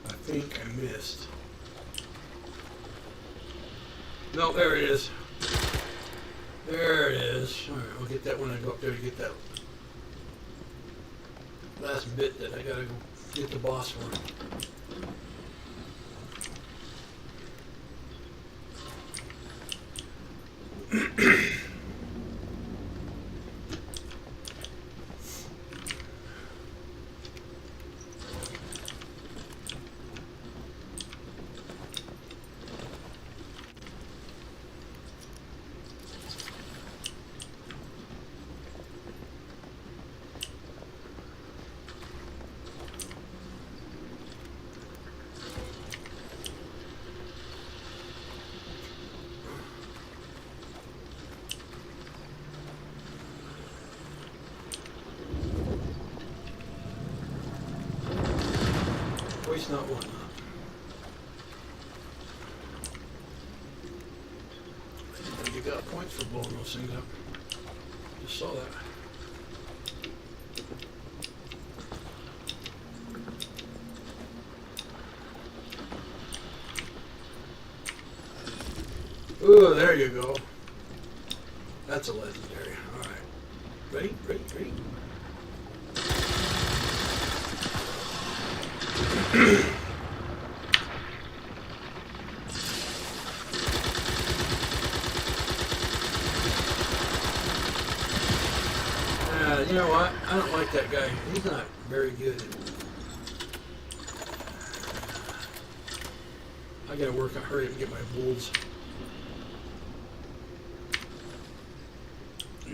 B: I think I missed. No, there it is. There it is. All right, I'll get that when I go up there to get that last bit that I gotta go get the boss for. Waste not, want not. You got points for blowing those things up. Just saw that. Ooh, there you go. That's a legendary. All right. Ready? Ready? Ready? You know what? I don't like that guy. He's not very good. I gotta work on hurry up and get my wolves.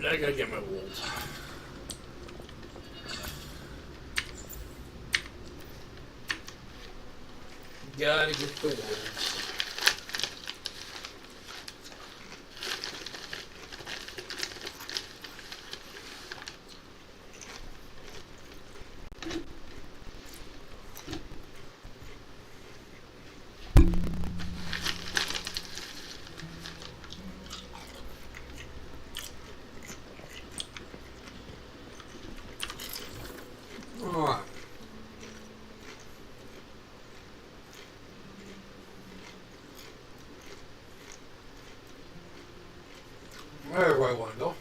B: I gotta get my wolves. Gotta get the words. Alright. Where do I want to go?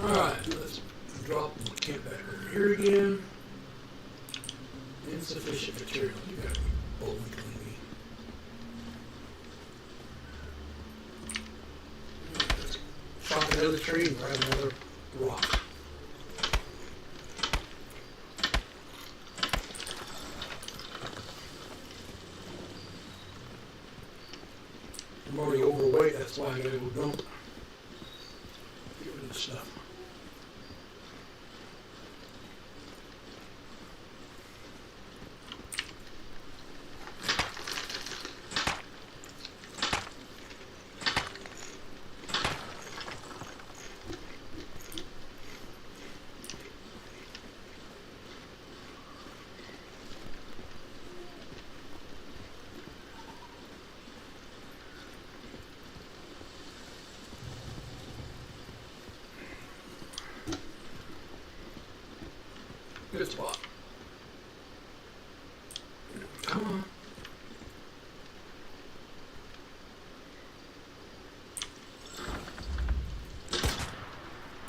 B: Alright, let's drop the kit back over here again. Insufficient material. You gotta be bowling clean. Let's chop another tree and grab another rock. I'm already overweight, that's why I gotta go dump. Get rid of the stuff. Good spot. Come on.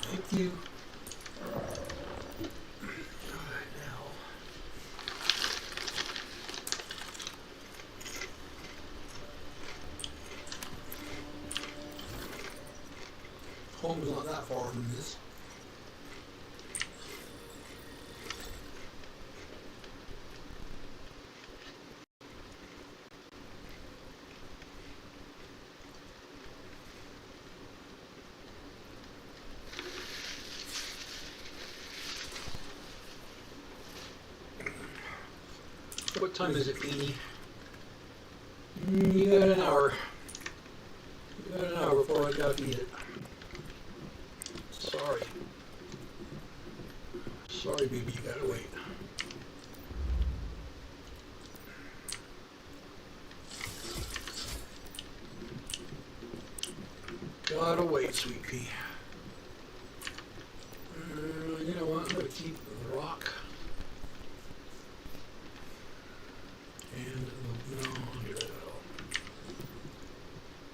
B: Thank you. Alright, now. Home's not that far from this. What time is it, Beanie? You got an hour. You got an hour before I gotta eat it. Sorry. Sorry, baby, you gotta wait. Gotta wait, sweet pea. You know what? I'm gonna keep the rock. And no,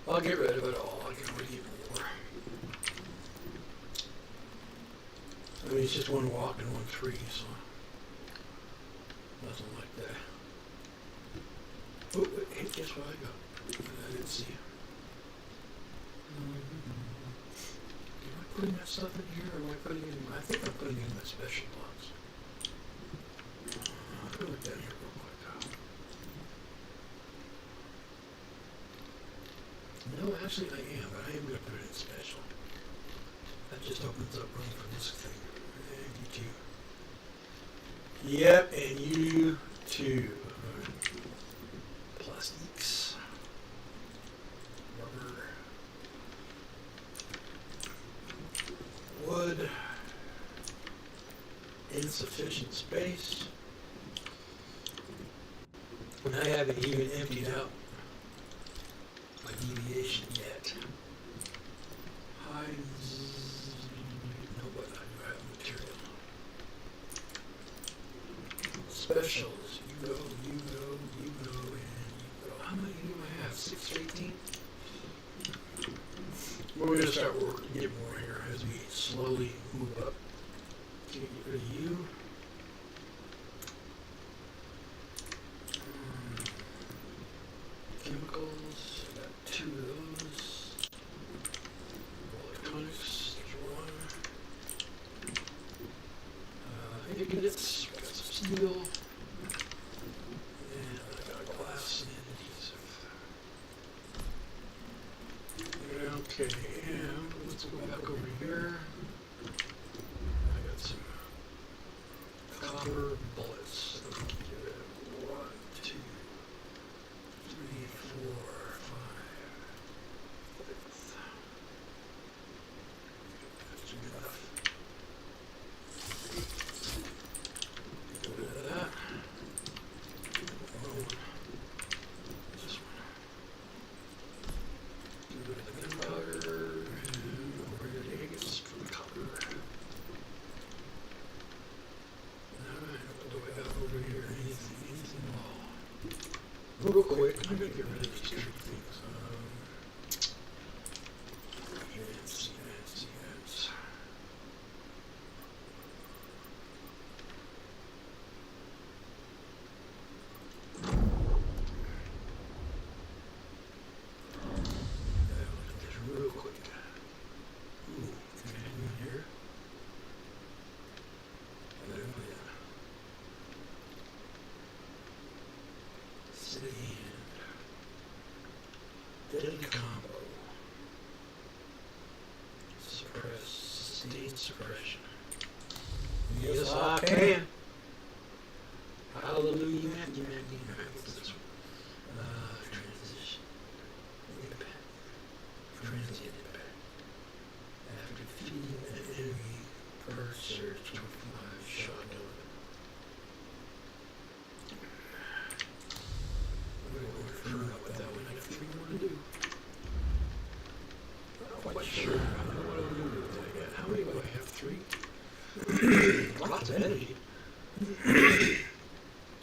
B: I'll get rid of it all. I can already eat more. I mean, it's just one walk and one tree, so nothing like that. Oh, hey, guess what I got? I didn't see. putting that stuff in here, or am I putting it in? I think I'm putting it in my special box. I'll put it down here real quick. No, actually I am, but I am going to put it in special. That just opens up room for this thing. And you too. Yep, and you too. Plastics. Rubber. Wood. Insufficient space. And I haven't even emptied out my deviation yet. Hides. No, but I do have material. Specials. You go, you go, you go, and you go. How many do I have? 6 or 18? We're going to start working, get more here as we slowly move up. Get rid of you. Chemicals, I got 2 of those. Electronics, there's 1. Ingots, got some steel. And I got glass and adhesive. Okay, and let's go back over here. I got some copper bullets. 1, 2, 3, 4, 5, 6. That's enough. Get rid of that. Oh, this one. Get rid of the gunpowder. And over here the ingots for the copper. Alright, what do I got over here? Anything at all? Real quick, I'm gonna get rid of these 2 things. Yes. Look at this real quick. Ooh, can I do in here? Oh, yeah. City hand. Deadly combo. Suppress. Sustained suppression. Yes, I can. Hallelujah, Matthew. What's this one? Transition. Impact. Transient impact. After defeating an enemy per surge 25 shotgun. I'm going to figure out what that one. I got 3 more to do. Not quite sure. I don't know what I'm going to do with that yet. How many do I have? 3? Lots of energy.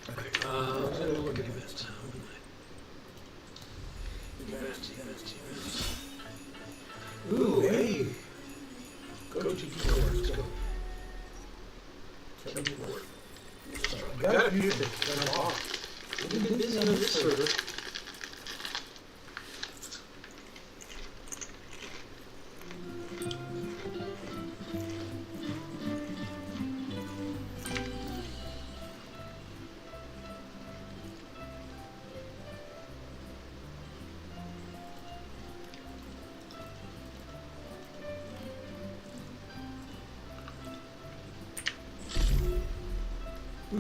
B: Alright, let's have a look at this now. Events. Ooh, hey! Go to Discord, let's go. Tell me more. I got a few things. I'm off. We've been busy on this server.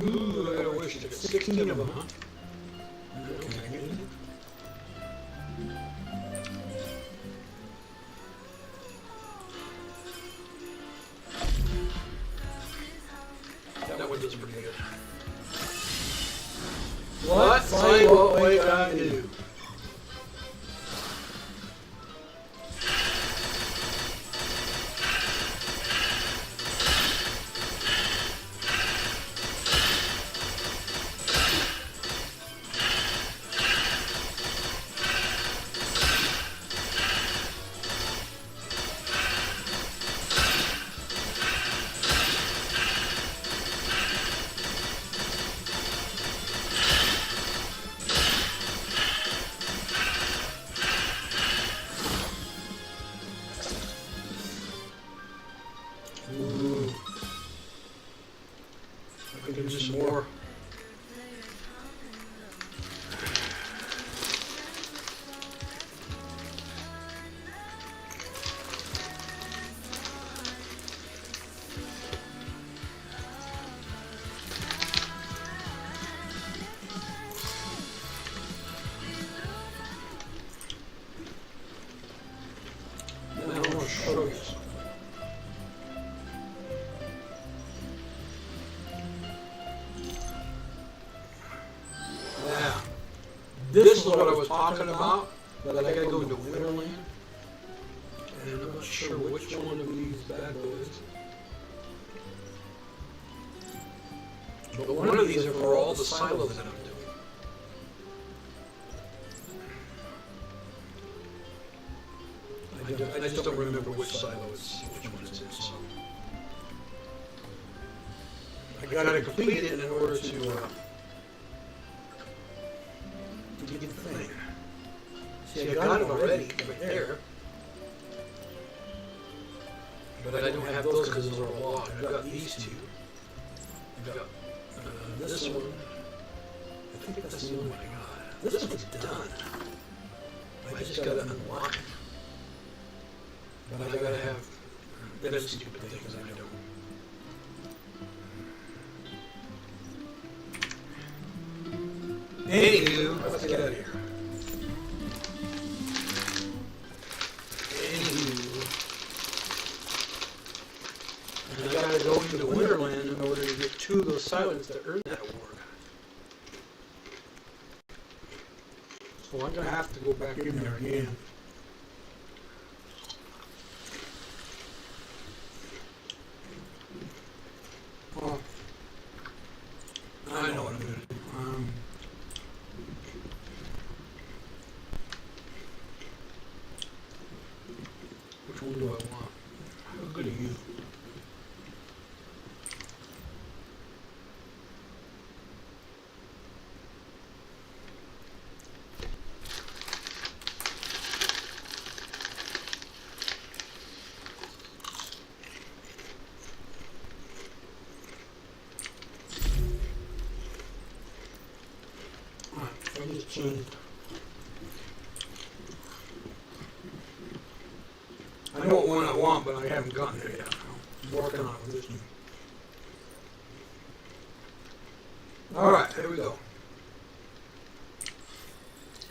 B: Ooh, I got a wish ticket. 16 of them, huh? Okay. That one does pretty good. What? Find what we gotta do.
C: this is what I was talking about, but I gotta go into Winterland, and I'm not sure which one of these bad boys. But one of these are for all the silos that I'm doing. I just don't remember which silo which one it's in, so. I gotta complete it in order to get the thing. See, I got it already, right there. But I don't have those because those are a lot. I've got these two. I've got this one. I think that's the only one I got. This one's done. I just gotta unlock it. But I gotta have that stupid thing because I don't. Anywho, let's get out of here. I gotta go into Winterland in order to get 2 of those silents that earn that award. So I'm gonna have to go back in there again. Well, I know what I'm gonna do. Which one do I want? How good are you? I just changed. I know what one I want, but I haven't gotten there yet. I'm working on it with this one. Alright, here we go.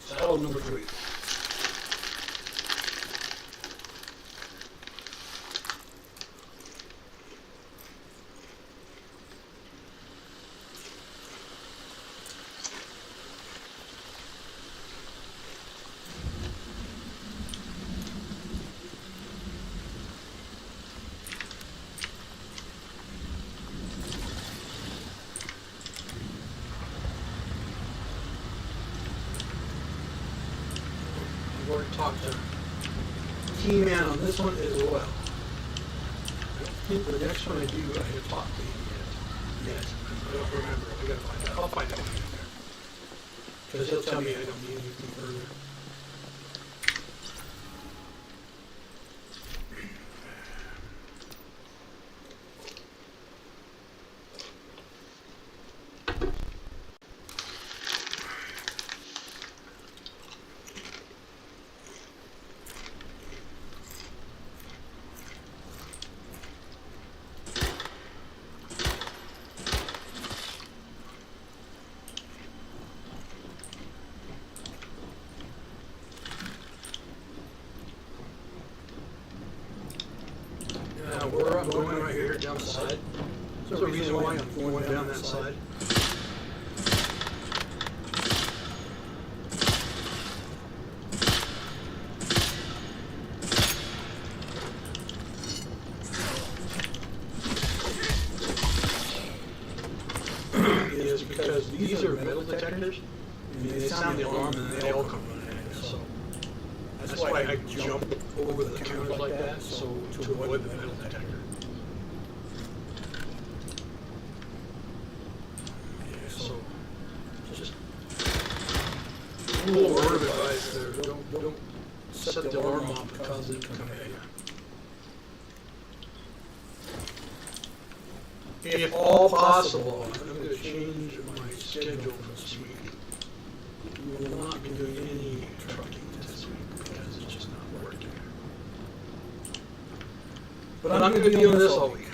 C: Saddle number 3. I've already talked to T-Man on this one as well. I don't think the next one I do, I have talked to him yet. I don't remember. We gotta find out. I'll find out when I get there. Because he'll tell me I don't need anything further. Where I'm going right here down the side. There's a reason why I'm going down that side. It is because these are metal detectors, and they sound the alarm and they all come running at you. So that's why I jump over the counter like that, so to avoid the metal detector. Yeah, so just a little word of advice there. Don't set the alarm off because it can come at you. If all possible, I'm going to change my schedule for this week. We will not be doing any trucking this week because it's just not working. But I'm going to be doing this all week.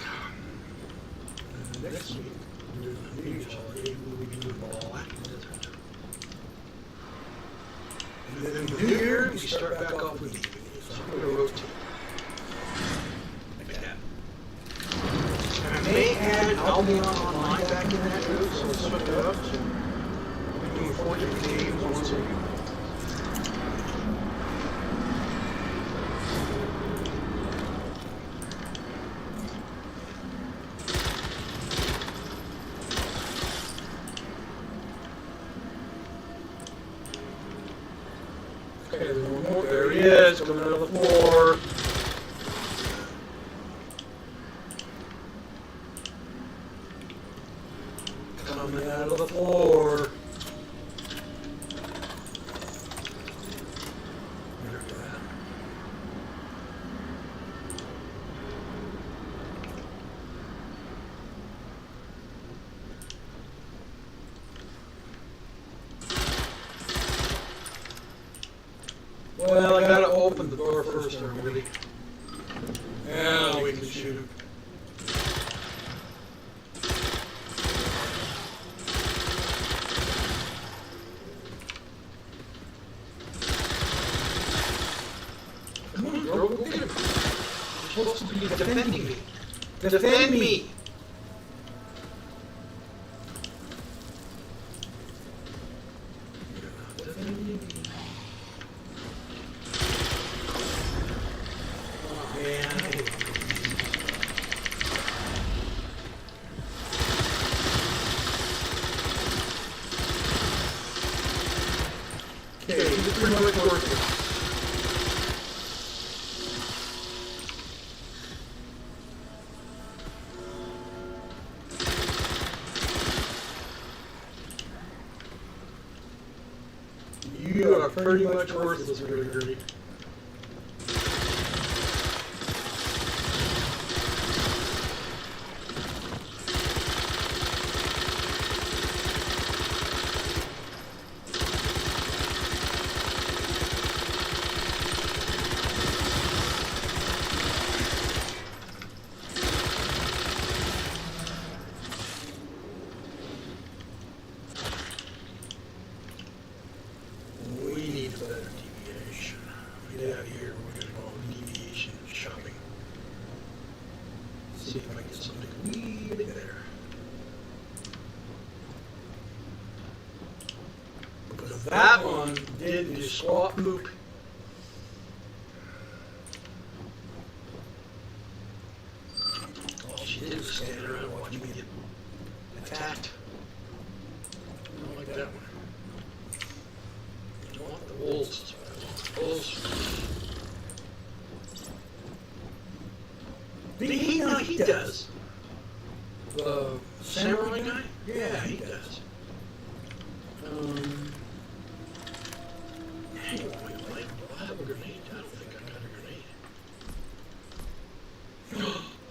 C: Next week, during the New Year's holiday, we'll be doing Black Desert. And then in the New Year, we start back off with evening. So I'm going to rotate. Like that. And I may add Albion Online back in that group, so we'll switch it up. So we can unfortunate cave once a year. Okay, there's one more. There he is, coming out of the floor. Coming out of the floor. Well, I gotta open the door first, everybody. Now we can shoot him. Come on, bro, go get him. You're supposed to be defending me. Defend me! Defending me. Okay, he's pretty much working. You are pretty much worthless, Gritty. We need better deviation. Get out of here. We're going to go on deviation shopping. See if I can get something a wee bit better. Because that one didn't do squat poop. All she did was stand around and watch me get attacked. I don't like that one. I want the wolves. Wolves. He does. The samurai guy? Yeah, he does. Hang on, wait. I have a grenade. I don't think I got a grenade.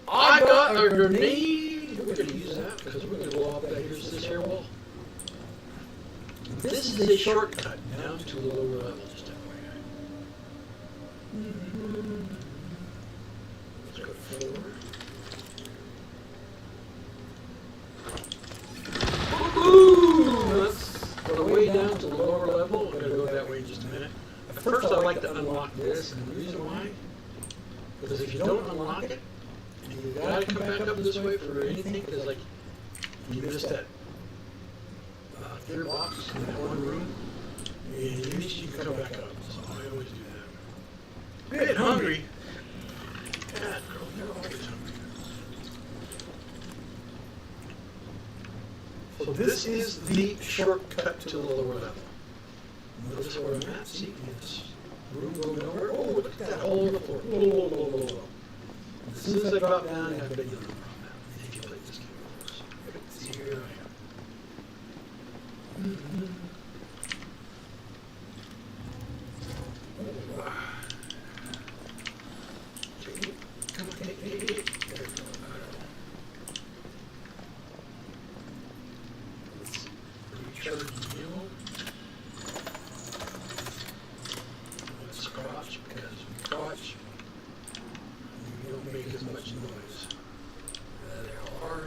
C: I got a grenade! We're going to use that because we're going to blow up this here wall. This is a shortcut down to the lower level, just FYI. Let's go forward. Ooh, that's the way down to the lower level. We're going to go that way in just a minute. At first, I like to unlock this, and the reason why, because if you don't unlock it, you gotta come back up this way for anything, because like, you missed that third box in that one room, and at least you can come back up. So I always do that. Getting hungry. God, girl, you're always hungry. So this is the shortcut to the lower level. Notice where I'm at. See, this room going over. Oh, look at that hole in the floor. Whoa. As soon as I drop down, I have a big number. If you play this game, of course. See, here I am. Come on, hey. There we go. Let's recharge the mule. Let's crouch, because we crouch, we don't make as much noise. There they are.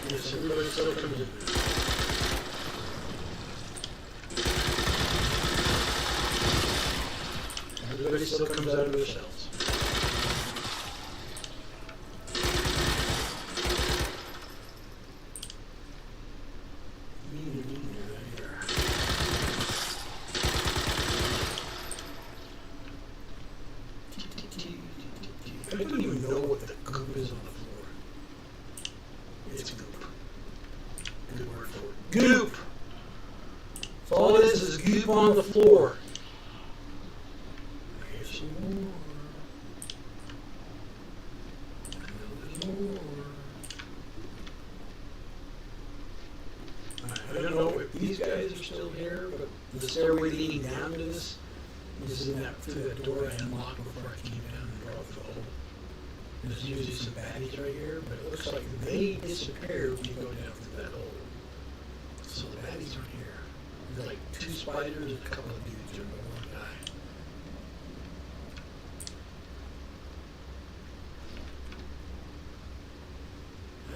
C: Yes, everybody still comes in. Everybody still comes out of their cells. this is goop on the floor. Here's some more. There's more. I don't know if these guys are still here, but the stairway leading down to this is in that through that door I unlocked before I came down and brought the hole. There's usually some baddies right here, but it looks like they disappear when you go down through that hole. So the baddies are here. There's like 2 spiders and a couple of dudes and one guy.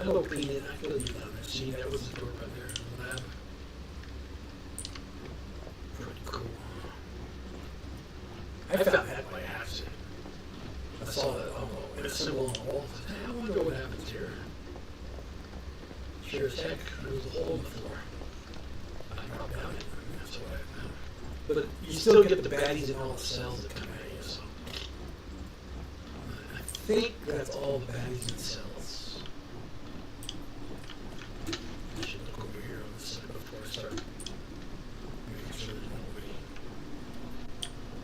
C: Hello, Peanut. I feel you down there. See, that was the door right there in the lab. Pretty cool. I found that by accident. I saw that a symbol on the wall. I said, hey, I wonder what happens here. Sure as heck, there was a hole in the floor. I dropped down it, and that's what I found. But you still get the baddies in all the cells that come at you, so. I think that's all the baddies in cells. I should look over here on this side before I start making sure there's nobody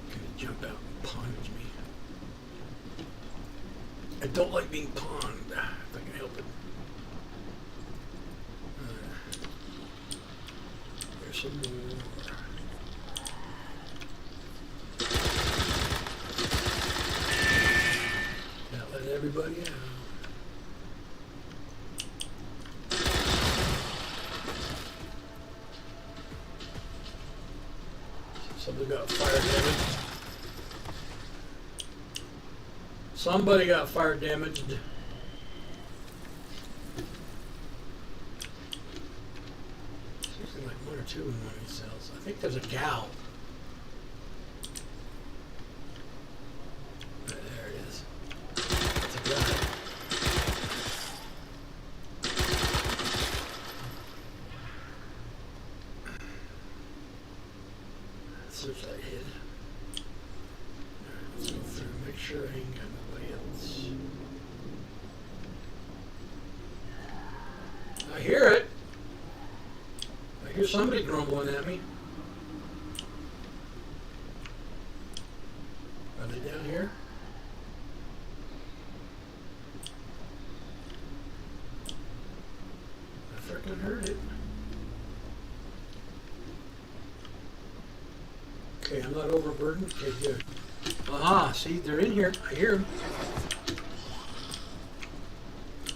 C: gonna jump out and punch me. I don't like being pawned, if I can help it. There's some more. Now let everybody out. Somebody got fire damage. Somebody got fire damaged. There's usually like 1 or 2 in one of these cells. I think there's a gal. There it is. It's a guy. Searchlight hid. Alright, let's go through and make sure I ain't got nobody else. I hear it. I hear somebody grumbling at me. Are they down here? I frickin' heard it. Okay, I'm not overburdened. Okay, good. Aha, see, they're in here. I hear them.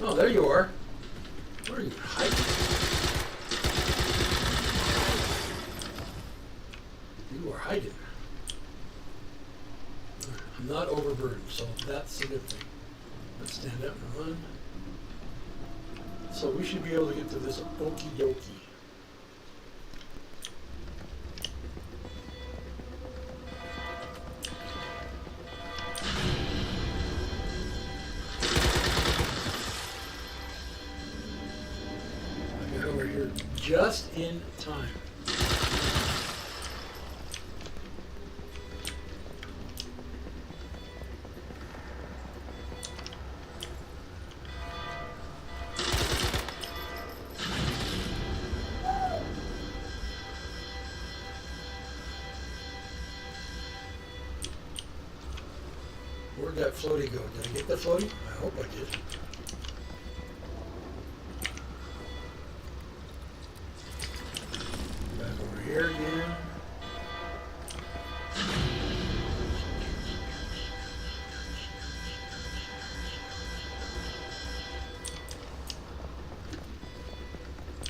C: Oh, there you are. Where are you hiding? You are hiding. I'm not overburdened, so that's a good thing. Let's stand up and run. So we should be able to get to this okie dokie. Just in time. Where'd that floaty go? Did I get the floaty? I hope I did. Here again.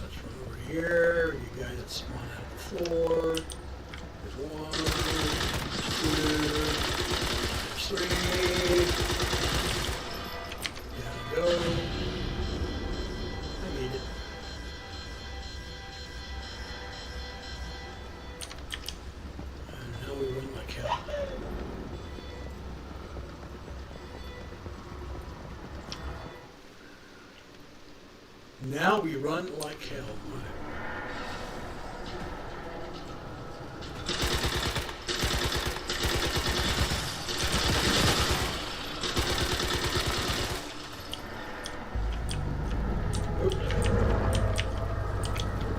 C: Let's run over here. You guys that spawn out before. There's 1, 2, 3. Down we go. I made it. We run like hell. Now we run like hell.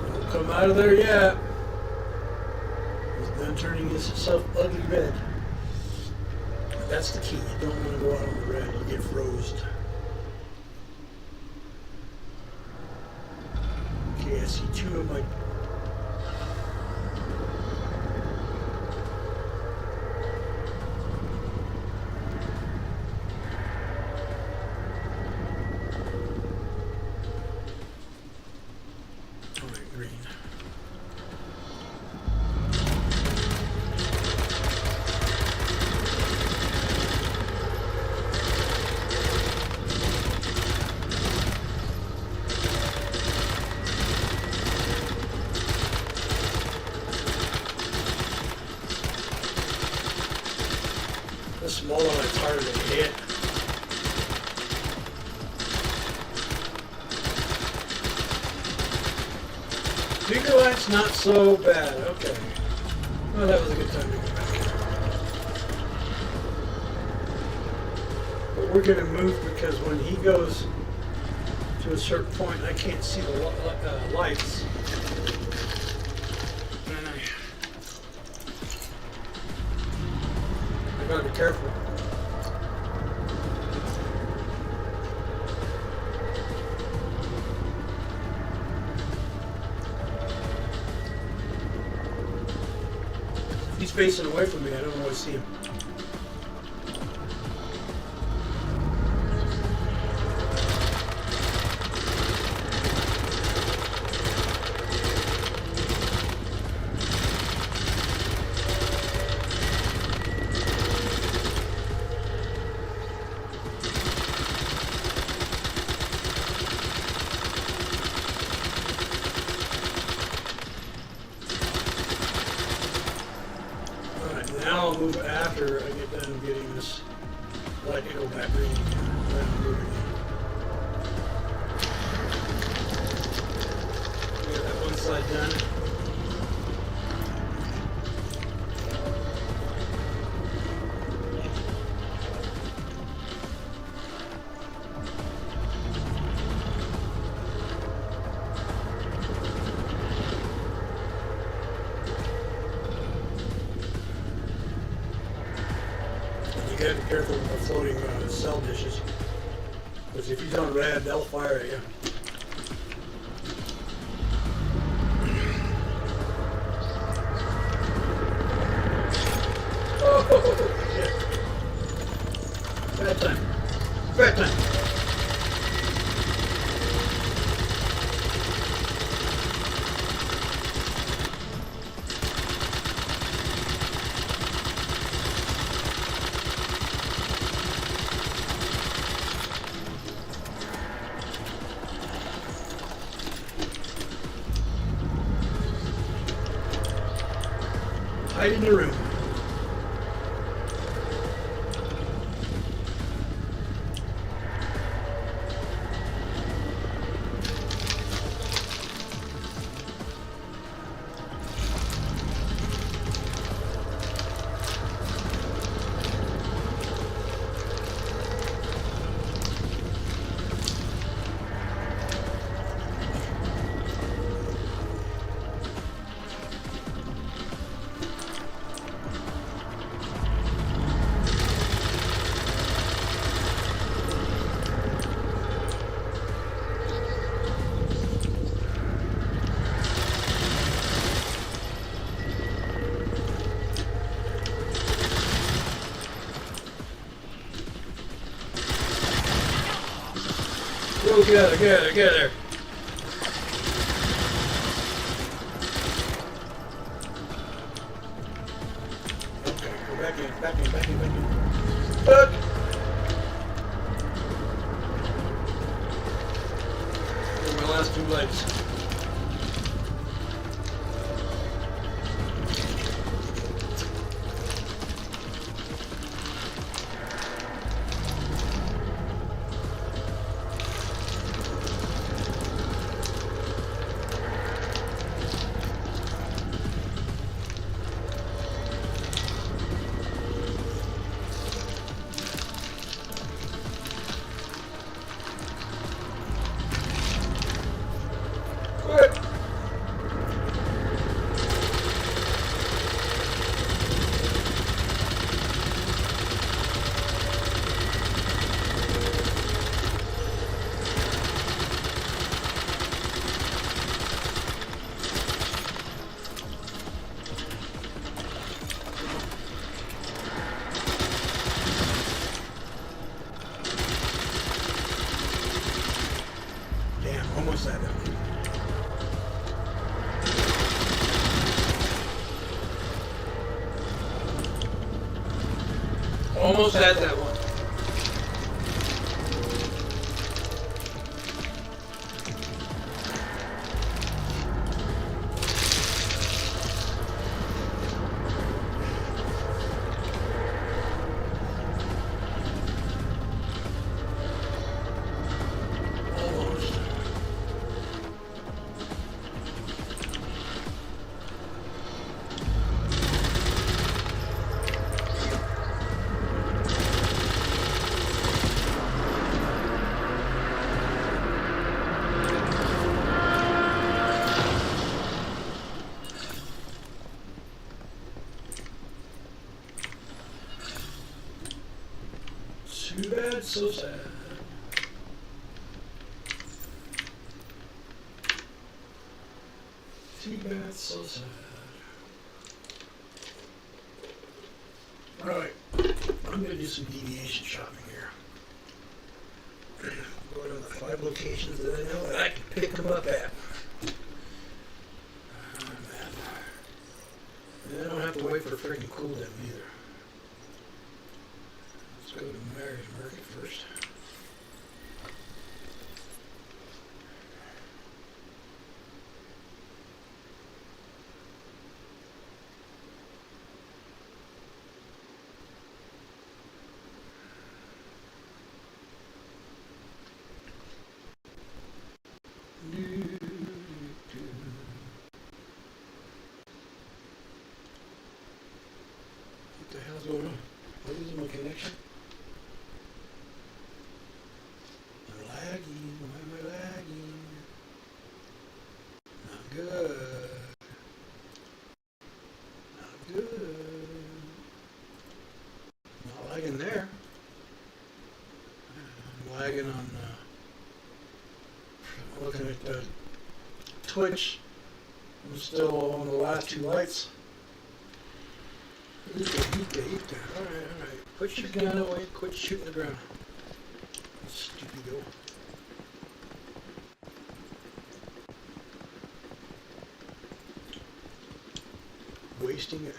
C: Don't come out of there yet. on turning himself ugly red. That's the key. You don't want to go out on the red. You get froze. Okay, I see two of my... Alright, green. The smaller one, it's harder to hit. Bigger light's not so bad. Okay. Well, that was a good time to go back here. But we're going to move because when he goes to a certain point, I can't see the lights. And I gotta be careful. He's facing away from me. I don't always see him. Now I'll move after I get done getting this light to go back green. Then I'll move again. Get that one side done. You gotta be careful with the floating cell dishes, because if he's on red, they'll fire at you. Oh, shit. Bad time. Bad time. Hide in the room. Go together, together. Okay, go back in. Back! Those are my last two legs. Almost had that one. Too bad, so sad. Too bad, so sad. Alright, I'm gonna do some deviation shopping here. Go to the 5 locations that I know that I can pick them up at. And I don't have to wait for a freaking cooldown either. Let's go to Mary's Market first. What the hell's going on? What is my connection? I'm lagging. Why am I lagging? Not good. Not good. Not lagging there. I'm lagging on looking at Twitch. I'm still on the last 2 lights. Alright. Put your gun away. Quit shooting the ground. Stupido. Wasting it.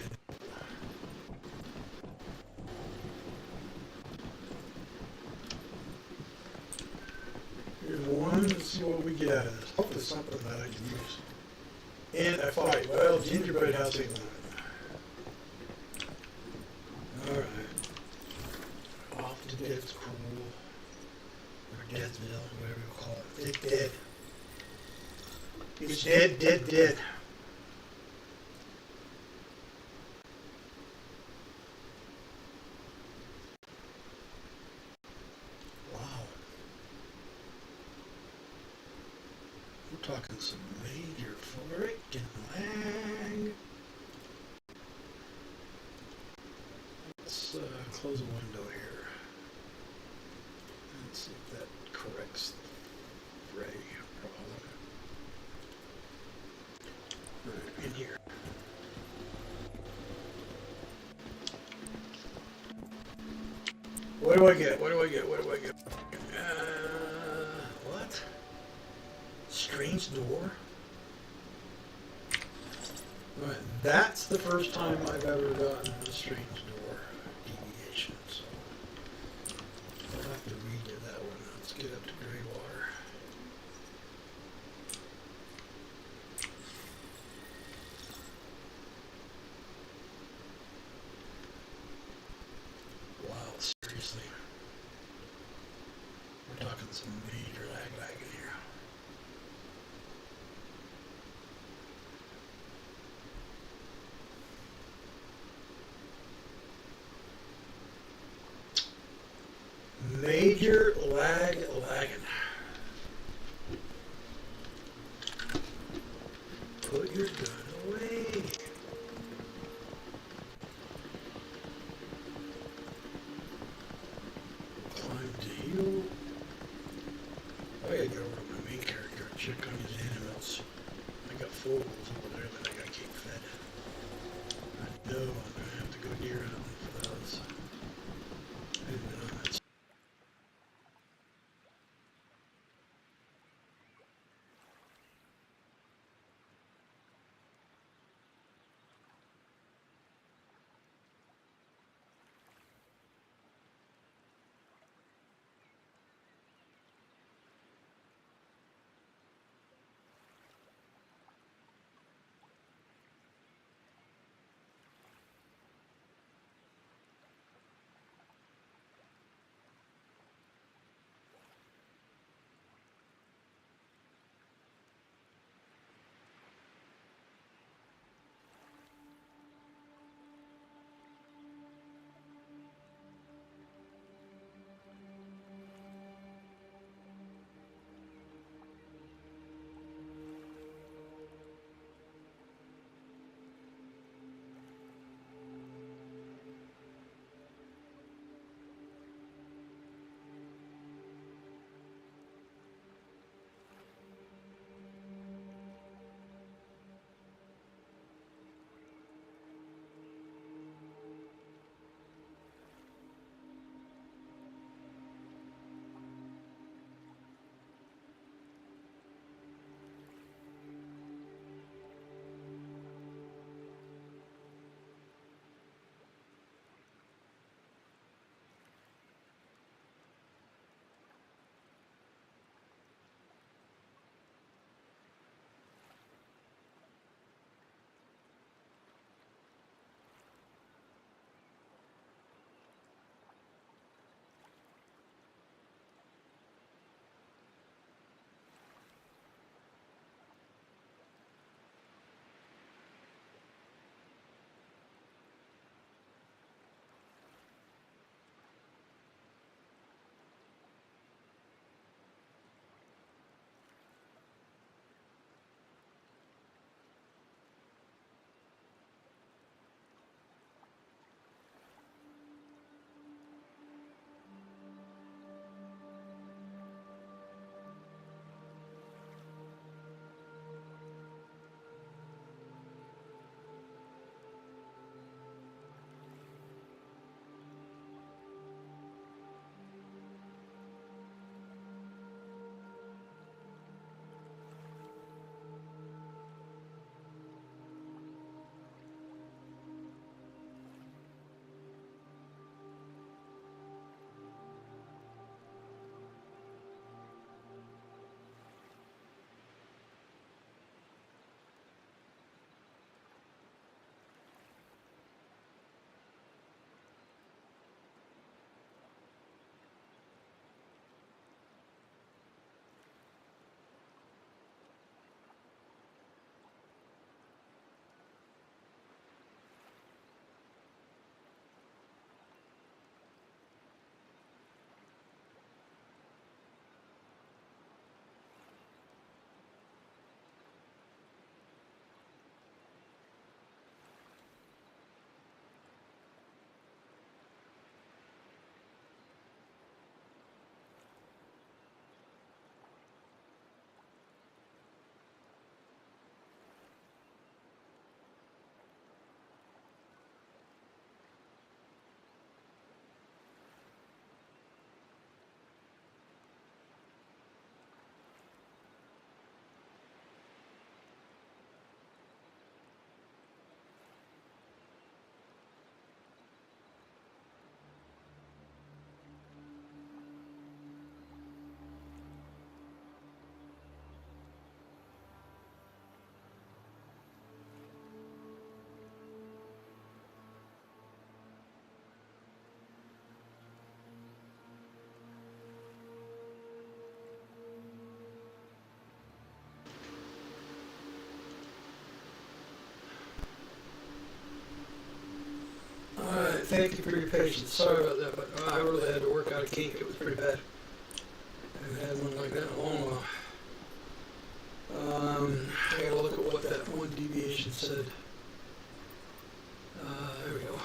C: Here's one. Let's see what we get out of this. Hopefully something that I can use. And I fight. Well, gingerbread house ain't one. Alright. Off to Death's Cruel. Or Deathville, whatever you call it. It's dead. It's dead, dead, dead. Wow. We're talking some major freaking lag. Let's close a window here. Let's see if that corrects the ray problem. Alright, in here. What do I get? What do I get? What do I get? What? Strange door? Right, that's the first time I've ever gotten a strange door deviation, so I'll have to redo that one. Let's get up to Greywater. Wow, seriously. We're talking some major lag in here. Major lagging. Put your gun away. Climb to heal. I gotta go over to my main character and check on his animals. I got foals over there that I gotta keep fed. I know I'm gonna have to go deer hunting for those. And, thank you for your patience. Sorry about that, but I really had to work out a kink. It was pretty bad. I haven't had one like that in a long while. I gotta look at what that one deviation said. There we go.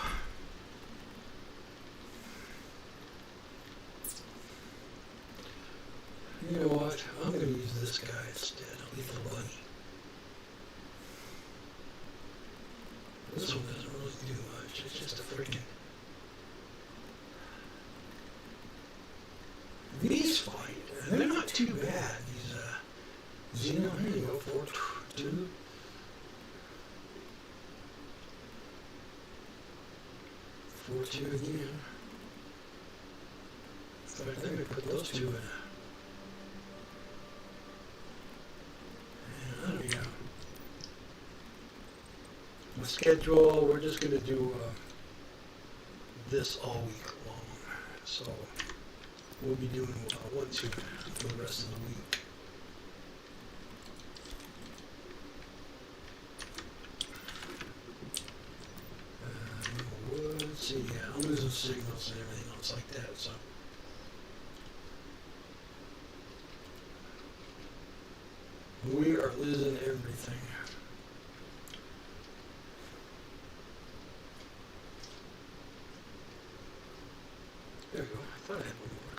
C: You know what? I'm gonna use this guy instead. Lethal Bunny. This one doesn't really do much. It's just a freaking. These fight. They're not too bad. These Xeno. Here you go. 4-2. 4-2 again. So I think I put those two in. And there we go. My schedule, we're just going to do this all week long. So we'll be doing 1-2 for the rest of the week. Let's see, yeah, I'm losing signals and everything else like that, so. We are losing everything.